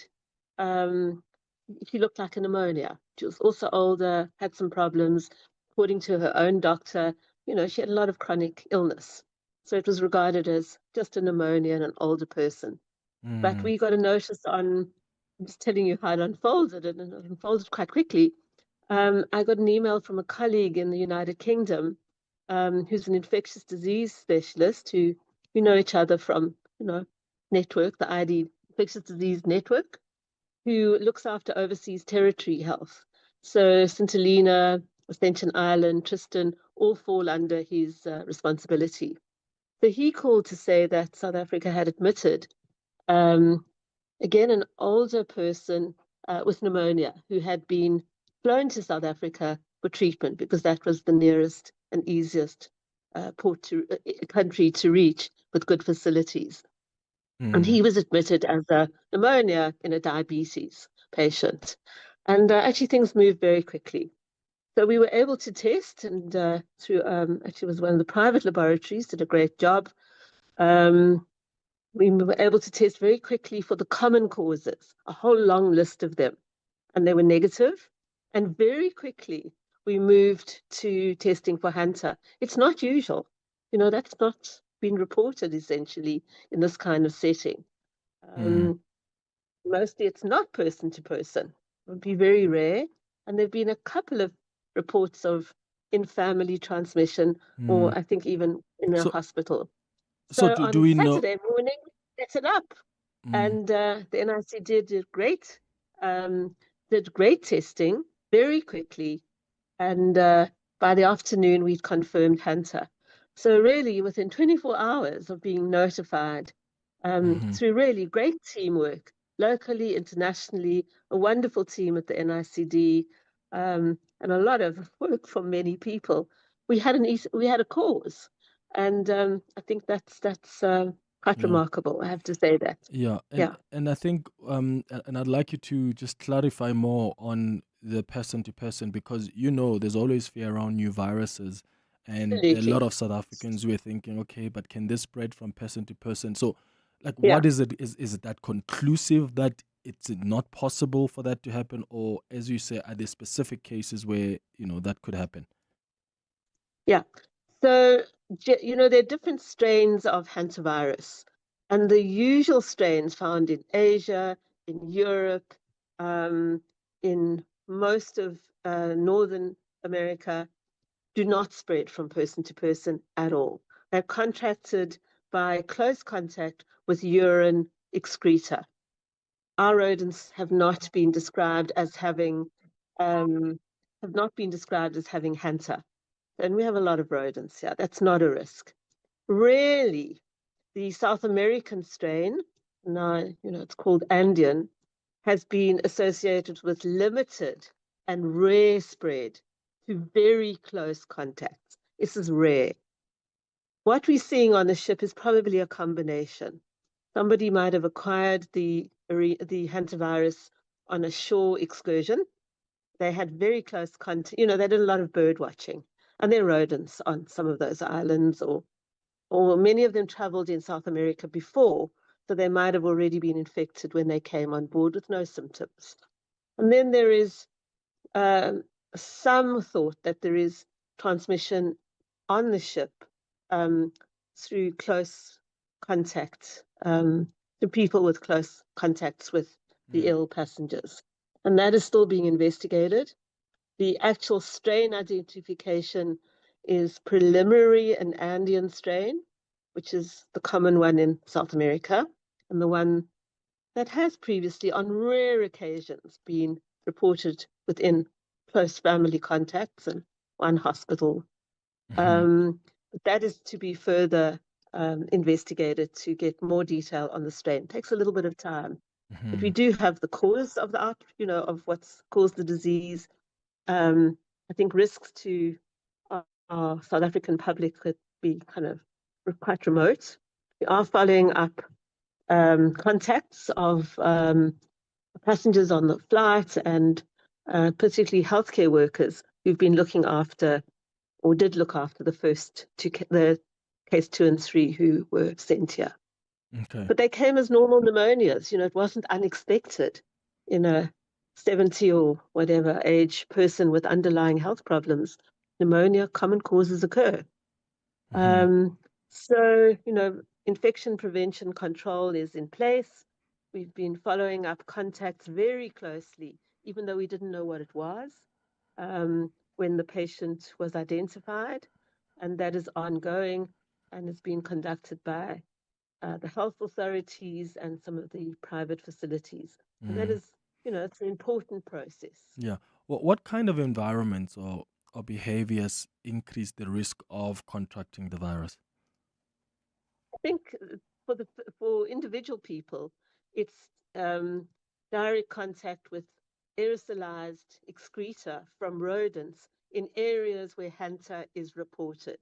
She looked like a pneumonia. She was also older, had some problems. According to her own doctor, she had a lot of chronic illness. So it was regarded as just a pneumonia in an older person. But we got a notice I'm just telling you how it unfolded, and it unfolded quite quickly. I got an email from a colleague in the United Kingdom, who's an infectious disease specialist, who we know each other from, network, the ID Infectious Disease Network, who looks after overseas territory health. So St. Helena, Ascension Island, Tristan, all fall under his responsibility. So he called to say that South Africa had admitted, again, an older person with pneumonia who had been flown to South Africa for treatment because that was the nearest and easiest country to reach with good facilities. And he was admitted as a pneumonia in a diabetes patient. And actually things moved very quickly. So we were able to test, and through actually was one of the private laboratories, did a great job. We were able to test very quickly for the common causes, a whole long list of them, and they were negative. And very quickly we moved to testing for Hanta. It's not usual. That's not been reported essentially in this kind of setting. Mostly it's not person to person. It would be very rare. And there have been a couple of reports of in-family transmission, or I think even in a hospital. So do on we know? Saturday morning, set it up. And the NIC did great testing very quickly. And by the afternoon, we'd confirmed Hanta. So really, within 24 hours of being notified, through really great teamwork, locally, internationally, a wonderful team at the NICD, and a lot of work from many people, we had a cause, and I think that's quite remarkable. I have to say that. And I think and I'd like you to just clarify more on the person to person, because there's always fear around new viruses, and Absolutely. a lot of South Africans were thinking, okay, but can this spread from person to person? So what is it? Is it that conclusive that it's not possible for that to happen, or as you say, are there specific cases where that could happen? Yeah. So there are different strains of hantavirus, and the usual strains found in Asia, in Europe, in most of Northern America, do not spread from person to person at all. They're contracted by close contact with urine excreta. Our rodents have not been described as having Hanta, and we have a lot of rodents here. That's not a risk. Really, the South American strain, now it's called Andean, has been associated with limited and rare spread to very close contacts. This is rare. What we're seeing on the ship is probably a combination. Somebody might have acquired the hantavirus on a shore excursion. They had very close contact. They did a lot of bird watching, and there are rodents on some of those islands, or many of them traveled in South America before, so they might have already been infected when they came on board with no symptoms. And then there is some thought that there is transmission on the ship through close contact, to people with close contacts with the ill passengers. And that is still being investigated. The actual strain identification is preliminary an Andean strain, which is the common one in South America, and the one that has previously, on rare occasions, been reported within close family contacts and one hospital. But that is to be further investigated to get more detail on the strain. It takes a little bit of time. Mm-hmm. But we do have the cause of the of what's caused the disease. I think risks to our South African public could be kind of quite remote. We are following up contacts of passengers on the flight and particularly healthcare workers who've been looking after or did look after the first the case 2 and 3 who were sent here. Okay. But they came as normal pneumonias. It wasn't unexpected in a 70 or whatever age person with underlying health problems. Pneumonia, common causes occur. Mm-hmm. So, infection prevention control is in place. We've been following up contacts very closely, even though we didn't know what it was when the patient was identified. And that is ongoing and is being conducted by the health authorities and some of the private facilities. And that is, it's an important process. Yeah. Well, what kind of environments or behaviors increase the risk of contracting the virus? I think for individual people, it's direct contact with aerosolized excreta from rodents in areas where Hanta is reported.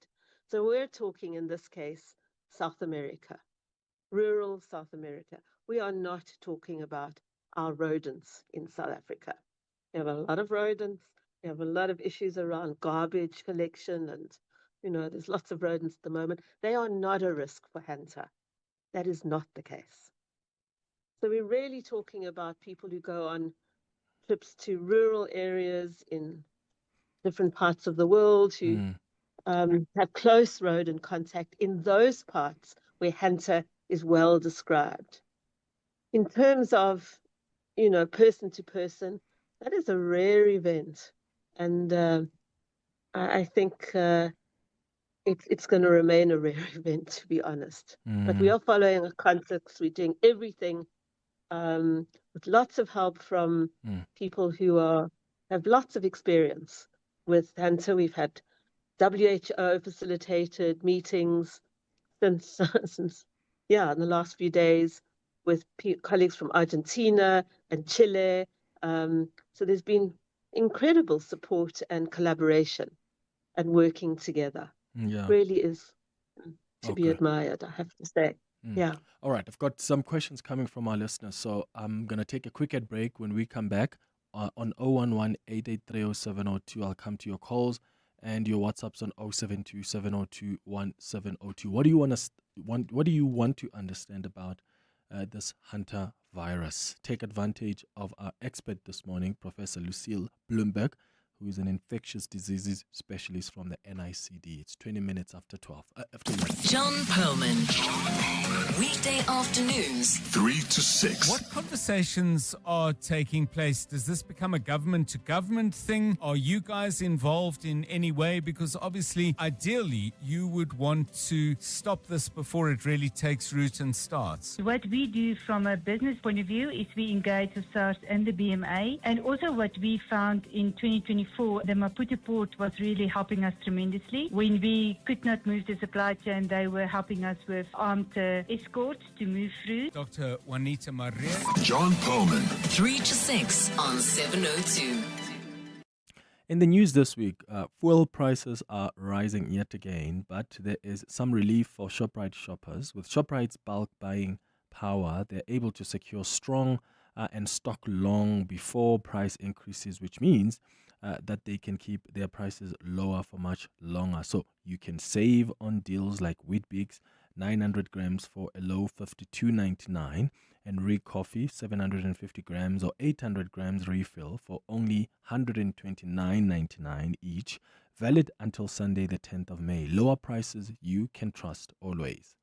So we're talking in this case, South America, rural South America. We are not talking about our rodents in South Africa. We have a lot of rodents. We have a lot of issues around garbage collection and, there's lots of rodents at the moment. They are not a risk for Hanta. That is not the case. So we're really talking about people who go on trips to rural areas in different parts of the world who have close rodent contact in those parts where Hanta is well described. In terms of, person to person, that is a rare event. And I think it's going to remain a rare event, to be honest. But we are following a context. We're doing everything with lots of help from people who have lots of experience with Hanta. We've had WHO facilitated meetings since in the last few days with colleagues from Argentina and Chile. So there's been incredible support and collaboration and working together. Yeah. Really is to be admired, I have to say. Yeah. All right. I've got some questions coming from our listeners. So I'm going to take a quick ad break. When we come back on 011-883-0702, I'll come to your calls and your WhatsApps on 072-702-1702. What do you want to understand about this Hanta virus? Take advantage of our expert this morning, Professor Lucille Bloomberg, who is an infectious diseases specialist from the NICD. It's 20 minutes after 12. John Perlman. Weekday afternoons. 3 to 6. What conversations are taking place? Does this become a government-to-government thing? Are you guys involved in any way? Because obviously, ideally, you would want to stop this before it really takes root and starts. What we do from a business point of view is we engage with SARS and the BMA. And also what we found in 2024, the Maputo port was really helping us tremendously. When we could not move the supply chain, they were helping us with armed escorts to move through. Dr. Juanita Maria. John Perlman. 3 to 6 on 702. In the news this week, fuel prices are rising yet again, but there is some relief for ShopRite shoppers. With ShopRite's bulk buying power, they're able to secure strong and stock long before price increases, which means that they can keep their prices lower for much longer. So you can save on deals like Weet-Bix, 900 grams for a low $52.99, and Rig Coffee, 750 grams or 800 grams refill for only $129.99 each, valid until Sunday the 10th of May. Lower prices you can trust always.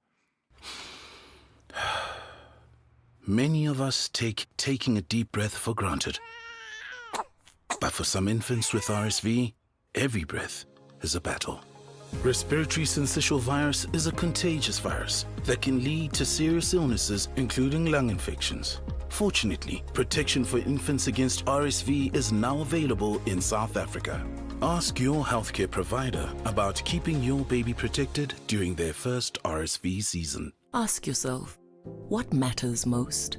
Many of us take taking a deep breath for granted. But for some infants with RSV, every breath is a battle. Respiratory syncytial virus is a contagious virus that can lead to serious illnesses, including lung infections. Fortunately, protection for infants against RSV is now available in South Africa. Ask your healthcare provider about keeping your baby protected during their first RSV season. Ask yourself, what matters most?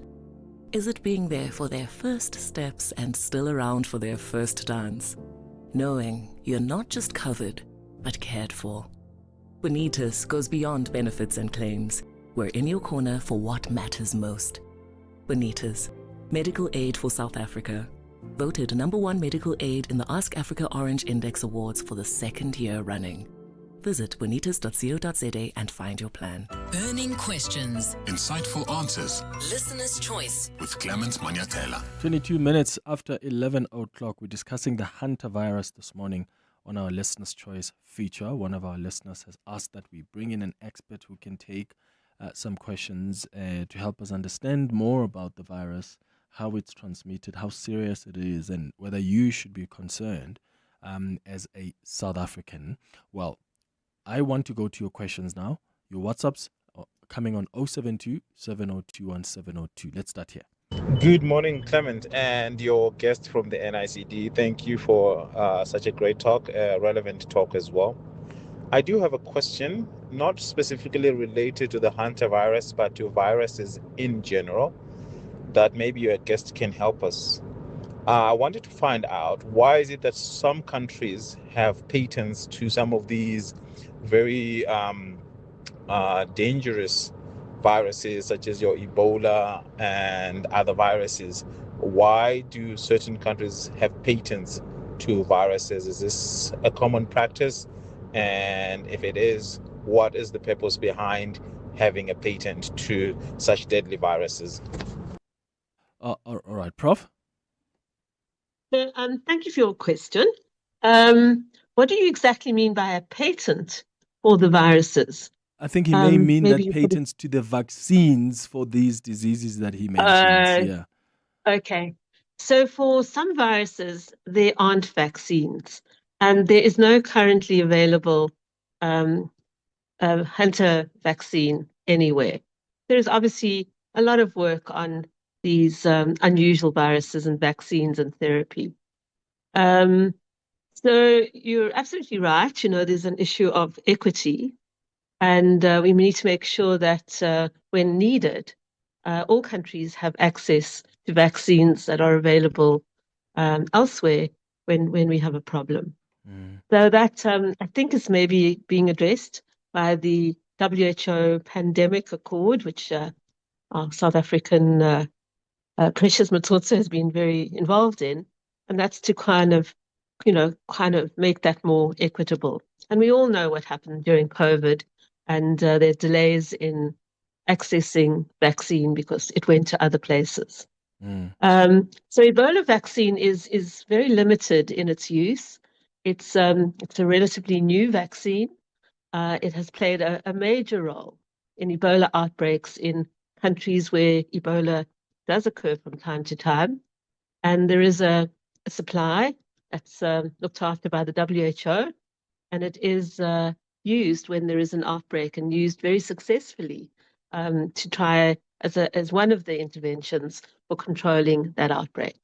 Is it being there for their first steps and still around for their first dance? Knowing you're not just covered, but cared for. Bonitas goes beyond benefits and claims. We're in your corner for what matters most. Bonitas, medical aid for South Africa. Voted #1 medical aid in the Ask Africa Orange Index Awards for the second year running. Visit bonitas.co.za and find your plan. Burning questions. Insightful answers. Listener's choice. With Clement Manyathela. 22 minutes after 11 o'clock, we're discussing the Hanta virus this morning on our Listener's Choice feature. One of our listeners has asked that we bring in an expert who can take some questions to help us understand more about the virus, how it's transmitted, how serious it is, and whether you should be concerned as a South African. Well, I want to go to your questions now. Your WhatsApps are coming on 072 702 1702. Let's start here. Good morning, Clement, and your guest from the NICD. Thank you for such a great talk, relevant talk as well. I do have a question, not specifically related to the Hanta virus, but to viruses in general, that maybe your guest can help us. I wanted to find out, why is it that some countries have patents to some of these very dangerous viruses, such as your Ebola and other viruses? Why do certain countries have patents to viruses? Is this a common practice? And if it is, what is the purpose behind having a patent to such deadly viruses? All right, Prof. Thank you for your question. What do you exactly mean by a patent for the viruses? I think he may mean that maybe patents to the vaccines for these diseases that he mentions. Yeah. Okay. So for some viruses, there aren't vaccines, and there is no currently available Hanta vaccine anywhere. There is obviously a lot of work on these unusual viruses and vaccines and therapy. So you're absolutely right. You know, there's an issue of equity, and we need to make sure that when needed, all countries have access to vaccines that are available elsewhere when we have a problem. So that I think is maybe being addressed by the WHO Pandemic Accord, which our South African Precious Matsotso has been very involved in, and that's to kind of make that more equitable. And we all know what happened during COVID, and there's delays in accessing vaccine because it went to other places. So Ebola vaccine is very limited in its use. It's a relatively new vaccine. It has played a major role in Ebola outbreaks in countries where Ebola does occur from time to time. And there is a supply that's looked after by the WHO, and it is used when there is an outbreak, and used very successfully to try as one of the interventions for controlling that outbreak.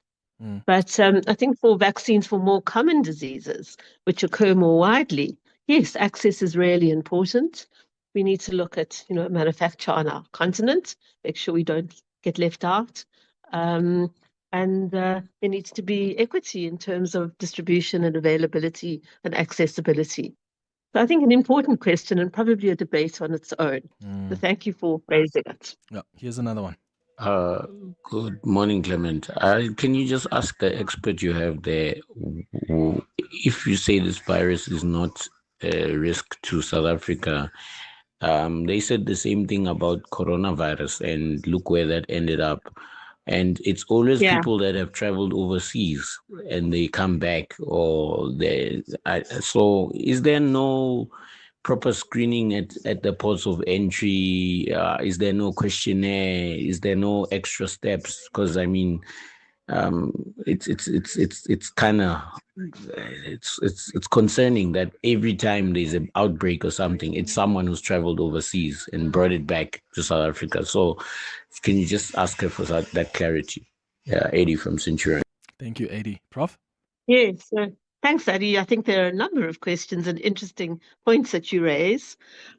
But I think for vaccines for more common diseases, which occur more widely, yes, access is really important. We need to look at, manufacture on our continent, make sure we don't get left out. And there needs to be equity in terms of distribution and availability and accessibility. So I think an important question, and probably a debate on its own. So thank you for raising it. Yeah, here's another one. Good morning, Clement. Can you just ask the expert you have there, if you say this virus is not a risk to South Africa? They said the same thing about coronavirus, and look where that ended up. And it's always people that have traveled overseas and they come back, so is there no proper screening at the ports of entry? Is there no questionnaire? Is there no extra steps? Because it's kind of it's concerning that every time there's an outbreak or something, it's someone who's traveled overseas and brought it back to South Africa. So, can you just ask her for that clarity? Yeah, Eddie from Centurion. Thank you, Eddie. Prof? Yes, thanks, Adi. I think there are a number of questions and interesting points that you raise.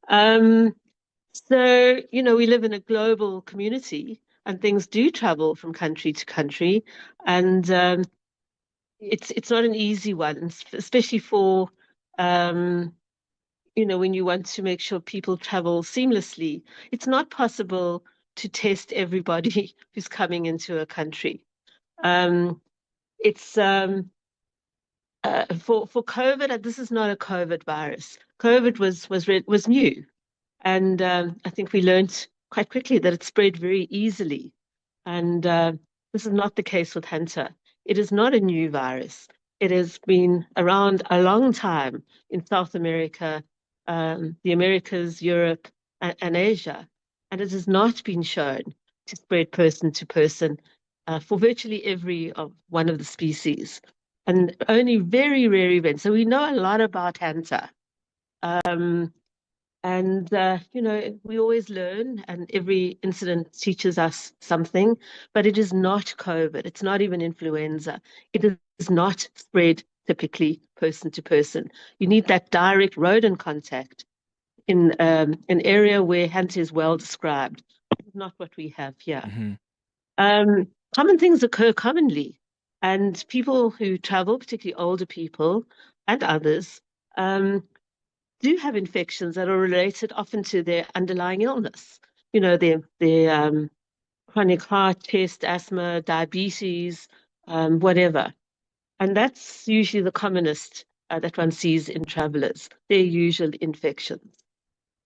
So, we live in a global community and things do travel from country to country. And it's not an easy one, especially for, when you want to make sure people travel seamlessly. It's not possible to test everybody who's coming into a country. It's for COVID, this is not a COVID virus. COVID was new. And I think we learned quite quickly that it spread very easily. And this is not the case with Hanta. It is not a new virus. It has been around a long time in South America, the Americas, Europe, and Asia. And it has not been shown to spread person to person for virtually every one of the species. And only very rare events. So we know a lot about Hanta. And, we always learn, and every incident teaches us something, but it is not COVID. It's not even influenza. It is not spread typically person to person. You need that direct rodent contact in an area where Hanta is well described. It's not what we have here. Common things occur commonly, and people who travel, particularly older people and others, do have infections that are related often to their underlying illness. Their chronic heart, chest, asthma, diabetes, whatever. And that's usually the commonest that one sees in travelers, their usual infections.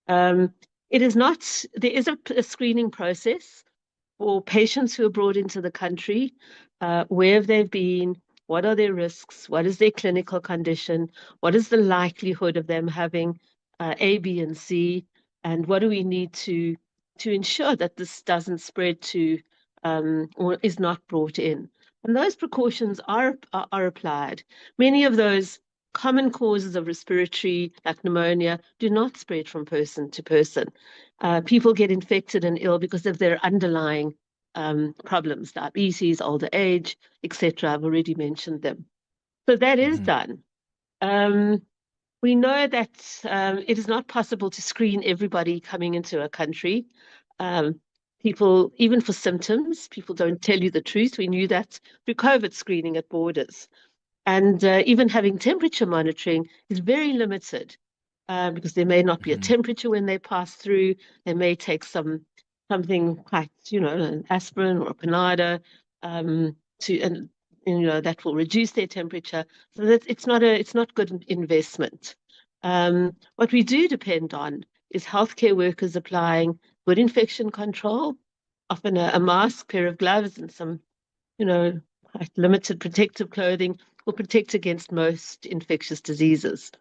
There is a screening process for patients who are brought into the country. Where have they been? What are their risks? What is their clinical condition? What is the likelihood of them having A, B, and C? And what do we need to ensure that this doesn't spread to or is not brought in? And those precautions are applied. Many of those common causes of respiratory, like pneumonia, do not spread from person to person. People get infected and ill because of their underlying problems, diabetes, older age, etc. I've already mentioned them. So that is done. We know that it is not possible to screen everybody coming into a country. People, even for symptoms, people don't tell you the truth. We knew that through COVID screening at borders. And even having temperature monitoring is very limited because there may not be a temperature when they pass through. They may take something quite, an aspirin or a Panada, that will reduce their temperature. So that it's not good investment. What we do depend on is healthcare workers applying good infection control, often a mask, pair of gloves, and some, quite limited protective clothing will protect against most infectious diseases.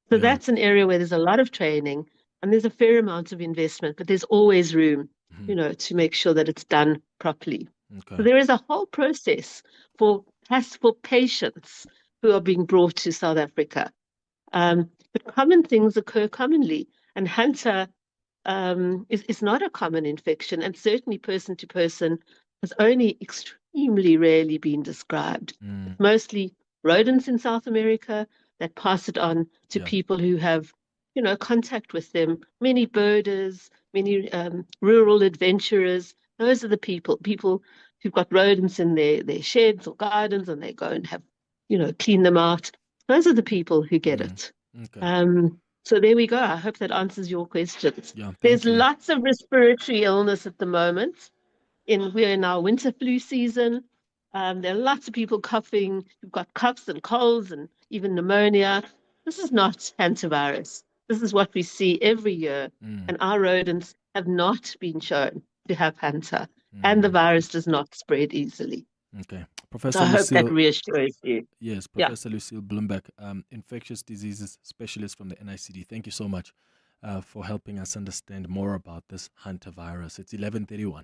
So that's an area where there's a lot of training and there's a fair amount of investment, but there's always room, to make sure that it's done properly. Okay. So there is a whole process for patients who are being brought to South Africa. But common things occur commonly, and Hanta is not a common infection, and certainly person to person has only extremely rarely been described. Mostly rodents in South America that pass it on to people who have, contact with them. Many birders, many rural adventurers. Those are the people who've got rodents in their sheds or gardens, and they go and have, clean them out. Those are the people who get it. Okay. So there we go. I hope that answers your questions. Yeah, There's lots of respiratory illness at the moment. We're in our winter flu season. There are lots of people coughing. We've got coughs and colds and even pneumonia. This is not hantavirus. This is what we see every year. And our rodents have not been shown to have Hanta. And the virus does not spread easily. Okay. Professor So I hope Lucille, that reassures you. Yes, Professor Lucille Bloomberg, infectious diseases specialist from the NICD. Thank you so much for helping us understand more about this hantavirus. It's 11:31.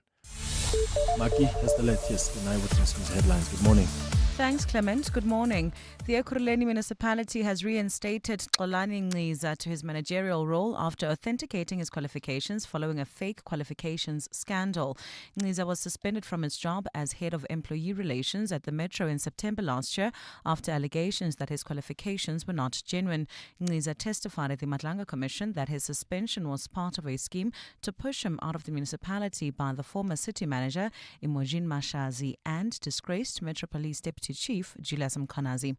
Maki has the latest in Eyewitness News headlines. Good morning. Thanks, Clement. Good morning. The Ekurhuleni municipality has reinstated Xolani Ngciza to his managerial role after authenticating his qualifications following a fake qualifications scandal. Ngciza was suspended from his job as head of employee relations at the Metro in September last year after allegations that his qualifications were not genuine. Ngciza testified at the Matlanga Commission that his suspension was part of a scheme to push him out of the municipality by the former city manager, Imogen Mashazi, and disgraced Metro Police Deputy Chief Julius Mkhanazi.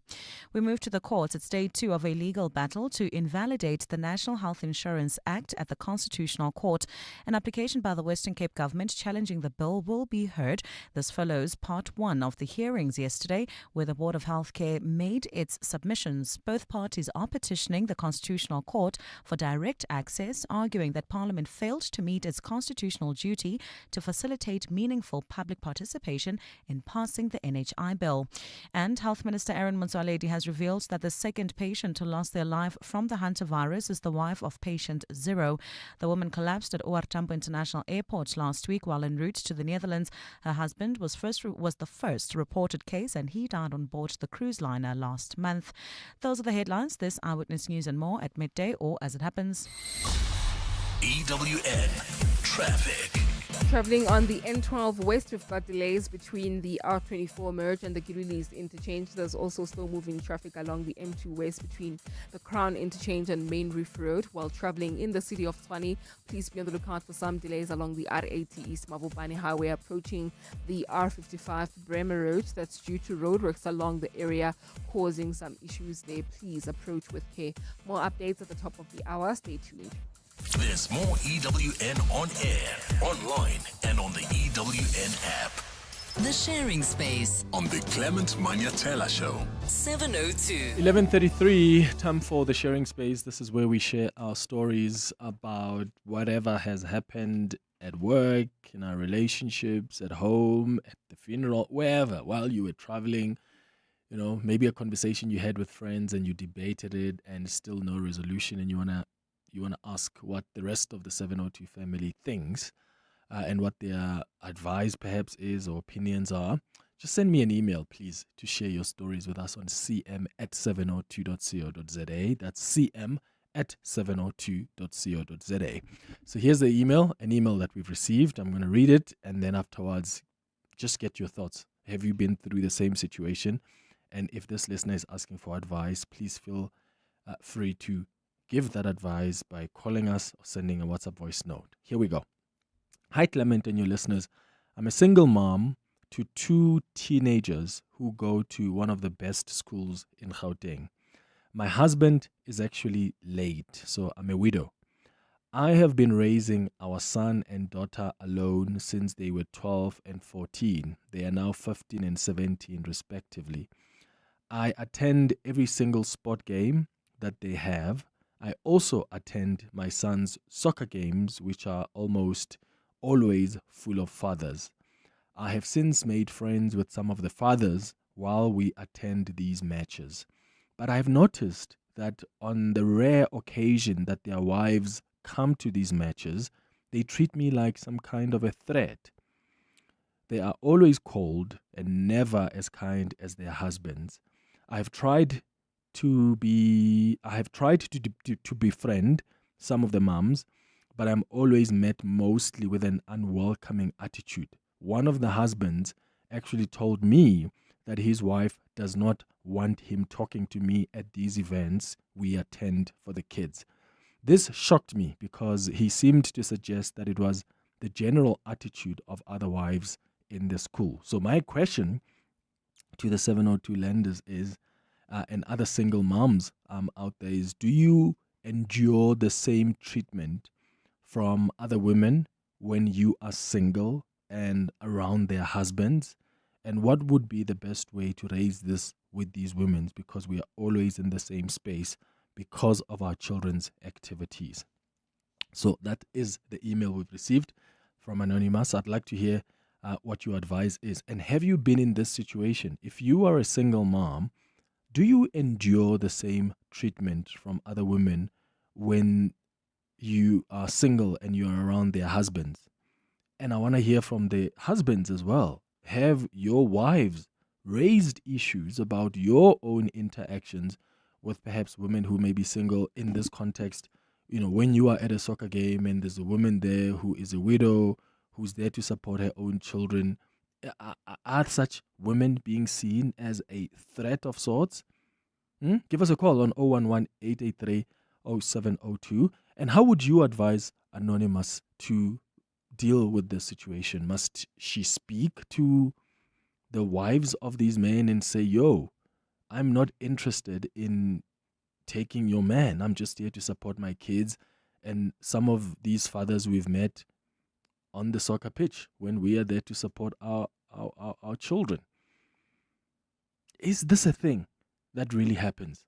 We move to the courts. It's day 2 of a legal battle to invalidate the National Health Insurance Act at the Constitutional Court. An application by the Western Cape government challenging the bill will be heard. This follows part 1 of the hearings yesterday, where the Board of Healthcare made its submissions. Both parties are petitioning the Constitutional Court for direct access, arguing that Parliament failed to meet its constitutional duty to facilitate meaningful public participation in passing the NHI bill. And Health Minister Aaron Motsoaledi has revealed that the second patient who lost their life from the Hanta virus is the wife of patient 0. The woman collapsed at OR Tambo International Airport last week while en route to the Netherlands. Her husband was the first reported case, and he died on board the cruise liner last month. Those are the headlines. This Eyewitness News and more at midday or as it happens. EWN Traffic. Travelling on the N12 West, we've got delays between the R24 merge and the Girulis interchange. There's also slow moving traffic along the M2 West between the Crown interchange and Main Reef Road. While travelling in the city of Tshwane, please be on the lookout for some delays along the R80 East Mavubani Highway approaching the R55 Bremer Road. That's due to roadworks along the area causing some issues there. Please approach with care. More updates at the top of the hour. Stay tuned. There's more EWN on air, online, and on the EWN app. The Sharing Space On the Clement Manyathela Show. 702. 11:33, time for the Sharing Space. This is where we share our stories about whatever has happened at work, in our relationships, at home, at the funeral, wherever, while you were traveling. You know, maybe a conversation you had with friends and you debated it and still no resolution, and you want to ask what the rest of the 702 family thinks and what their advice perhaps is or opinions are. Just send me an email, please, to share your stories with us on cm@702.co.za. That's cm@702.co.za. So here's the email, an email that we've received. I'm going to read it, and then afterwards, just get your thoughts. Have you been through the same situation? And if this listener is asking for advice, please feel free to give that advice by calling us or sending a WhatsApp voice note. Here we go. Hi, Clement and your listeners. I'm a single mom to 2 teenagers who go to one of the best schools in Gauteng. My husband is actually late, so I'm a widow. I have been raising our son and daughter alone since they were 12 and 14. They are now 15 and 17, respectively. I attend every single sport game that they have. I also attend my son's soccer games, which are almost always full of fathers. I have since made friends with some of the fathers while we attend these matches. But I have noticed that on the rare occasion that their wives come to these matches, they treat me like some kind of a threat. They are always cold and never as kind as their husbands. I have tried to befriend some of the moms, but I'm always met mostly with an unwelcoming attitude. One of the husbands actually told me that his wife does not want him talking to me at these events we attend for the kids. This shocked me because he seemed to suggest that it was the general attitude of other wives in the school. So my question to the 702 lenders is, and other single moms out there is, do you endure the same treatment from other women when you are single and around their husbands? And what would be the best way to raise this with these women, because we are always in the same space because of our children's activities? So that is the email we've received from Anonymous. I'd like to hear what your advice is. And have you been in this situation? If you are a single mom, do you endure the same treatment from other women when you are single and you are around their husbands? And I want to hear from the husbands as well. Have your wives raised issues about your own interactions with perhaps women who may be single in this context? You know, when you are at a soccer game and there's a woman there who is a widow, who's there to support her own children, are such women being seen as a threat of sorts? Give us a call on 011-883-0702. And how would you advise Anonymous to deal with this situation? Must she speak to the wives of these men and say, yo, I'm not interested in taking your man. I'm just here to support my kids and some of these fathers we've met on the soccer pitch when we are there to support our children. Is this a thing that really happens?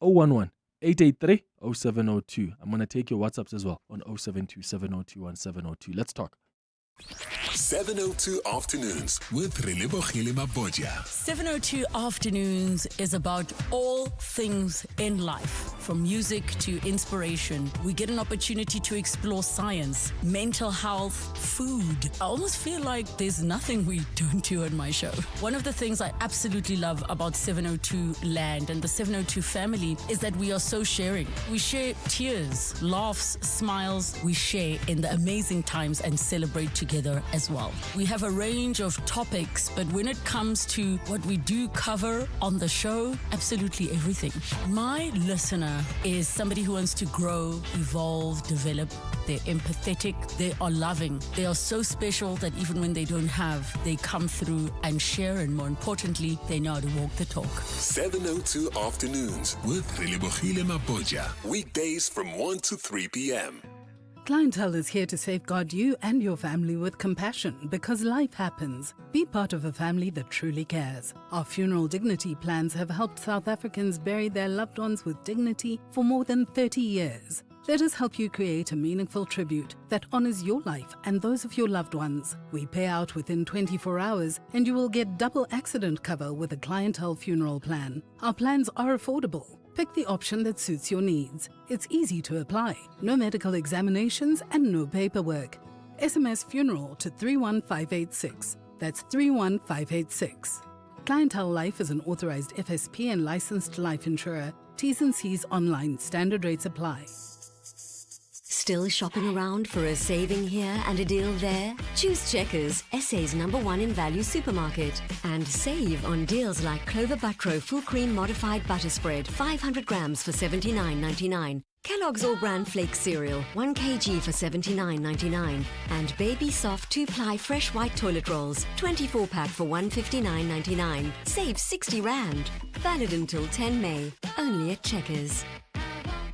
011-883-0702. I'm going to take your WhatsApps as well on 072-702-1702. Let's talk. 702 Afternoons with Relebogile Mabodja. 702 Afternoons is about all things in life, from music to inspiration. We get an opportunity to explore science, mental health, food. I almost feel like there's nothing we don't do on my show. One of the things I absolutely love about 702 Land and the 702 family is that we are so sharing. We share tears, laughs, smiles. We share in the amazing times and celebrate together as well. We have a range of topics, but when it comes to what we do cover on the show, absolutely everything. My listener is somebody who wants to grow, evolve, develop. They're empathetic, they are loving, they are so special that even when they don't have, they come through and share, and more importantly, they know how to walk the talk. 702 Afternoons with Relebogile Mabodja. Weekdays from 1 to 3 p.m. Clientele is here to safeguard you and your family with compassion because life happens. Be part of a family that truly cares. Our funeral dignity plans have helped South Africans bury their loved ones with dignity for more than 30 years. Let us help you create a meaningful tribute that honors your life and those of your loved ones. We pay out within 24 hours and you will get double accident cover with a Clientele funeral plan. Our plans are affordable. Pick the option that suits your needs. It's easy to apply. No medical examinations and no paperwork. SMS funeral to 31586. That's 31586. Clientele Life is an authorized FSP and licensed life insurer. T's and C's online. Standard rates apply. Still shopping around for a saving here and a deal there? Choose Checkers, SA's #1 in value supermarket. And save on deals like Clover Butro Full Cream Modified Butter Spread, 500 grams for $79.99. Kellogg's All-Bran Flake Cereal, 1 kg for $79.99. And Baby Soft 2-ply Fresh White Toilet Rolls, 24-pack for $159.99. Save 60 Rand. Valid until 10 May. Only at Checkers.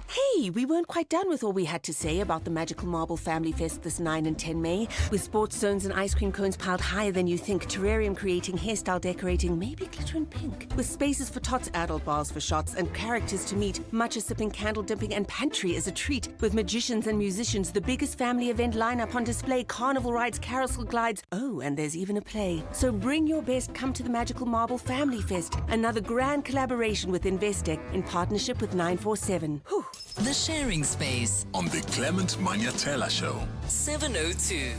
Hey, we weren't quite done with all we had to say about the Magical Marble Family Fest this 9 and 10 May. With sports zones and ice cream cones piled higher than you think, terrarium creating, hairstyle decorating, maybe glitter and pink. With spaces for tots, adult bars for shots, and characters to meet, matcha sipping, candle dipping, and pantry as a treat. With magicians and musicians, the biggest family event lineup on display, carnival rides, carousel glides. Oh, and there's even a play. So bring your best, come to the Magical Marble Family Fest. Another grand collaboration with Investec in partnership with 947. Whew. The Sharing Space on the Clement Manyathela Show. 702.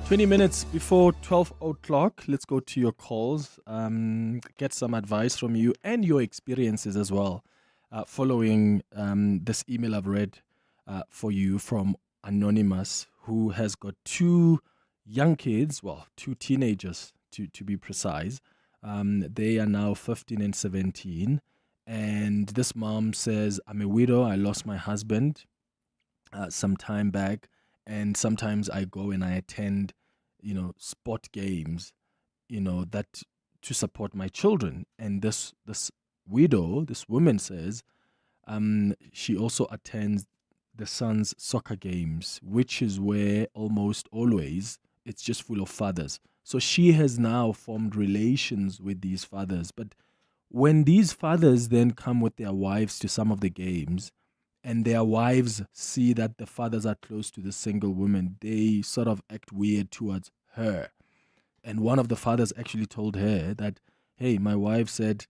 20 minutes before 12 o'clock, let's go to your calls, get some advice from you and your experiences as well, following this email I've read for you from Anonymous, who has got two young kids, well, two teenagers to be precise. They are now 15 and 17. And this mom says, I'm a widow. I lost my husband some time back. And sometimes I go and I attend, sport games, that to support my children. And this widow, this woman says, she also attends the son's soccer games, which is where almost always it's just full of fathers. So she has now formed relations with these fathers. But when these fathers then come with their wives to some of the games and their wives see that the fathers are close to the single woman, they sort of act weird towards her. And one of the fathers actually told her that, hey, my wife said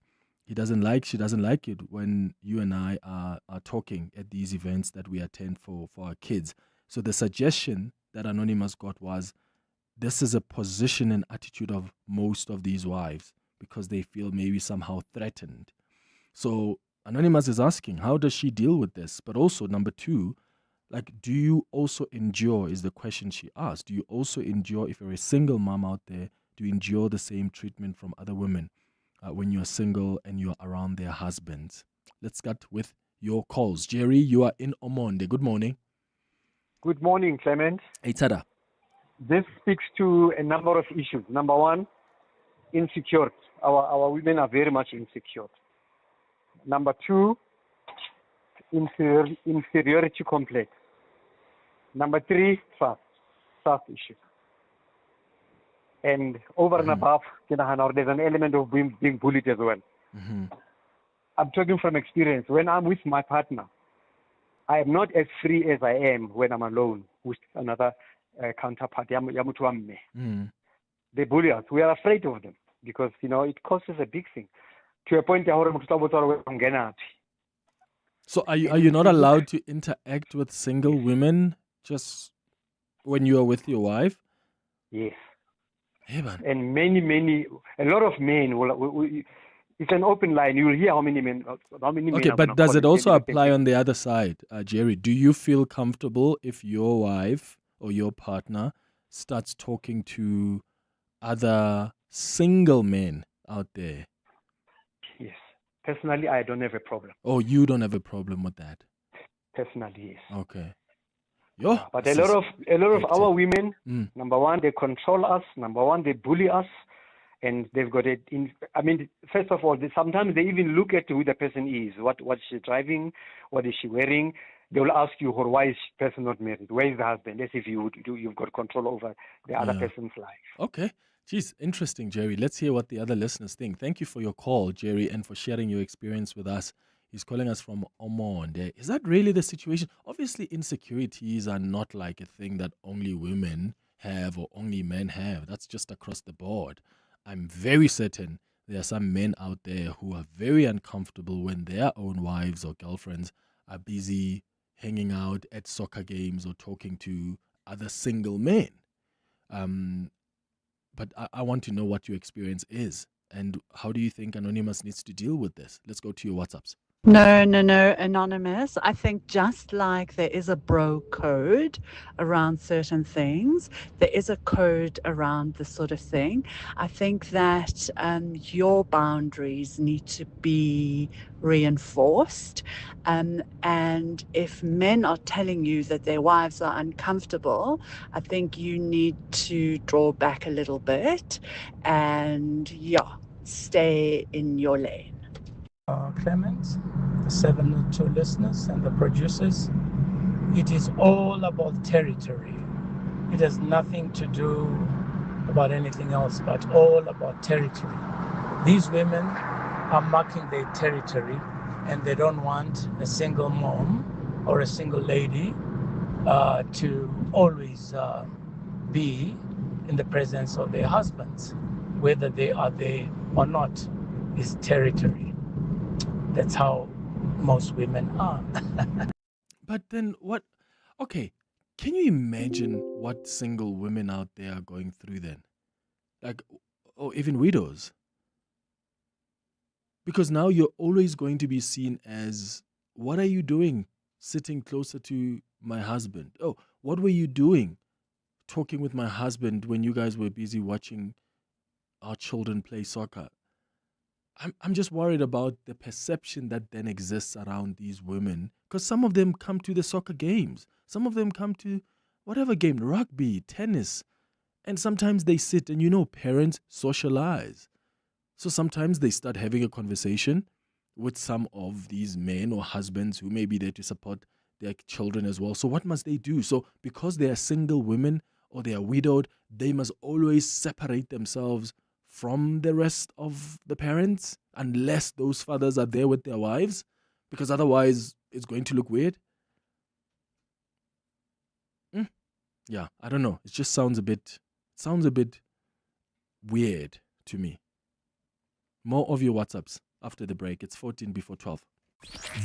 she doesn't like it when you and I are talking at these events that we attend for our kids. So the suggestion that Anonymous got was this is a position and attitude of most of these wives because they feel maybe somehow threatened. So Anonymous is asking, how does she deal with this? But also, number two, like, do you also endure, is the question she asked. Do you also endure, if you're a single mom out there, do you endure the same treatment from other women when you're single and you're around their husbands? Let's start with your calls. Jerry, you are in Omonde. Good morning. Good morning, Clement. Hey, Tada. This speaks to a number of issues. Number one, insecure. Our women are very much insecure. Number two, inferiority complex. Number three, trust issues. And over and above, there's an element of being bullied as well. I'm talking from experience. When I'm with my partner, I am not as free as I am when I'm alone with another counterpart. They bully us. We are afraid of them because, it causes a big thing. To a point, so are you not allowed to interact with single women just when you are with your wife? Yes. Hey, man. And a lot of men will it's an open line. You will hear how many men. Okay, but does it also apply on the other side, Jerry? Do you feel comfortable if your wife or your partner starts talking to other single men out there? Yes. Personally, I don't have a problem. Oh, you don't have a problem with that? Personally, yes. Okay. But a lot of our women, number one, they control us. Number one, they bully us. And they've got it in. First of all, sometimes they even look at who the person is. What she's driving, what is she wearing. They will ask you, why is the person not married? Where is the husband? As if you've got control over the other person's life. Okay. Geez, interesting, Jerry. Let's hear what the other listeners think. Thank you for your call, Jerry, and for sharing your experience with us. He's calling us from Omonde. Is that really the situation? Obviously, insecurities are not like a thing that only women have or only men have. That's just across the board. I'm very certain there are some men out there who are very uncomfortable when their own wives or girlfriends are busy hanging out at soccer games or talking to other single men. But I want to know what your experience is and how do you think Anonymous needs to deal with this? Let's go to your WhatsApps. No, Anonymous. I think just like there is a bro code around certain things, there is a code around this sort of thing. I think that your boundaries need to be reinforced. And if men are telling you that their wives are uncomfortable, I think you need to draw back a little bit and, stay in your lane. Clement, the 702 listeners and the producers, it is all about territory. It has nothing to do about anything else, but all about territory. These women are marking their territory and they don't want a single mom or a single lady to always be in the presence of their husbands, whether they are there or not, is territory. That's how most women are. But then what? Okay, can you imagine what single women out there are going through then? Like, or even widows. Because now you're always going to be seen as, what are you doing sitting closer to my husband? Oh, what were you doing talking with my husband when you guys were busy watching our children play soccer? I'm just worried about the perception that then exists around these women, because some of them come to the soccer games. Some of them come to whatever game, rugby, tennis, and sometimes they sit and, parents socialize. So sometimes they start having a conversation with some of these men or husbands who may be there to support their children as well. So what must they do? So because they are single women or they are widowed, they must always separate themselves from the rest of the parents unless those fathers are there with their wives, because otherwise it's going to look weird. Yeah, I don't know. It just sounds a bit weird to me. More of your WhatsApps after the break. It's 14 before 12.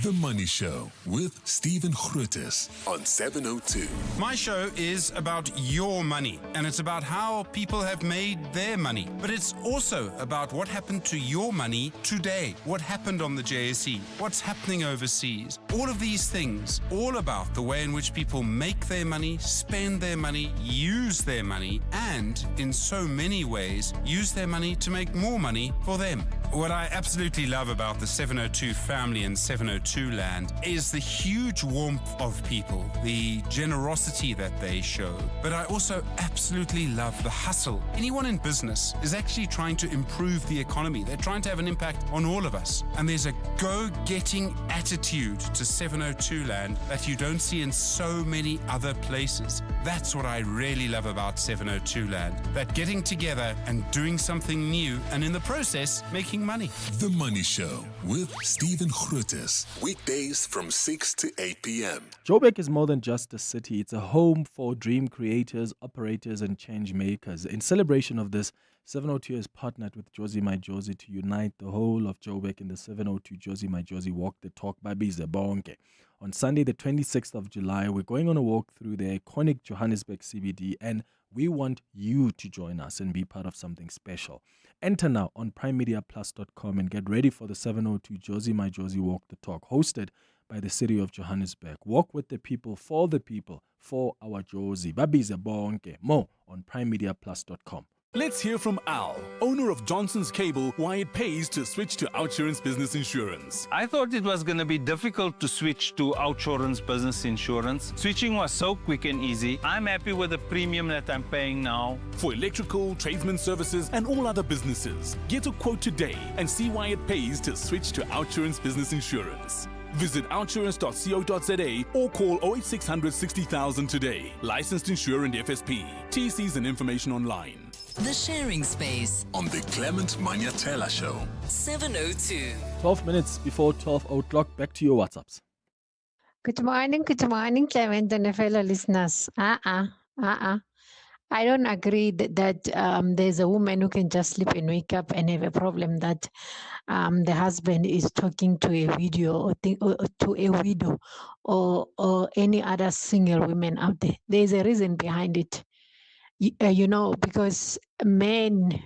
The Money Show with Stephen Grootes on 702. My show is about your money, and it's about how people have made their money. But it's also about what happened to your money today, what happened on the JSE, what's happening overseas. All of these things, all about the way in which people make their money, spend their money, use their money, and in so many ways, use their money to make more money for them. What I absolutely love about the 702 family and 702 land is the huge warmth of people, the generosity that they show. But I also absolutely love the hustle. Anyone in business is actually trying to improve the economy. They're trying to have an impact on all of us. And there's a go-getting attitude to 702 land that you don't see in so many other places. That's what I really love about 702 land. That getting together and doing something new, and in the process, making money. The Money Show with Stephen Grootes. Weekdays from 6 to 8 p.m. Joburg is more than just a city. It's a home for dream creators, operators, and change makers. In celebration of this, 702 has partnered with Jozi My Jozi to unite the whole of Joburg in the 702 Jozi My Jozi Walk the Talk Babize Bonke. On Sunday, the 26th of July, we're going on a walk through the iconic Johannesburg CBD, and we want you to join us and be part of something special. Enter now on primemediaplus.com and get ready for the 702 Jozi My Jozi Walk the Talk, hosted by the city of Johannesburg. Walk with the people, for our Jozi. Babize Bonke. More on primemediaplus.com. Let's hear from Al, owner of Johnson's Cable, why it pays to switch to OUTsurance Business Insurance. I thought it was going to be difficult to switch to OUTsurance Business Insurance. Switching was so quick and easy. I'm happy with the premium that I'm paying now. For electrical, tradesman services, and all other businesses, get a quote today and see why it pays to switch to OUTsurance Business Insurance. Visit outsurance.co.za or call 08600 60,000 today. Licensed insurer and FSP. TCs and information online. The Sharing Space on the Clement Manyathela Show. 702. 12 minutes before 12 o'clock. Back to your WhatsApps. Good morning, Clement and fellow listeners. I don't agree that there's a woman who can just sleep and wake up and have a problem that the husband is talking to a video or to a widow or any other single woman out there. There's a reason behind it. Because men,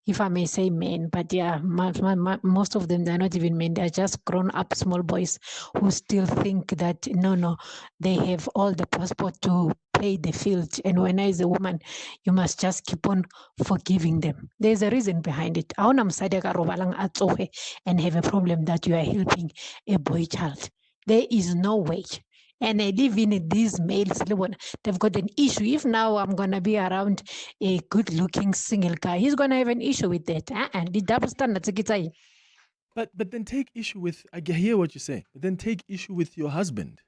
if I may say men, but yeah, most of them, they're not even men. They're just grown-up small boys who still think that, no, they have all the passport to play the field. And when I, as a woman, you must just keep on forgiving them. There's a reason behind it. And have a problem that you are helping a boy child. There is no way. And I live in these males, they've got an issue. If now I'm going to be around a good-looking single guy, he's going to have an issue with that. The double standards. But then take issue with, I hear what you say, but then take issue with your husband.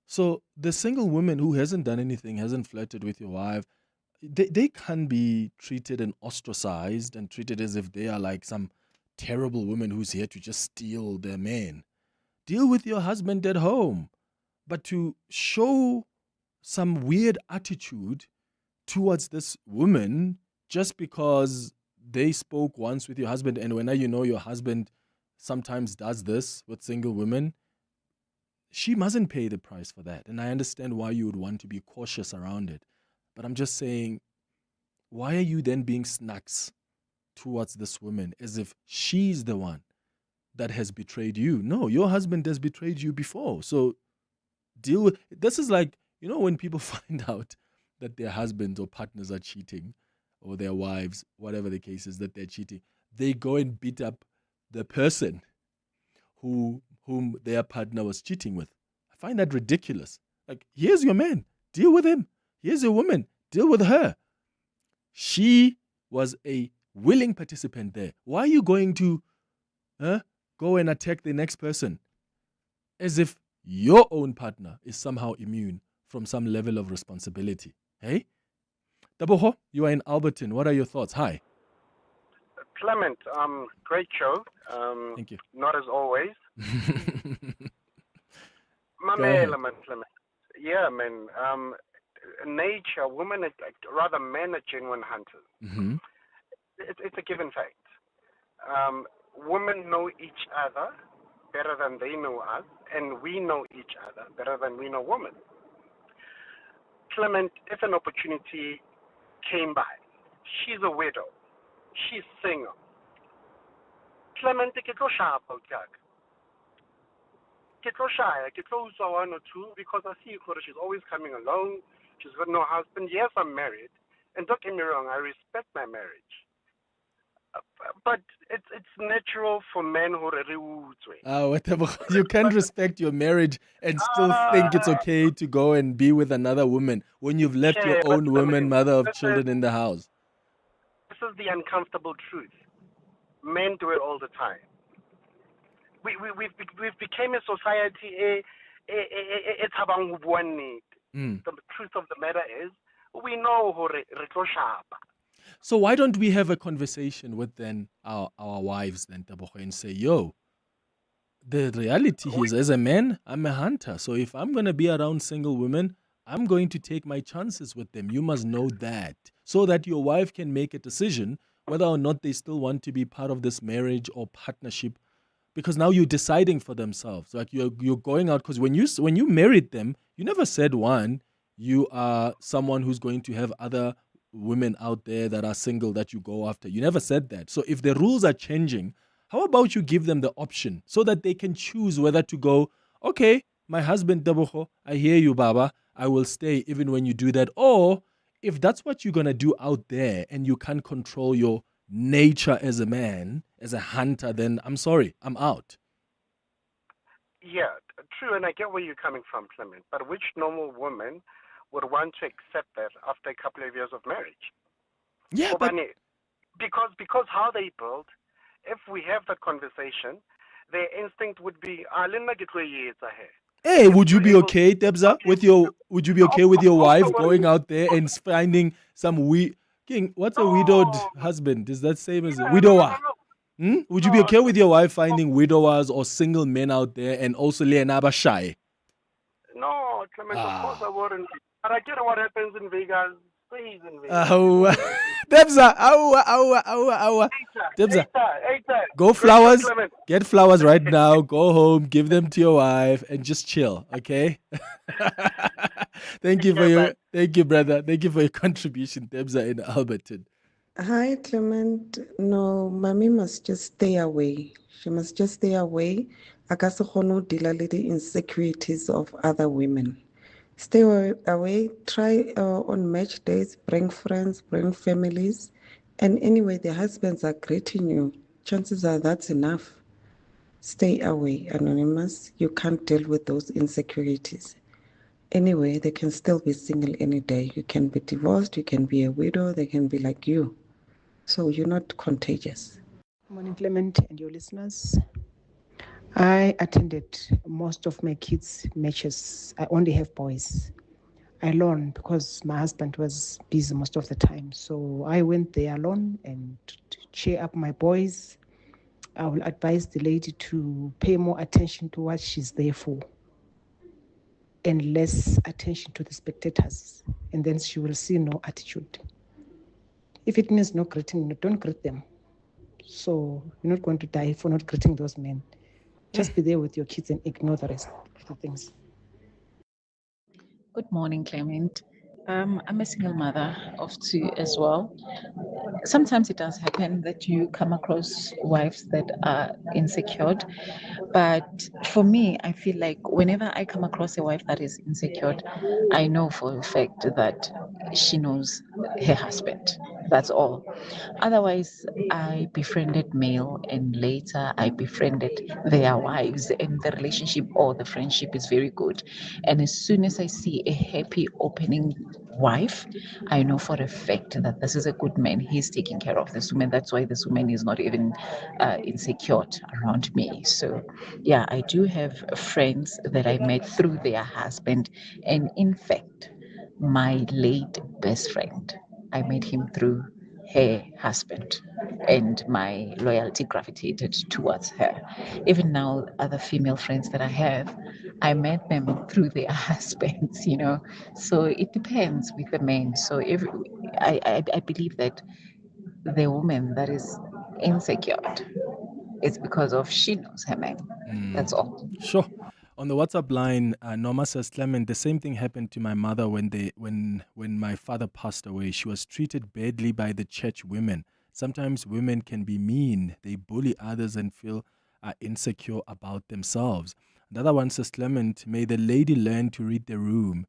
So the single woman who hasn't done anything, hasn't flirted with your wife, they can't be treated and ostracized and treated as if they are like some terrible woman who's here to just steal their man. Deal with your husband at home. But to show some weird attitude towards this woman just because they spoke once with your husband, and when your husband sometimes does this with single women, she mustn't pay the price for that. And I understand why you would want to be cautious around it. But I'm just saying, why are you then being snacks towards this woman as if she's the one that has betrayed you? No, your husband has betrayed you before. So deal with this. Is like, when people find out that their husbands or partners are cheating, or their wives, whatever the case is, that they're cheating, they go and beat up the person whom their partner was cheating with. I find that ridiculous. Like, here's your man, deal with him. Here's your woman, deal with her. She was a willing participant there. Why are you going to go and attack the next person as if your own partner is somehow immune from some level of responsibility? Hey? Taboho, you are in Alberton. What are your thoughts? Hi. Clement, great show. Thank you. Not as always. Clement. Yeah, man. Nature, women, rather men are genuine hunters. Mm-hmm. It's a given fact. Women know each other better than they know us, and we know each other better than we know women. Clement, if an opportunity came by, she's a widow, she's single. Clement, ke tlo shapa utaka. Ke tlo shaya, ke tlo utswa one or two because I see her, she's always coming alone. She's got no husband. Yes, I'm married, and don't get me wrong, I respect my marriage. But it's natural for men who are You can't respect your marriage and still think it's okay to go and be with another woman when you've left your own woman, mother of children in the house. This is the uncomfortable truth. Men do it all the time. We've become a society. It's about one need. The truth of the matter is, we know who shapa. So why don't we have a conversation with then our wives then, Tabogo, and say, yo, the reality is, as a man, I'm a hunter. So if I'm going to be around single women, I'm going to take my chances with them. You must know that. So that your wife can make a decision whether or not they still want to be part of this marriage or partnership. Because now you're deciding for themselves. Like you're going out, because when you married them, you never said, one, you are someone who's going to have other women out there that are single that you go after. You never said that. So if the rules are changing, how about you give them the option so that they can choose whether to go, okay, my husband, Daboho, I hear you, Baba, I will stay even when you do that. Or if that's what you're going to do out there and you can't control your nature as a man, as a hunter, then I'm sorry, I'm out. Yeah, true, and I get where you're coming from, Clement. But which normal woman would want to accept that after a couple of years of marriage? Yeah, but because how they build, if we have the conversation, their instinct would be, hey, would you be okay, Debza, would you be okay with your wife going out there and finding some what's a widowed husband? Is that same as a widower? Would you be okay with your wife finding widowers or single men out there and also Leonaba shy? No, Clement, of course I wouldn't. But I get what happens in Vegas. Stays in Vegas. Debza, Debza, go flowers, get flowers right now, go home, give them to your wife, and just chill, okay? Thank you, brother. Thank you for your contribution, Debza in Alberton. Hi, Clement. No, mommy must just stay away. She must just stay away. I can't deal with the insecurities of other women. Stay away. Try on match days. Bring friends. Bring families. And anyway, the husbands are greeting you. Chances are that's enough. Stay away, Anonymous. You can't deal with those insecurities. Anyway, they can still be single any day. You can be divorced. You can be a widow. They can be like you. So you're not contagious. Morning, Clement and your listeners. I attended most of my kids' matches. I only have boys. Alone because my husband was busy most of the time. So I went there alone and to cheer up my boys. I will advise the lady to pay more attention to what she's there for and less attention to the spectators. And then she will see no attitude. If it means no greeting, don't greet them. So you're not going to die for not greeting those men. Just be there with your kids and ignore the rest of the things. Good morning, Clement. I'm a single mother of two as well. Sometimes it does happen that you come across wives that are insecure. But for me, I feel like whenever I come across a wife that is insecure, I know for a fact that she knows her husband. That's all. Otherwise, I befriended male and later I befriended their wives, and the relationship or the friendship is very good. And as soon as I see a happy opening wife, I know for a fact that this is a good man. He's taking care of this woman. That's why this woman is not even insecure around me. So yeah, I do have friends that I met through their husband. And in fact, my late best friend, I met him through her husband, and my loyalty gravitated towards her. Even now, other female friends that I have, I met them through their husbands, So it depends with the men. So I believe that the woman that is insecure it's because of she knows her man. That's all. Sure. On the WhatsApp line, Norma says, Clement, the same thing happened to my mother when my father passed away. She was treated badly by the church women. Sometimes women can be mean. They bully others and feel insecure about themselves. Another one says, Clement, may the lady learn to read the room.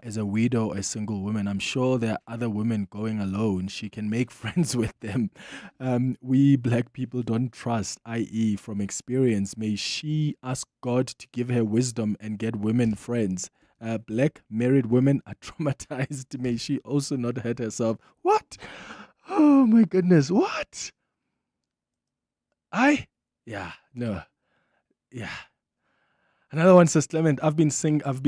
As a widow or a single woman, I'm sure there are other women going alone. She can make friends with them. We black people don't trust, i.e. from experience. May she ask God to give her wisdom and get women friends. Black married women are traumatized. May she also not hurt herself. What? Oh my goodness. What? Yeah. Another one says, Clement, I've been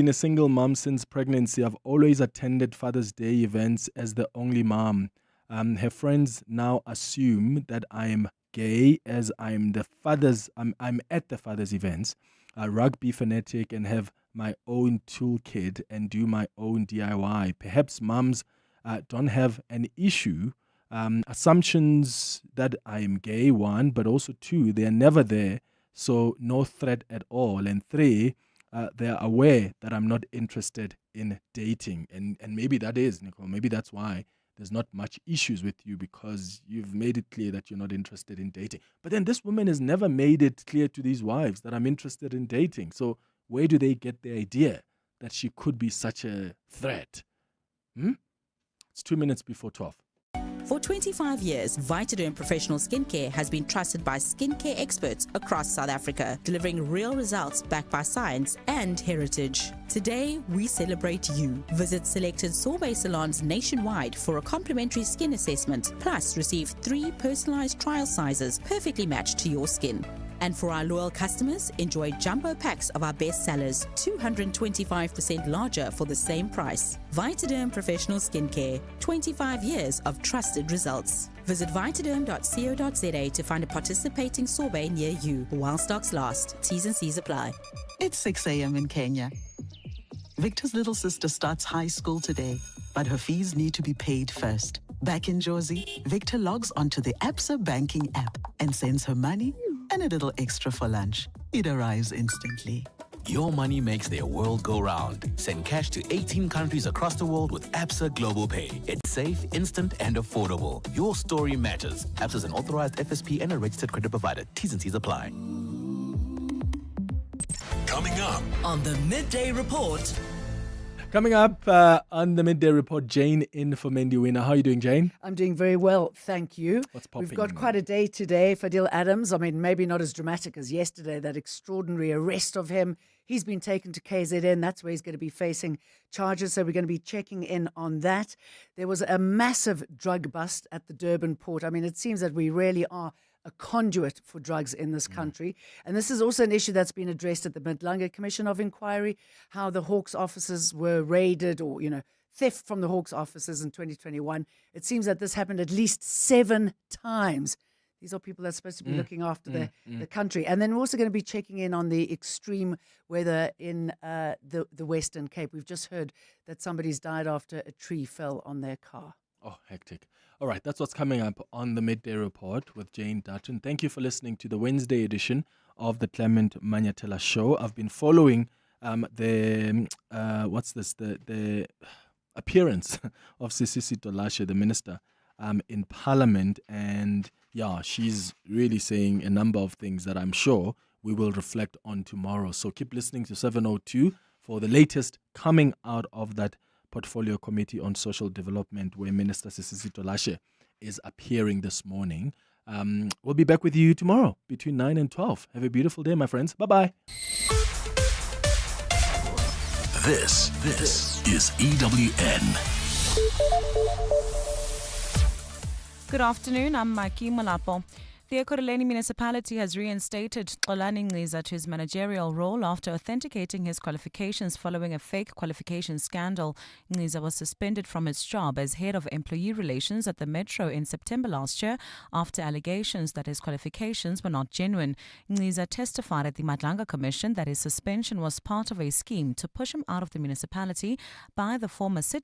a single mom since pregnancy. I've always attended Father's Day events as the only mom. Her friends now assume that I'm gay as I'm at the father's events, rugby fanatic, and have my own toolkit and do my own DIY. Perhaps moms don't have an issue. Assumptions that I am gay, one, but also two, they are never there. So no threat at all. And three, they are aware that I'm not interested in dating. And maybe that is, Nicole, maybe that's why there's not much issues with you, because you've made it clear that you're not interested in dating. But then this woman has never made it clear to these wives that I'm interested in dating. So where do they get the idea that she could be such a threat? It's 2 minutes before 12. For 25 years, Vitaderm Professional Skincare has been trusted by skincare experts across South Africa, delivering real results backed by science and heritage. Today, we celebrate you. Visit selected sorbet salons nationwide for a complimentary skin assessment, plus receive 3 personalized trial sizes perfectly matched to your skin. And for our loyal customers, enjoy jumbo packs of our best sellers, 225% larger for the same price. Vitaderm Professional Skincare, 25 years of trusted results. Visit vitaderm.co.za to find a participating sorbet near you. While stocks last, T's and C's apply. It's 6 a.m. in Kenya. Victor's little sister starts high school today, but her fees need to be paid first. Back in Jozi, Victor logs onto the Absa banking app and sends her money and a little extra for lunch. It arrives instantly. Your money makes their world go round. Send cash to 18 countries across the world with Absa Global Pay. It's safe, instant, and affordable. Your story matters. Absa is an authorized FSP and a registered credit provider. T's and C's apply. Coming up on the Midday Report. Coming up on the Midday Report, Jane in for Mendy Winner. How are you doing, Jane? I'm doing very well, thank you. What's popping? We've got quite a day today. Fadil Adams, I mean, maybe not as dramatic as yesterday, that extraordinary arrest of him. He's been taken to KZN. That's where he's going to be facing charges. So we're going to be checking in on that. There was a massive drug bust at the Durban port. I mean, it seems that we really are a conduit for drugs in this country. And this is also an issue that's been addressed at the Madlanga Commission of Inquiry, how the Hawks offices were raided, or, theft from the Hawks offices in 2021. It seems that this happened at least 7 times. These are people that's supposed to be looking after the country. And then we're also going to be checking in on the extreme weather in the Western Cape. We've just heard that somebody's died after a tree fell on their car. Oh, hectic. All right, that's what's coming up on the Midday Report with Jane Dutton. Thank you for listening to the Wednesday edition of the Clement Manyathela Show. I've been following the appearance of Sisisi Tolashe, the minister, in Parliament. And yeah, she's really saying a number of things that I'm sure we will reflect on tomorrow. So keep listening to 702 for the latest coming out of that Portfolio Committee on Social Development, where Minister Sisisi Tolashe is appearing this morning. We'll be back with you tomorrow between 9 and 12. Have a beautiful day, my friends. Bye-bye. This is EWN. Good afternoon, I'm Maki Malapo. The Ekurhuleni municipality has reinstated Xolani Ngciza to his managerial role after authenticating his qualifications following a fake qualification scandal. Ngciza was suspended from his job as head of employee relations at the Metro in September last year after allegations that his qualifications were not genuine. Ngciza testified at the Madlanga Commission that his suspension was part of a scheme to push him out of the municipality by the former city